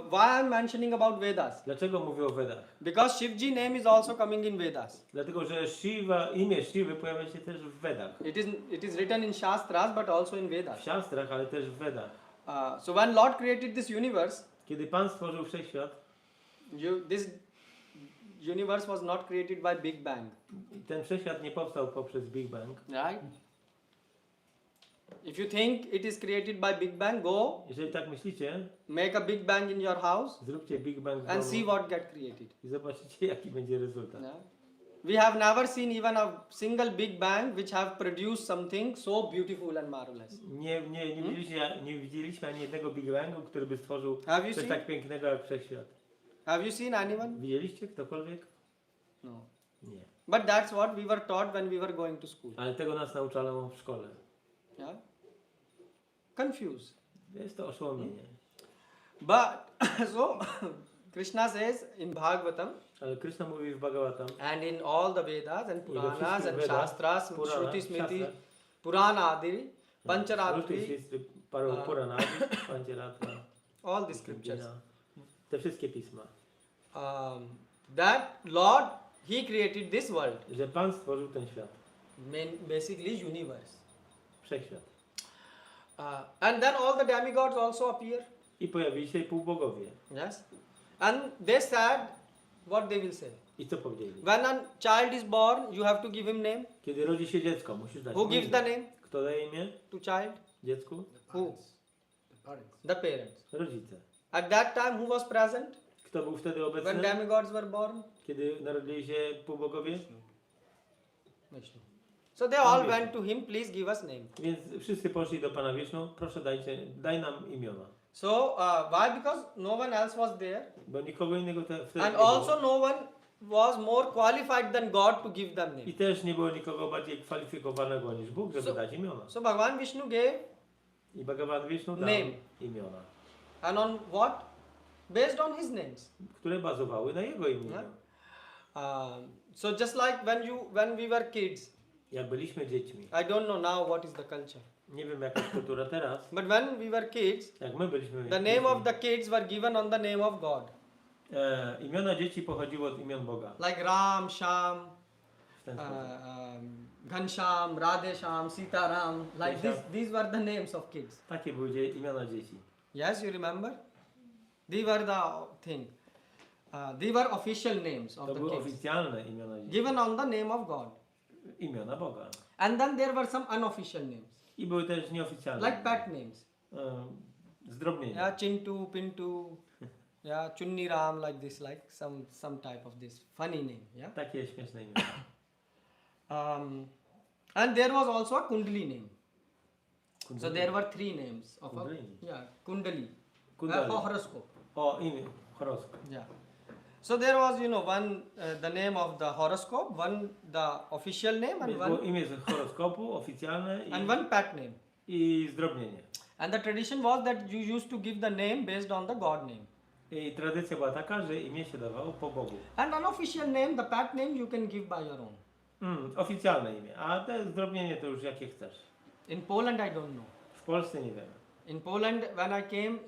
why I'm mentioning about Vedas? Dlaczego mówię o Vedach? Because Shivji name is also coming in Vedas. Dlatego, że imię Shivy pojawia się też w Vedach. It is written in Shastras, but also in W Vedas. siastrach, ale też w Vedach. So when Lord created this universe, Kiedy Pan stworzył wszechświat, this universe was not created by Big Bang, ten wszechświat nie powstał poprzez Big Bang. right? If you think it is created by Big Bang, go Jeżeli tak myślicie, make a Big Bang in your house zróbcie Big Bang w and see domu what get created. i zobaczycie, jaki będzie rezultat. Yeah. We have never seen even a single Big Bang which have produced something so beautiful and marvelous. Nie widzieliśmy ani jednego Big Bangu, który by stworzył Have you coś seen? tak pięknego jak wszechświat. Have you seen anyone? Widzieliście ktokolwiek? No. Nie. But that's what we were taught when we were going to school. Ale tego nas nauczano w szkole. Yeah. Confused. Jest to oszołomienie. But so Krishna says in Bhagavatam Ale Krishna mówi w Bhagavatam and in all the Vedas and we Puranas wszystkich and Vedach, Shastras, Purana, Shruti, Smriti, Shastra, Purana Adi, Shruti, Pancharatri, Purana, Pancharatra, all the scriptures. te wszystkie pisma. That Lord, He created this world, Że Pan stworzył ten świat. basically universe. Wszechświat. And then all the demigods also appear. I pojawili się półbogowie. Yes. And they said, what they will say? I co powiedzieli? When a child is born, you have to give him name. Kiedy rodzi się dziecko, musisz dać Who mu gives imię. the name Kto daje imię to child? dziecku? Who? The parents. The parents. Rodzice. At that time, who was present Kto był wtedy when obecny? demigods were born? Kiedy narodzili się półbogowie? Vishnu. So they all went to him, please give us name. Więc wszyscy poszli do Pana Wisznu, proszę daj nam imiona. So why? Because no one else was there, Bo nikogo innego wtedy and nie było. also no one was more qualified than God to give them I name. też nie było nikogo bardziej kwalifikowanego niż Bóg, żeby dać imiona. So Bhagavan Vishnu gave, I Bhagavan Wisznu dał Name. imiona, and on what? Based on his names. które bazowały na jego imieniu. So just like when we were kids, Jak byliśmy dziećmi, I don't know now what is the culture, nie wiem jaka jest kultura teraz, but when we were kids, jak my byliśmy the name of the kids were given on the name of God, imiona dzieci pochodziły od imion Boga. like Ram, Sham, W ten sposób. Ghansham, Radhesham, Sitaram, like these were the names of kids. Takie były imiona dzieci. Yes, you remember? These were the thing. These were official names of To the były kids, oficjalne imiona dzieci. given on the name of God. Imiona Boga. And then there were some unofficial names, I były też nieoficjalne. like pet names. Zdrobnienia. Yeah, Chintu, Pintu, yeah, Chunni Ram, like this, like some type of this funny name. Yeah. Takie śmieszne imiona. And there was also a Kundali name. So Kundali. there were three names of Kundalini. Kundali. Kundali. Horoscope. O, imię, horoskop. Yeah. So there was, one the name of the horoscope, one the official name, and Więc było one imię z horoskopu oficjalne and one pet name. i zdrobnienie. And the tradition was that you used to give the name based on the God name. I tradycja była taka, że imię się dawało po Bogu. And unofficial name, the pet name, you can give by your own. Oficjalne imię, a te zdrobnienie to już jakie chcesz. In Poland, I don't know. W Polsce nie wiem. In Poland, when I came,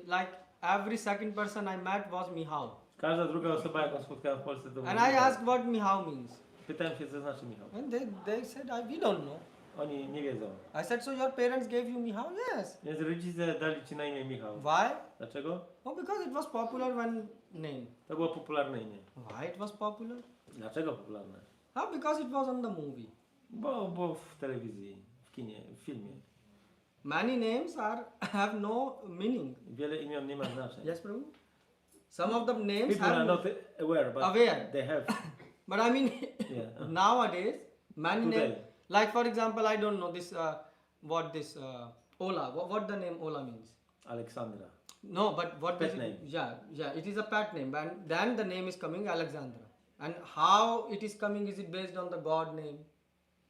like every second person I met was Michał. Każda druga osoba, jaką spotkałem w Polsce, to And mówiła I tak. asked what Michał means. Pytałem się, co znaczy Michał. And they said, we don't know. Oni nie wiedzą. I said, so your parents gave you Michał? Yes. Więc rodzice dali ci na imię Michał. Why? Dlaczego? Oh, because it was popular when name. To było popularne imię. Why it was popular? Dlaczego popularne? Because it was on the movie. Bo w telewizji, w kinie, w filmie. Many names have no meaning. Wiele imion nie ma znaczenia. Yes, Prabhu? Some of the names People are have not aware, but Aware. they have. but I mean, Yeah. nowadays, many Today. names, like for example, I don't know this, what this, Ola, what the name Ola means. Aleksandra. No, but what Pet does name. it, yeah, it is a pet name, and then the name is coming Alexandra. And how it is coming, is it based on the God name?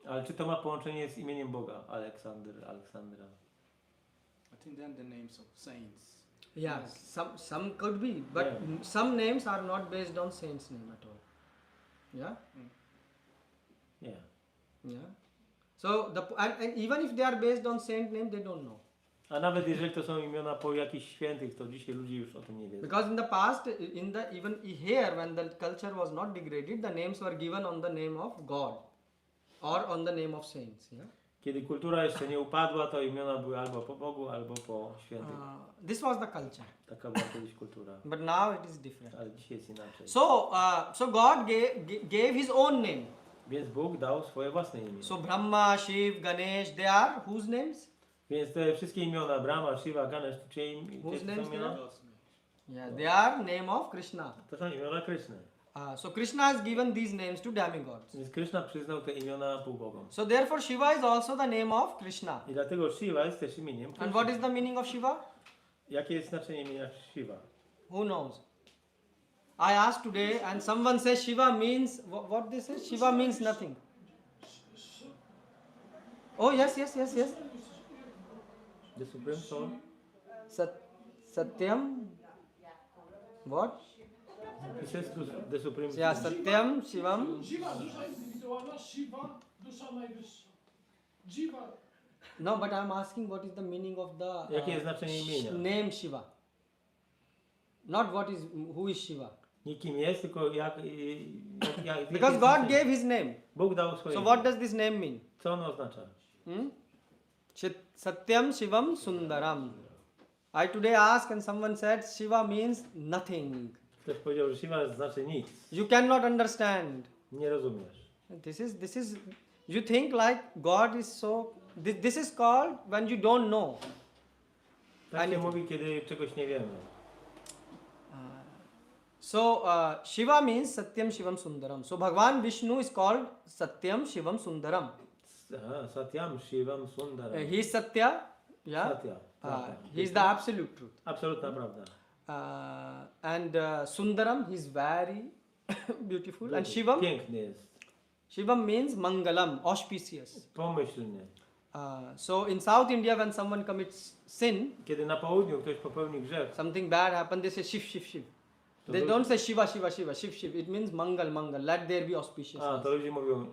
Ale czy to ma połączenie z imieniem Boga? Aleksandra. I think then the names of saints. Yeah, some could be, but Yeah. some names are not based on saint's name at all. Yeah, Yeah. yeah. So and even if they are based on saint name, they don't know. A nawet jeżeli to są imiona po jakichś świętych, to dzisiaj ludzie już o tym nie wiedzą. Because in the past, even here, when the culture was not degraded, the names were given on the name of God or on the name of saints. Yeah. Kiedy kultura jeszcze nie upadła, to imiona były albo po Bogu, albo po świętych. This was the culture, Taka była kiedyś kultura. but now it is different. Ale dzisiaj jest inaczej. So God gave His own name. Więc Bóg dał swoje własne imię. So Brahma, Shiv, Ganesh, they are whose names? Więc te wszystkie imiona, Brahma, Shiva, Ganesh, czyje Whose są names imiona? they are? Yeah, they are name of Krishna. To są imiona Kryszny. So Krishna has given these names to demigods. Więc Kryszna przyznał te imiona półbogom. So therefore Shiva is also the name of Krishna. I dlatego Shiva jest też imieniem And Kryszny. what is the meaning of Shiva? Jakie jest znaczenie imienia Shiva? Who knows? I asked today and someone says Shiva means, what this is? Shiva means nothing. Oh yes. The Supreme Soul? Satyam. What? He says to the Supreme Yeah, Soul. Satyam, Shivam. Dziwa dusza jest indywidualna, Shiva dusza najwyższa. Dziwa. No, but I'm asking what is the meaning of the Jakie jest znaczenie imienia? name Shiva. Not who is Shiva. Nie kim jest, tylko jak Because jest God znaczenie. gave His name. Bóg dał swoje So imię. what does this name mean? Co ono oznacza? Satyam Shivam Sundaram. I today asked and someone said Shiva means nothing. Ktoś powiedział, że Shiva znaczy nic. You cannot understand. Nie rozumiesz. This is, you think like God is so, this is called when you don't know. Tak się mówi, kiedy czegoś nie wiemy. So Shiva means Satyam Shivam Sundaram. So Bhagavan Vishnu is called Satyam Shivam Sundaram. Satyam Shivam Sundaram. He is Satya, yeah. Satya. He is the absolute truth. Absolutna prawda. And Sundaram, he is very beautiful. And Shivam, Piękny jest. Shivam means Mangalam, auspicious. Pomyślny. So in South India, when someone commits sin, Kiedy na południu ktoś popełni grzech, something bad happens, they say Shiv, Shiv, Shiv. To They lu- don't say Shiva, Shiva, Shiva, Shiv, Shiv. It means Mangal, Mangal. Let there be auspiciousness. to ludzie mówią,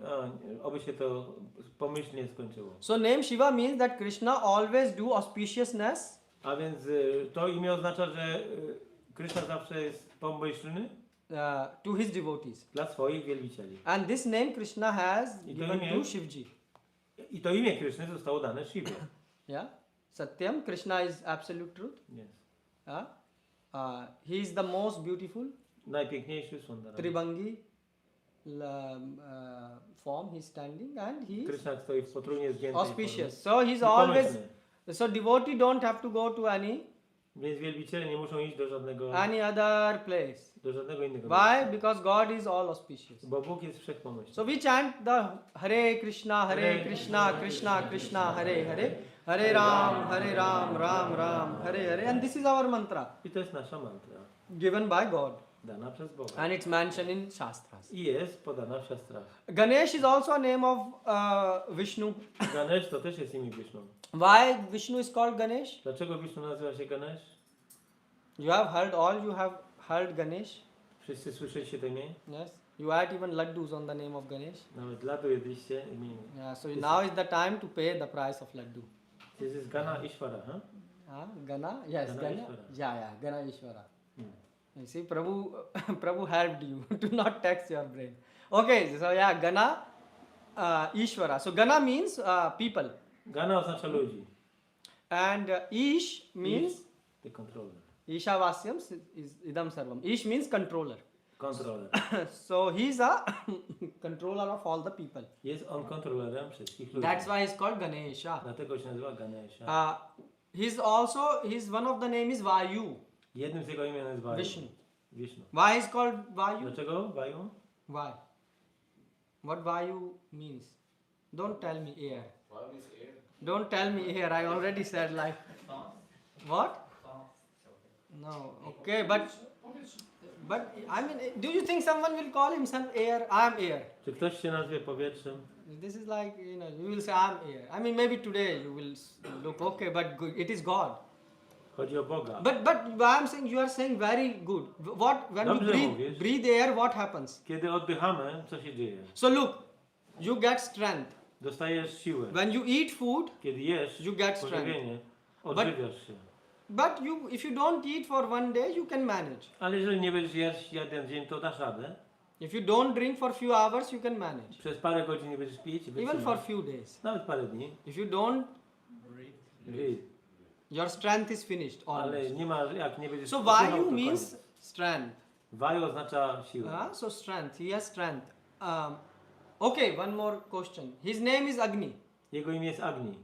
oby się to pomyślnie skończyło. So name Shiva means that Krishna always do auspiciousness A więc to imię oznacza, że Krishna zawsze jest pomyślny to his devotees. dla swoich wielbicieli. And this name Krishna has I to given imię- to Shivji. I to imię Krishny zostało dane Shiwie. Yeah. Satyam, Krishna is absolute truth. Yes. Yeah. He is the most beautiful Najpiękniejszy Sundaram. Tribangi form he is standing, and he is Krishna stoi w potrójnie zgiętej auspicious. So he is formie. always, Pomyślny. so devotee don't have to go to Więc wielbiciele nie muszą iść do żadnego any other place. innego Why? miejsca. Because God is all auspicious. Bo Bóg jest wszechpomyślny. So we chant the Hare Krishna, Krishna Krishna, Hare Hare, Hare Ram, Ram Ram, Hare Hare, and this is our mantra I to jest nasza mantra, given by God, dana przez Boga. and it's mentioned in Shastras. I jest podana w siastrach. Ganesh is also a name of Vishnu. Ganesh to też jest imię Wisznu. Why Vishnu is called Ganesh? Dlaczego Wisznu nazywa się Ganesh? You have heard Ganesh. Wszyscy słyszeliście to imię? Yes. You had even laddus on the name of Ganesh. Nawet ladu jedliście imię. Yeah. So now is the time to pay the price of laddu. This is Gana Ishvara, huh? Gana? Yes, Gana Gana. Ishvara. Yeah, Gana Ishvara. Hmm. You see, Prabhu helped you to not tax your brain. Okay, so yeah, Gana Ishvara. So Gana means people, Gana oznacza ludzi. and Ish means The controller. Ishavasyam is idam sarvam. Ish means controller. Kontroler. So he's a controller of all the people. Jest on kontrolerem wszystkich ludzi. That's why he's called Ganesha. Dlatego się nazywa Ganesha. He's one of the name is Vayu. Jednym z jego imion jest Vaju. Vishnu. Vishnu. Why is called Vayu? Dlaczego Vaju? Why? What Vayu means? Don't tell me air. Don't tell me air. I already said like. What? No. Okay, but I mean, do you think someone will call himself air? I am air. Czy ktoś się nazwie powietrzem? This is like, you will say I'm air. I mean, maybe today you will look okay, but it is God. Chodzi o Boga. But I'm saying, you are saying very good. When Dobrze you mówisz. breathe air, what happens? Kiedy oddychamy, co się dzieje? So look, you get strength. Dostajesz siłę. When you eat food, Kiedy jesz you get strength. pożywienie, odżywiasz się. but if you don't eat for one day, you can manage. Ale jeżeli nie będziesz jeść jeden dzień, to dasz radę. If you don't drink for few hours, you can manage. Przez parę godzin nie będziesz pić, Even wytrzymasz. for few days. Nawet parę dni. If you don't, Żyj. your strength is finished Ale almost. nie ma, jak nie będziesz So oddychał, Vayu to means koniec. strength. Vaju oznacza siłę. So strength, he has strength. Okay, one more question. His name is Agni. Jego imię jest Agni.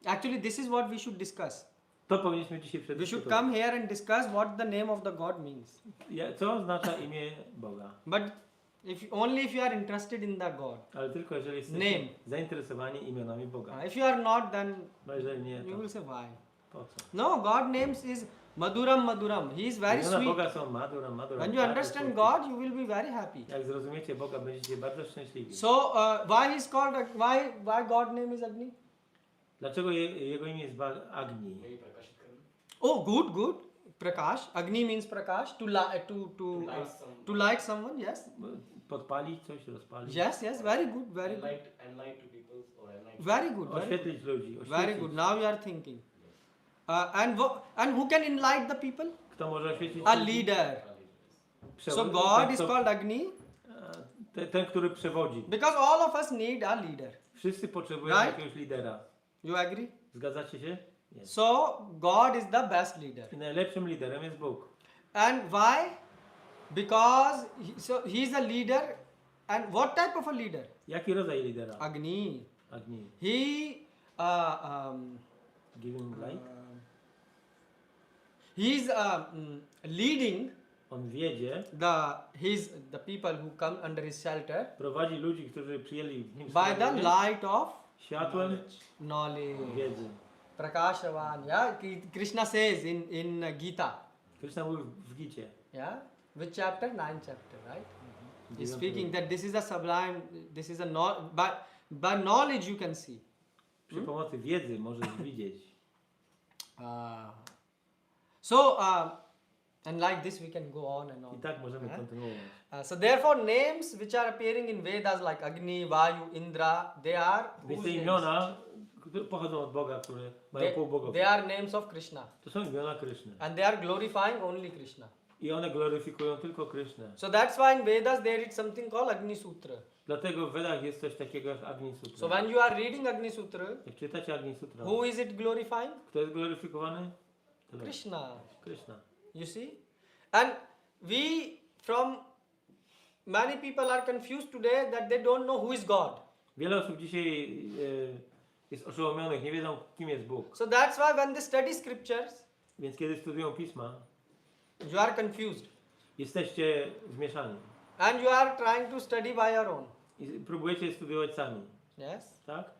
Actually, this is what we should discuss. To powinniśmy dzisiaj We should przedyskutować. come here and discuss what the name of the God means. Co oznacza imię Boga? But only if you are interested in the God. Ale tylko jeżeli jesteście Name. zainteresowani imionami Boga. If you are not, then No jeżeli nie, you to will say why. po co? No, God names is Maduram Maduram. He is very Imiona sweet. Boga są Maduram. When you understand God, you will be very happy. Jak zrozumiecie Boga, będziecie bardzo szczęśliwi. So, why is called why God name is Agni? Dlaczego jego imię jest Agni? Oh, good. Prakash. Agni means Prakash. To light someone. Yes. Podpalić coś, rozpalić. Yes. Very good. Very good. Very good. Oświetlić ludzi. Very good. Now you are thinking. And who can enlighten the people? Kto może oświetlić A ludzi? leader. So Przewodnik, God ten, is kto- called Agni ten, który przewodzi. because all of us need a leader. Wszyscy potrzebują Right? jakiegoś lidera. You agree? Zgadzacie się? Jest. So God is the best leader. I najlepszym liderem jest Bóg. And why? Because so he is a leader, and what type of a leader? Jaki rodzaj lidera? Agni. Agni. He Giving light? he's leading On wiedzie, the people who come under his shelter prowadzi ludzi, którzy przyjęli w nim by the schronienie, light of światłem knowledge. wiedzy. Prakashavan. Yeah, Krishna says in Gita. Krishna mówi w Gicie. Yeah, which chapter? 9th chapter, right? He's Dziewiąty speaking rozdział. that this is a sublime. This is a by knowledge you can see. Przy pomocy wiedzy możesz widzieć. So and like this we can go on and I on. tak możemy Yeah. kontynuować. So therefore names which are appearing in Vedas like Agni, Vayu, Indra, they are Więc whose te names? imiona, które pochodzą od Boga, które mają They półbogowia. are names of Krishna, To są imiona Kryszny. and they are glorifying only Krishna. I one gloryfikują tylko Krysznę. So that's why in Vedas there is something called Agni Sutra. Dlatego w Vedach jest coś takiego jak Agni Sutra. So when you are reading Agni Sutra, Jak czytacie Agni Sutra, who is it glorifying? kto jest gloryfikowany? To Krishna. Kryszna. You see? And many people are confused today that they don't know who is God. Wiele osób dzisiaj jest oszołomionych, nie wiedzą kim jest Bóg. So that's why when they study scriptures, Więc kiedy studiują Pisma, you are confused. jesteście zmieszani. And you are trying to study by your own. I próbujecie studiować sami. Yes? Tak?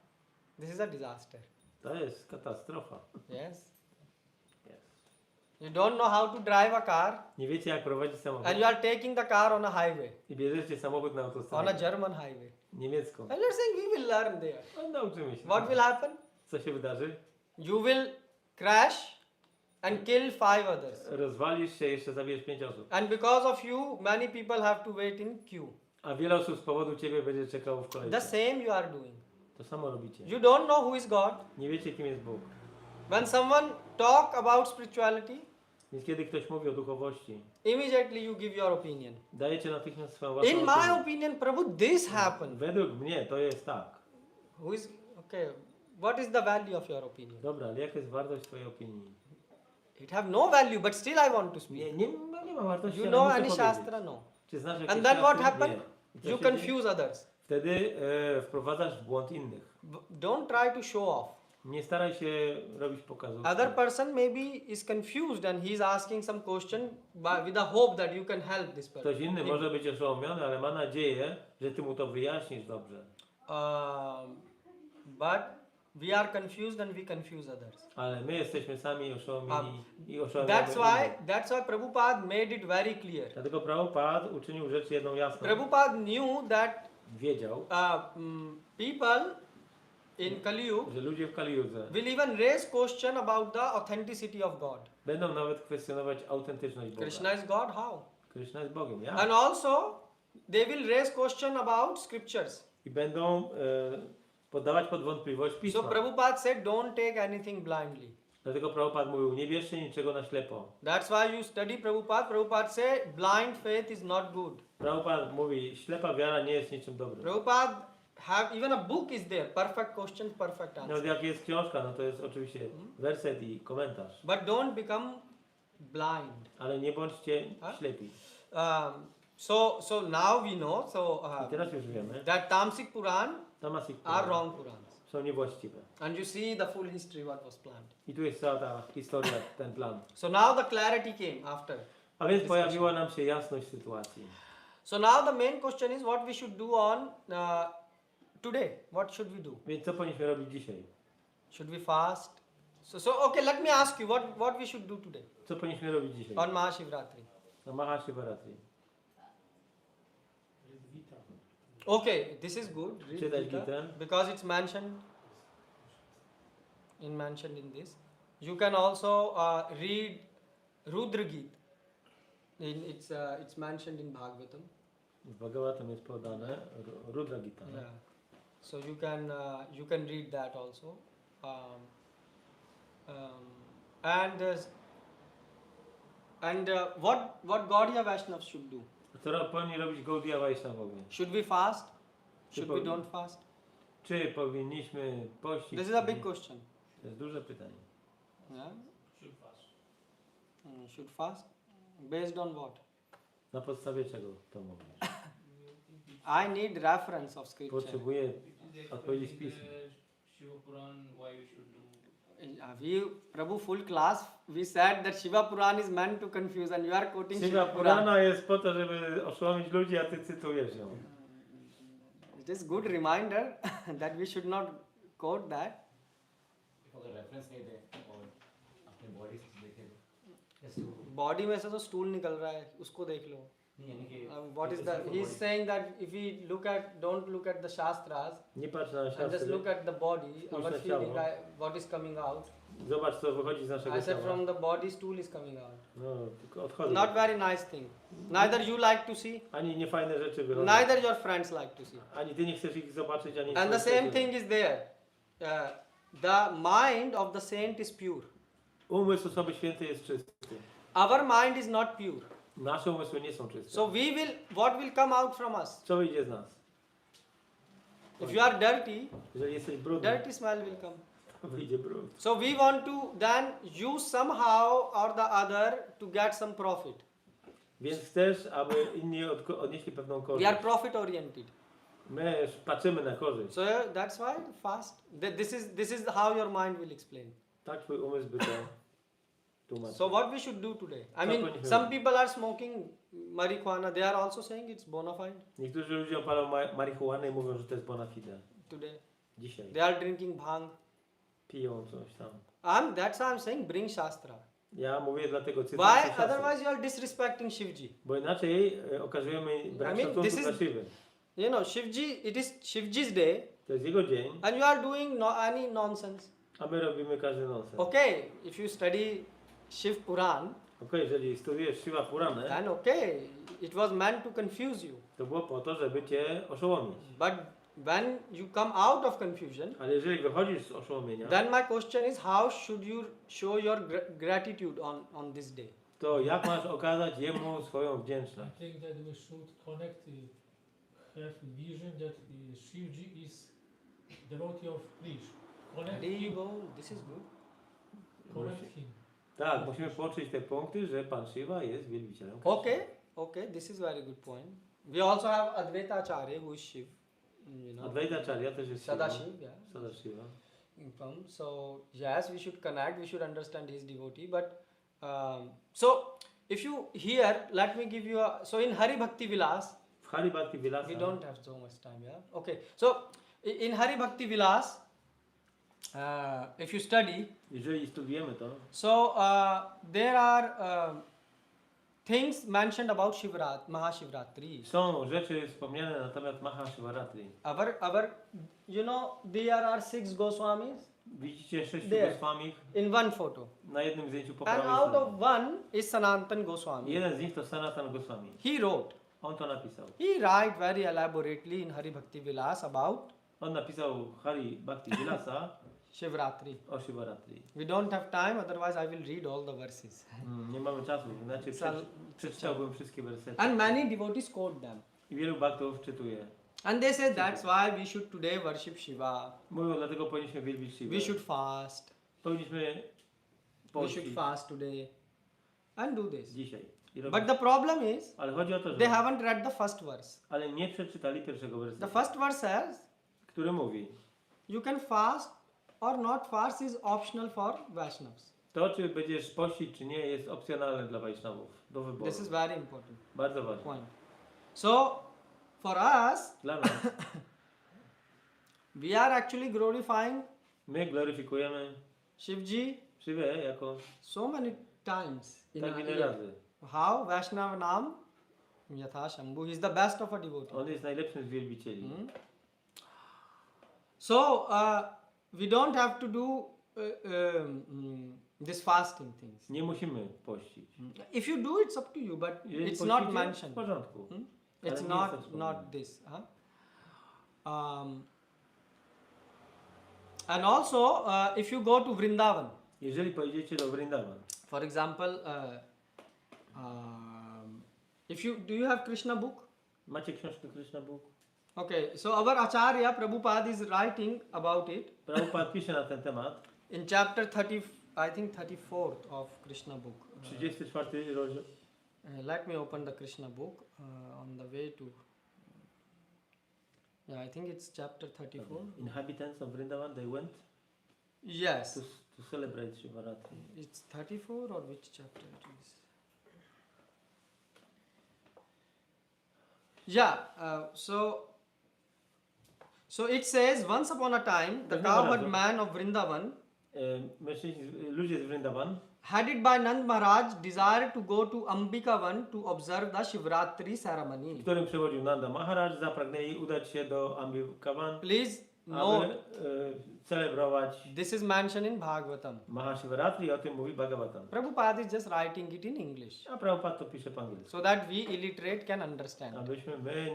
This is a disaster. To jest katastrofa. Yes? Yes. You don't know how to drive a car Nie wiecie jak prowadzić samochód. and you are taking the car on a highway, I bierzecie samochód na on a autostradę. German highway. Niemiecką. And you're saying we will learn there. No, nauczymy się. What will happen? Co się wydarzy? You will crash and kill 5 others. Rozwalisz się, jeszcze zabijesz 5 osób. And because of you, many people have to wait in queue. A wiele osób z powodu ciebie będzie czekało w The kolejce. same you are doing. To samo robicie. You don't know who is God. Nie wiecie kim jest Bóg. When someone talk about spirituality, Więc kiedy ktoś mówi o duchowości, immediately you give your opinion. dajecie natychmiast swoją własną In my opinię. opinion, Prabhu, this happened. Według mnie to jest tak. Who is okay? What is the value of your opinion? Dobra, ale jaka jest wartość twojej opinii? It have no value, but still I want to speak. Nie ma wartości, You ale know muszę any powiedzieć. shastra? No. Czy znasz jakieś And then what szastry? happened? Nie. I co You się dzieje? confuse others. Wtedy wprowadzasz w błąd innych. Don't try to show off. Nie staraj się robić pokazów. Other person maybe is confused and he is asking some question with a hope that you can help this person. Ktoś inny może być oszołomiony, ale ma nadzieję, że ty mu to wyjaśnisz dobrze. But we are confused and we confuse others. Ale my jesteśmy sami oszołomieni i oszołomieni. That's why Prabhupada made it very clear. Dlatego Prabhupada uczynił rzecz jedną jasną. Prabhupada knew that Wiedział, people in Kali Yuga że ludzie w Kali Judze will even raise question about the authenticity of God. będą nawet kwestionować autentyczność Boga. Krishna is God, how? Krishna jest Bogiem, ja? And also they will raise question about scriptures. I będą poddawać pod wątpliwość So Pisma. Prabhupada said don't take anything blindly. Dlatego Prabhupada mówił, nie bierzcie niczego na ślepo. That's why you study Prabhupada. Prabhupada say blind faith is not good. Prabhupada mówi, ślepa wiara nie jest niczym dobrym. Prabhupada have even a book is there, perfect questions, perfect Nawet answers. jak jest książka, no to jest oczywiście werset i komentarz. But don't become blind. Ale nie bądźcie ślepi. So now we know. I teraz już wiemy, That Tamasic Puran Tamasik are wrong Purans. są niewłaściwe. And you see the full history what was planned. I tu jest cała ta historia, ten plan. So now the clarity came after. A więc pojawiła nam się jasność sytuacji. So now the main question is what we should do on today. What should we do? Więc co powinniśmy robić dzisiaj? Should we fast? So okay, let me ask you what we should do today Co powinniśmy robić dzisiaj? on Maha Shiva Ratri. Na Maha Shiva Ratri. Okay, this is good. Read Czytać Gita, Gitę. because it's mentioned in this. You can also read Rudra Gita. It's mentioned in Bhagavatam. W Bhagavatam jest podane Rudra Gita. Yeah. So you can read that also. What Gaudiya Vaishnavas should do? Co powinni robić Gaudiya Vaishnavowie? Should we fast? Should we powinni- don't fast? Czy powinniśmy pościć? This is a big question. To jest duże pytanie. Yeah? Should fast. Based on what? Na podstawie czego to mówisz? I need reference of scripture. Potrzebuję odpowiedzi z pisma. Shiva Puran, why we should do. We, Prabhu, full class, we said that Shiva Puran is meant to confuse and you are quoting Shiva Shiva Puran. Purana jest po to, żeby oszołomić ludzi, a ty cytujesz ją. It is good reminder that we should not quote that. अगर रेफरेंस नहीं दे और अपने बॉडी से देखे Body में से तो stool निकल रहा है, उसको देख लो. नहीं यानी कि What is that? He is saying that if we don't look at the shastras Nie patrz na and just szastry, look at the body, Spójrz our na feeling, ciało. what is coming out. zobacz co wychodzi z naszego I said ciała. from the body, stool is coming out. No, tylko odchodzi. Not very nice thing. Neither you like to see, Ani niefajne rzeczy wychodzą. neither your friends like to see. Ani ty nie chcesz ich zobaczyć, ani And the twoi same przyjaciele. thing is there. The mind of the saint is pure. Umysł osoby świętej jest czysty. Our mind is not pure. Nasze umysły nie są czyste. So what will come out from us? Co wyjdzie z nas? If you are dirty, Jeżeli jesteś brudny, dirty smell will come. to wyjdzie brud. So we want to then use somehow or the other to get some profit. Więc chcesz, aby inni odnieśli pewną We korzyść. are profit oriented. My patrzymy na korzyść. So that's why fast. This is how your mind will explain. Tak twój umysł by to tłumaczył. So what we should do today? I Co mean, powinniśmy some robić? people are smoking marijuana. They are also saying it's bona fide Niektórzy ludzie palą marihuanę i mówią, że to jest bona fide. today. Dzisiaj. They are drinking bhang. Piją coś tam. That's why I'm saying bring shastra. Ja mówię dlatego cytuję Why? szastry. Otherwise you are disrespecting Shivji. Bo inaczej okazujemy brak I mean, szacunku this dla is- Siwy. You know, it is Shivji's day To jest jego dzień, and you are doing any nonsense. a my robimy każdy nonsens. Okay, if you study Shiv Puran, Okej, jeżeli studiujesz Shiva Puranę, then okay, it was meant to confuse you. to było po to, żeby cię oszołomić. But when you come out of confusion, Ale jeżeli wychodzisz z oszołomienia, then my question is how should you show your gratitude on this day? to jak masz okazać jemu swoją wdzięczność? I think that we should connect, have vision that Shivji is devotee of Krishna. Connect There you him. go, this is good. Connect him. Tak, musimy połączyć te punkty, że Pan Shiva jest wielbicielem. Krishna. Okay, this is very good point. We also have Advaita Acharya who is Shiv. You know, Advaita Acharya też jest Shiva. Sadashiv, yeah. Sadashiva. So yes, we should connect. We should understand his devotee. But so if you here, let me give you a. So in Hari Bhakti Vilas, W Hari Bhakti Vilasa, we don't have so much time. Yeah. Okay. So in Hari Bhakti Vilas, if you study, jeżeli studiujemy to, so there are things mentioned about Maha Shiva Ratri. są rzeczy wspomniane na temat Maha Shiva Ratri. Our, you know, there are 6 Goswamis Widzicie 6 There. Goswamich in one photo, na jednym zdjęciu po and prawej out stronie. of one is Sanatan Goswami. Jeden z nich to Sanatan Goswami. He wrote. On to napisał. He write very elaborately in Hari Bhakti Vilas about On napisał Hari Bhakti Vilasa Shivratri. o Shiva Ratri. We don't have time, otherwise I will read all the verses. Nie mamy czasu, inaczej Sal- przeczytałbym wszystkie wersety. And many devotees quote them. I wielu bhaktów czytuje. And they say that's why we should today worship Shiva. Mówią, dlatego powinniśmy wielbić Shiva. We should fast. Powinniśmy We should pościć fast today. And do this. dzisiaj. I robić. But the problem is, Ale chodzi o to, że they haven't read the first verse. ale nie przeczytali pierwszego wersetu, The first verse says, który mówi: you can fast or not fast is optional for Vaishnavas. to, czy będziesz pościć, czy nie, jest opcjonalne dla Wajsznawów. Do wyboru. This is very important Bardzo ważne. point. So, for us, Dla nas. we are actually glorifying My gloryfikujemy Shivji Shivę jako so many times in tak a wiele year. razy. How Vaishnava Nam Yatha Shambhu, he is the best of a devotee. On jest najlepszym z wielbicieli. Hmm? So, we don't have to do this fasting things. Nie musimy pościć. If you do, it's up to you, but Jeżeli it's not pościcie, w mentioned. porządku. Hmm? Ale It's nie not jest to not wspomniane. this. And also, if you go to Vrindavan, Jeżeli pojedziecie do Vrindavan, for example, if you do you have Krishna book? macie książkę Krishna Book? Okay, so our Acharya Prabhupada is writing about it Prabhupada pisze na ten temat. in chapter 30, I think 34th of Krishna book. 34 rozdział Let me open the Krishna book on the way to. Yeah, I think it's chapter 34. Inhabitants of Vrindavan, they went Yes. to celebrate Shiva Ratri. It's 34 or which chapter it is? Yeah, so it says, once upon a time, the cowherd man of Vrindavan, Ludzie z Vrindavan, headed by Nand Maharaj, desired to go to Ambikavan to observe the Shivratri ceremony. którym przewodził Nanda Maharaj, zapragnęli udać się do Ambikavan, Please aby note, celebrować this is mentioned in Bhagavatam. Maha Shiva Ratri, o tym mówi Bhagavatam. Prabhupada is just writing it in English A Prabhupada to pisze po angielsku. so that we illiterate can understand. Abyśmy my,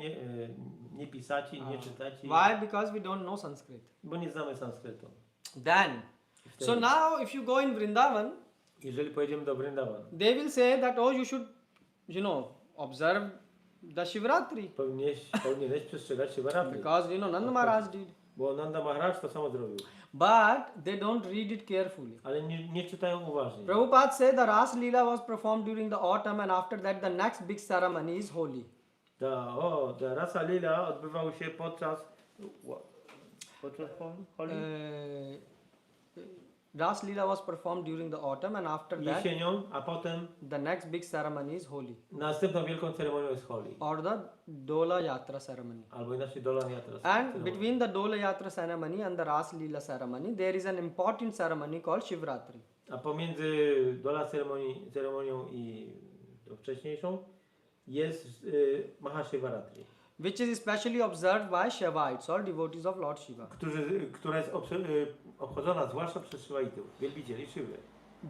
nie pisaci, nie czytaci, Why? Because we don't know Sanskrit. bo nie znamy sanskrytu. Then, so now if you go in Vrindavan, Jeżeli pojedziemy do Vrindavan, they will say that, oh, you should, observe the Shivratri. Powinieneś przestrzegać Shiva Ratri. Because, Nanda Maharaj did. Bo Nanda Maharaj to samo zrobił. But they don't read it carefully. Ale nie czytają uważnie. Prabhupada said the Ras Leela was performed during the autumn and after that the next big ceremony is Holi. Ta Rasa Lila odbywał się podczas Holi? Ras Leela was performed during the autumn and after that Jesienią, a potem the next big ceremony is Holi. następną wielką ceremonią jest Holi. Or the Dola Yatra ceremony. Albo inaczej Dola Yatra. And between the Dola Yatra ceremony and the Ras Leela ceremony, there is an important ceremony called Shivratri. A pomiędzy Dola ceremonią i tą wcześniejszą jest Maha Shiva Ratri, Which is especially observed by Shaivites or devotees of Lord Shiva. która jest obchodzona zwłaszcza przez Shivaitów, wielbicieli Shiwy.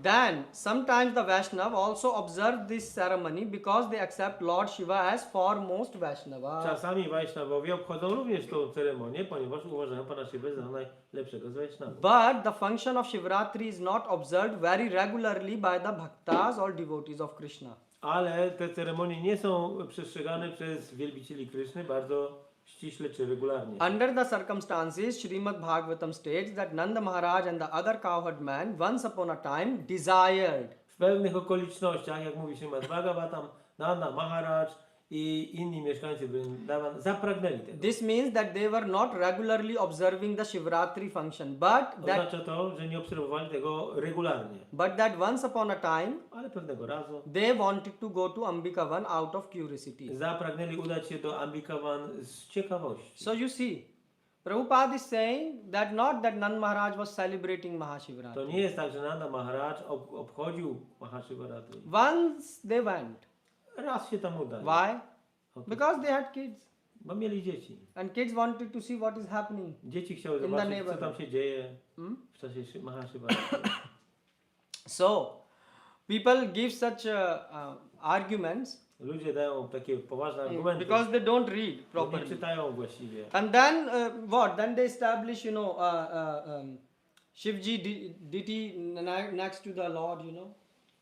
Then, sometimes the Vaishnava also observe this ceremony because they accept Lord Shiva as foremost Vaishnava. Czasami Vaishnavowie obchodzą również tą ceremonię, ponieważ uważają Pana Shivę za najlepszego z Vaishnavów. But the function of Shivratri is not observed very regularly by the bhaktas or devotees of Krishna. Ale te ceremonie nie są przestrzegane przez wielbicieli Kryszny bardzo ściśle czy regularnie. Under the circumstances, Srimad Bhagavatam states that Nanda Maharaj and the other cowherd man once upon a time desired. W pewnych okolicznościach, jak mówi Śrimad Bhagavatam, Nanda Maharaj i inni mieszkańcy Vrindavan zapragnęli tego. This means that they were not regularly observing the Shivratri function, Oznacza to, że nie obserwowali tego regularnie. but that once upon a time Ale pewnego razu they wanted to go to Ambikavan out of curiosity. zapragnęli udać się do Ambikavan z ciekawości. So you see, Prabhupada is saying that not that Nand Maharaj was celebrating Maha Shiva To Ratri. nie jest tak, że Nanda Maharaj obchodził Maha Shiva Ratri. Once they went. Raz się tam udali. Why? Because they had kids. Bo mieli dzieci. And kids wanted to see what is happening. Dzieci chciały In the zobaczyć, co neighborhood. tam się dzieje w czasie Maha Shiva Ratri. So, people give such arguments Ludzie dają takie poważne argumenty, because they don't read bo nie properly. czytają właściwie. And then what? Then they establish, Shivji deity next to the Lord,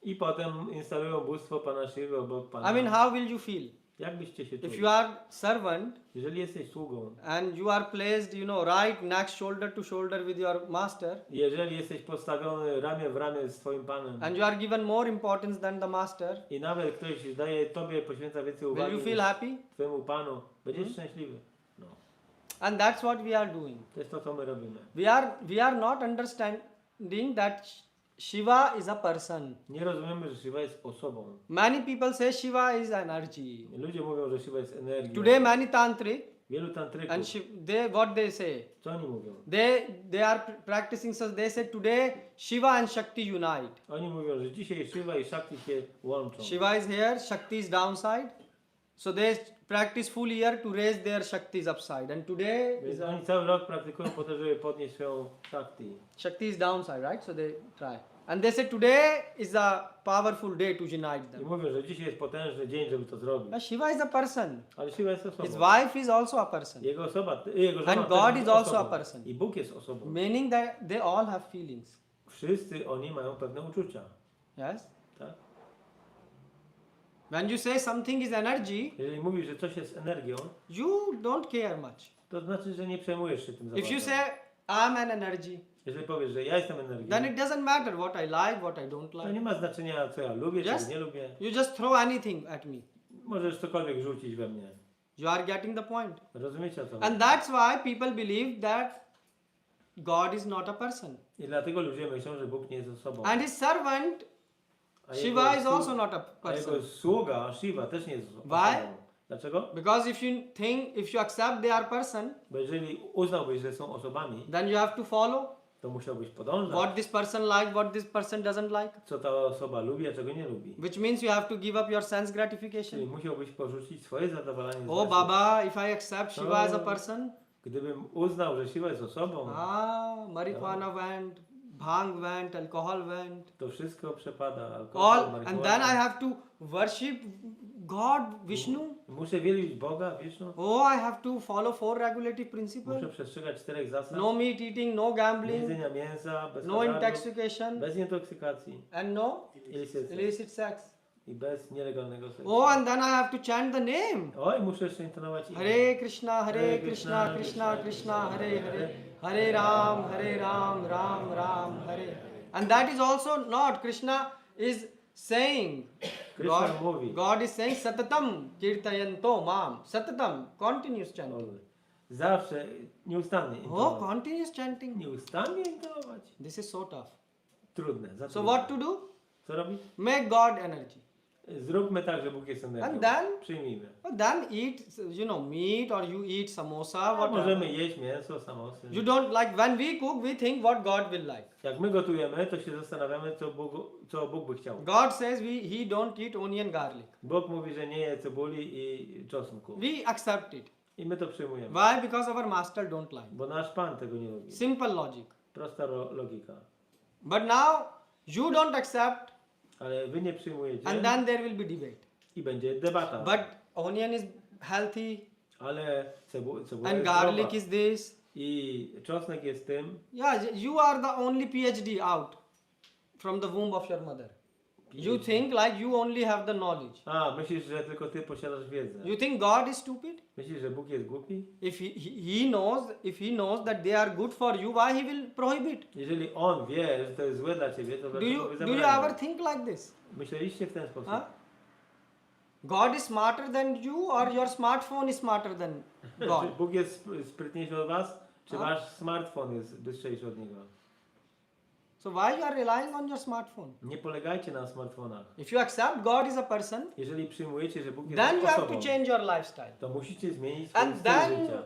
I potem instalują bóstwo Pana Shiva obok Pana. I mean, how will you feel? Jak byście się If czuli? you are servant Jeżeli jesteś sługą, and you are placed, right next shoulder to shoulder with your master, jeżeli jesteś postawiony ramię w ramię z Twoim Panem and you are given more importance than the master, i nawet ktoś daje Tobie, poświęca więcej will uwagi you feel niż happy? Twojemu Panu, będziesz szczęśliwy. No. And that's what we are doing. To jest to, co my robimy. We are not understanding that Shiva is a person. Nie rozumiemy, że Shiva jest osobą. Many people say Shiva is energy. Ludzie mówią, że Shiva jest energią. Today many tantric Wielu tantryków, and what they say? co oni mówią? They are practicing such. They say today Shiva and Shakti unite. Oni mówią, że dzisiaj Shiva i Shakti się łączą. Shiva is here, Shakti is downside. So they practice full year to raise their Shaktis upside. And today Więc oni cały rok praktykują po to, żeby podnieść swoją Shakti. Shakti is downside, right? So they try. And they say today is a powerful day to unite I them. mówią, że dzisiaj jest potężny dzień, żeby to zrobić. But Shiva is a person. Ale Shiva jest osobą. His wife is also a person. Jego żona And też God jest is also osobą. a person. I Bóg jest osobą. Meaning that they all have feelings. Wszyscy oni mają pewne uczucia. Yes? Tak? When you say something is energy, Jeżeli mówisz, że coś jest energią, you don't care much. to znaczy, że nie przejmujesz się tym za If you bardzo. say, I'm an energy, Jeżeli powiesz, że ja jestem energią, then it doesn't matter what I like, what I don't to nie like. ma znaczenia, co ja lubię, Yes. czego nie lubię. You just throw anything at me. Możesz cokolwiek rzucić we mnie. You are getting the point. Rozumiecie o co And chodzi? that's why people believe that God is not a person. I dlatego ludzie myślą, że Bóg nie jest osobą. And his servant A Shiva is sług- also not a a jego person. sługa, Shiva, też nie jest osobą. Why? Dlaczego? Because if you accept they are person, Bo jeżeli uznałbyś, że są osobami, then you have to follow to musiałbyś podążać, what this person like, what this person doesn't like. co ta osoba lubi, a czego nie lubi. Which means you have to give up your sense Czyli gratification. musiałbyś porzucić swoje zadowolenie Oh zmysłów. Baba, if I accept Shiva as a person, Gdybym uznał, że Shiva jest osobą, marijuana went, bhang went, alcohol went, to wszystko przepada. Alkohol, all, and marihuana. then I have to worship God, Vishnu. Muszę wielbić Boga, Wisznu. Oh, I have to follow 4 regulative Muszę principles. przestrzegać 4 zasad. No meat eating, no Nie gambling, jedzenia mięsa, bez no hazardu, intoxication, bez intoksykacji and no illicit illicit sex. i bez nielegalnego seksu. Oh, and then I have to chant the name. Oj, muszę jeszcze intonować imię. Hare Krishna, Hare Krishna, Krishna Krishna, Hare Hare, Hare Ram, Ram Ram, Hare. And that is also not, Krishna is saying, Krishna mówi. God is saying, Satatam Kirtayanto Mam, Satatam, continuous chanting. Zawsze, nieustannie Oh, intonować. continuous chanting. Nieustannie intonować. This is so tough. Trudne. za So trudne. what to do? Co robić? Make God energy. Zróbmy tak, że Bóg jest energią. And then? Przyjmijmy. But then eat, meat or you eat samosa, A whatever. możemy jeść mięso, samosy. You don't like, when we cook, we think what God will like. Jak my gotujemy, to się zastanawiamy, co Bóg by chciał. God says he don't eat onion garlic. Bóg mówi, że nie je cebuli i czosnku. We accept it. I my to przyjmujemy. Why? Because our master don't like. Bo nasz Pan tego nie lubi. Simple logic. Prosta logika. But now you don't accept, Ale wy nie przyjmujecie and then there will be debate. i będzie debata. But onion is healthy Ale cebula and jest garlic zdrowa. is this. I czosnek jest tym. Yeah, you are the only PhD out from the womb of your mother. You think like you only have the knowledge. A, myślisz, że tylko ty posiadasz wiedzę. You think God is stupid? Myślisz, że Bóg jest głupi? If he knows that they are good for you, why he will prohibit? Jeżeli On wie, że to jest złe dla ciebie, to Do dlaczego by you ever zabraniał? think like this? Myśleliście w ten sposób? Huh? God is smarter than you, or your smartphone is smarter than Czy God? Bóg jest sprytniejszy od was? Czy A? wasz smartfon jest bystrzejszy od Niego? So why you are relying on your smartphone? Nie polegajcie na smartfonach. If you accept God is a person, Jeżeli przyjmujecie, że Bóg jest then you have osobą, to change your lifestyle. to musicie zmienić swój And styl then, życia.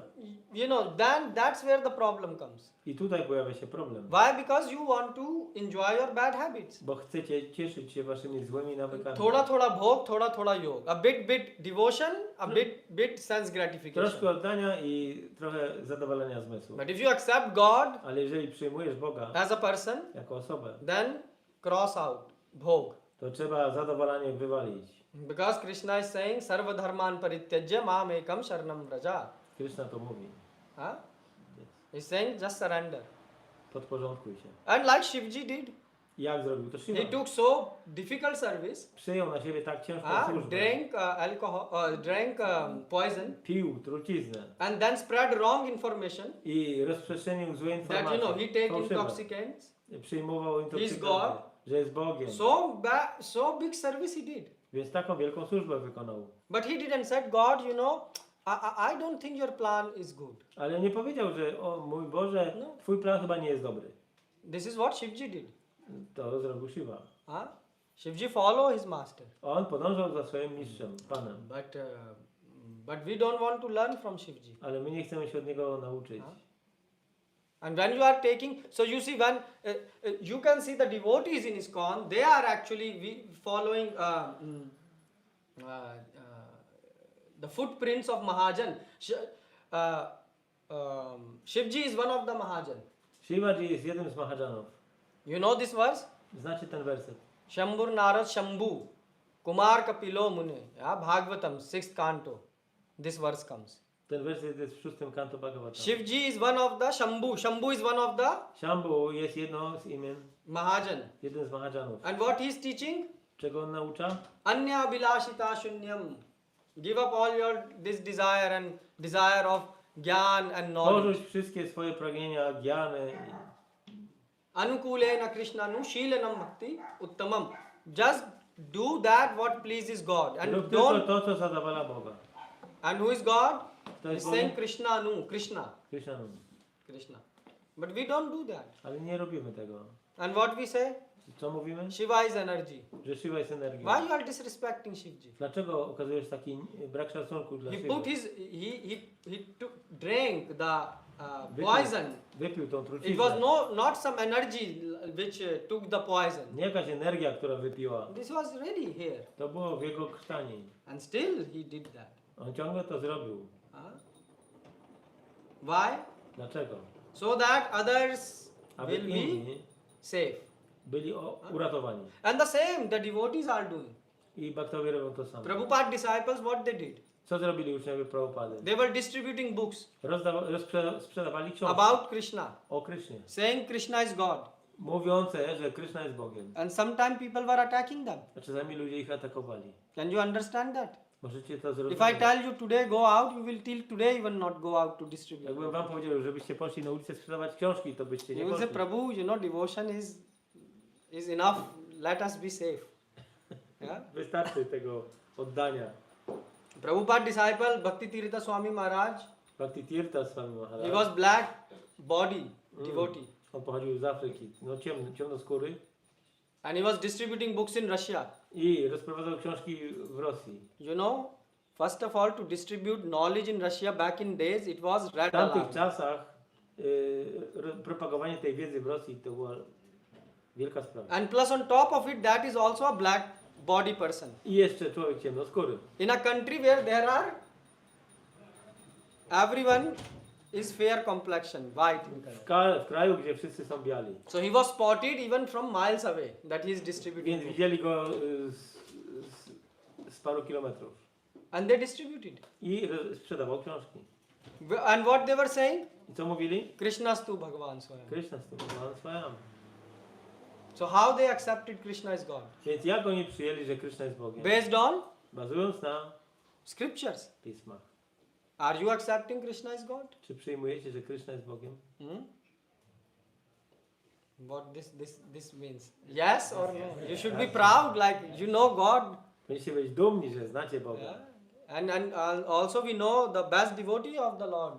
then that's where the problem comes. I tutaj pojawia się problem. Why? Because you want to enjoy your bad habits. Bo chcecie cieszyć się waszymi złymi nawykami. Thoda bhog, thoda yog. A bit devotion, a bit sense Troszkę gratification. oddania i trochę zadowolenia zmysłu. But if you accept God Ale jeżeli przyjmujesz Boga as a person, jako osobę, then cross out bhog. to trzeba zadowolenie wywalić. Because Krishna is saying, Sarva dharman parityajya mam ekam sharanam vraja. Krishna to mówi. Huh? He's saying, just surrender. Podporządkuj się. And like Shivji did, I jak zrobił to Shiva? he took so difficult service, Przyjął na siebie tak ciężką służbę. drank alcohol, drank poison, Pił truciznę and then spread wrong information i rozprzestrzenił złe that informacje. he take fałszywe. intoxicants. Przyjmował God. intoksykację, że jest Bogiem. So big service he did. Więc taką wielką służbę wykonał. But he didn't say, God, I don't think your plan is good. Ale nie powiedział, że o mój Boże, No. twój plan chyba nie jest dobry. This is what Shivji did. To zrobił Shiva. Shivji follow his master. On podążał za swoim mistrzem, Panem. But we don't want to learn from Shivji. Ale my nie chcemy się od niego nauczyć. And when you are taking, so you see when you can see the devotees in ISKCON, they are actually following the footprints of Mahajan. Shivji is one of the Mahajan. Shivaji jest jednym z Mahajanów. You know this verse? Znacie ten werset? Shambhur Narad Shambhu Kumar Kapilo Mune. Bhagavatam, 6th canto. This verse comes. Ten werset jest w 6 kanto Bhagavatam. Shivji is one of the Shambhu. Shambhu is one of the Shambhu jest jedno z imion, Mahajan. jeden z Mahajanów. And what he is teaching? Czego on naucza? Anya bilashita shunyam. Give up all your this desire and desire of gyan and knowledge. Porzuć wszystkie swoje pragnienia, gyany anukulena krishnanu shilanam bhakti uttamam. Just do that what pleases God and Rób tylko don't. to, co zadowala Boga. And who is God? To He's jest saying Bogiem? Krishnanu, Krishna, Krishna. Krishna. But we don't do that. Ale nie robimy tego. And what we say? Co mówimy? Shiva is energy. Że Shiva jest energią. Why you are disrespecting Shivji? Dlaczego okazujesz taki brak szacunku dla He Shiva? put his he drank the Wypił- poison. Wypił tą It truciznę. was not some energy which took the poison. Nie jakaś energia, która wypiła. This was really here, To było w jego krtani. and still he did that. On ciągle to zrobił. Why? Dlaczego? So that others Aby will be inni safe. byli uratowani. And the same the devotees are doing. I baktowie robią to samo. Prabhupada disciples, what they did? Co zrobili uczniowie Prabhupady? They were distributing books Sprzedawali książki about Krishna, o Krysznie. saying Krishna is God. Mówiące, że Kryszna jest Bogiem. And sometimes people were attacking them. A czasami ludzie ich atakowali. Can you understand that? Możecie to If zrozumieć. I tell you today go out, you will till today even not go out to distribute. Jakbym wam powiedział, żebyście poszli na ulicę sprzedawać książki, to byście nie You will say, poszli. Prabhu, devotion is enough. Let us be safe. Yeah? Wystarczy tego oddania. Prabhupada disciple Bhakti Tirtha Swami Maharaj, Bhakti Tirtha Swami Maharaj. he was black body devotee, On pochodził z Afryki, no ciemnoskóry. and he was distributing books in Russia. I rozprowadzał książki w Rosji. You know, first of all, to distribute knowledge in Russia back in days, it was W red tamtych alarm. czasach propagowanie tej wiedzy w Rosji to była wielka sprawa. And plus on top of it, that is also a black body person. I jeszcze człowiek ciemnoskóry. In a country where there are, everyone is fair complexion, white in color. W kraju, gdzie wszyscy są biali. So he was spotted even from miles away that he is distributing Więc books. widzieli go z paru kilometrów. And they distributed. I sprzedawał książki. And what they were saying? I co mówili? Krishnastu Bhagavan Swayam. Kryszna stosowała swoją. So how they accepted Krishna as God? Więc jak oni przyjęli, że Kryszna jest Bogiem? Based on Bazując na scriptures. pismach. Are you accepting Krishna as God? Czy przyjmujecie, że Kryszna jest Bogiem? What this means? Yes or no? You should be proud, like you know God. Powinniście być dumni, że znacie Boga. Yeah. And also we know the best devotee of the Lord.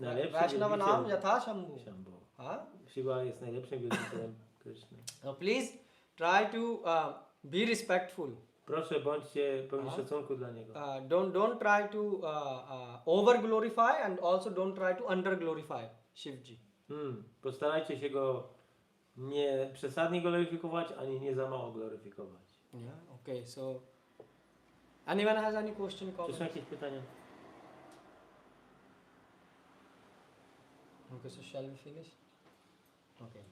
najlepszy Vaishnava nam wielbiciel. yatha Shambhu. Shambhu. Huh? Shiva jest najlepszym wielbicielem Kryszny. So please try to be respectful. Proszę, bądźcie pełni szacunku dla Niego. Don't try to over glorify and also don't try to under glorify Shivji. Postarajcie się Go nie przesadnie gloryfikować, ani nie za mało gloryfikować. Yeah. Okay. So anyone has any question? Czy Comment? są jakieś pytania? Okay. So shall we finish? Okay.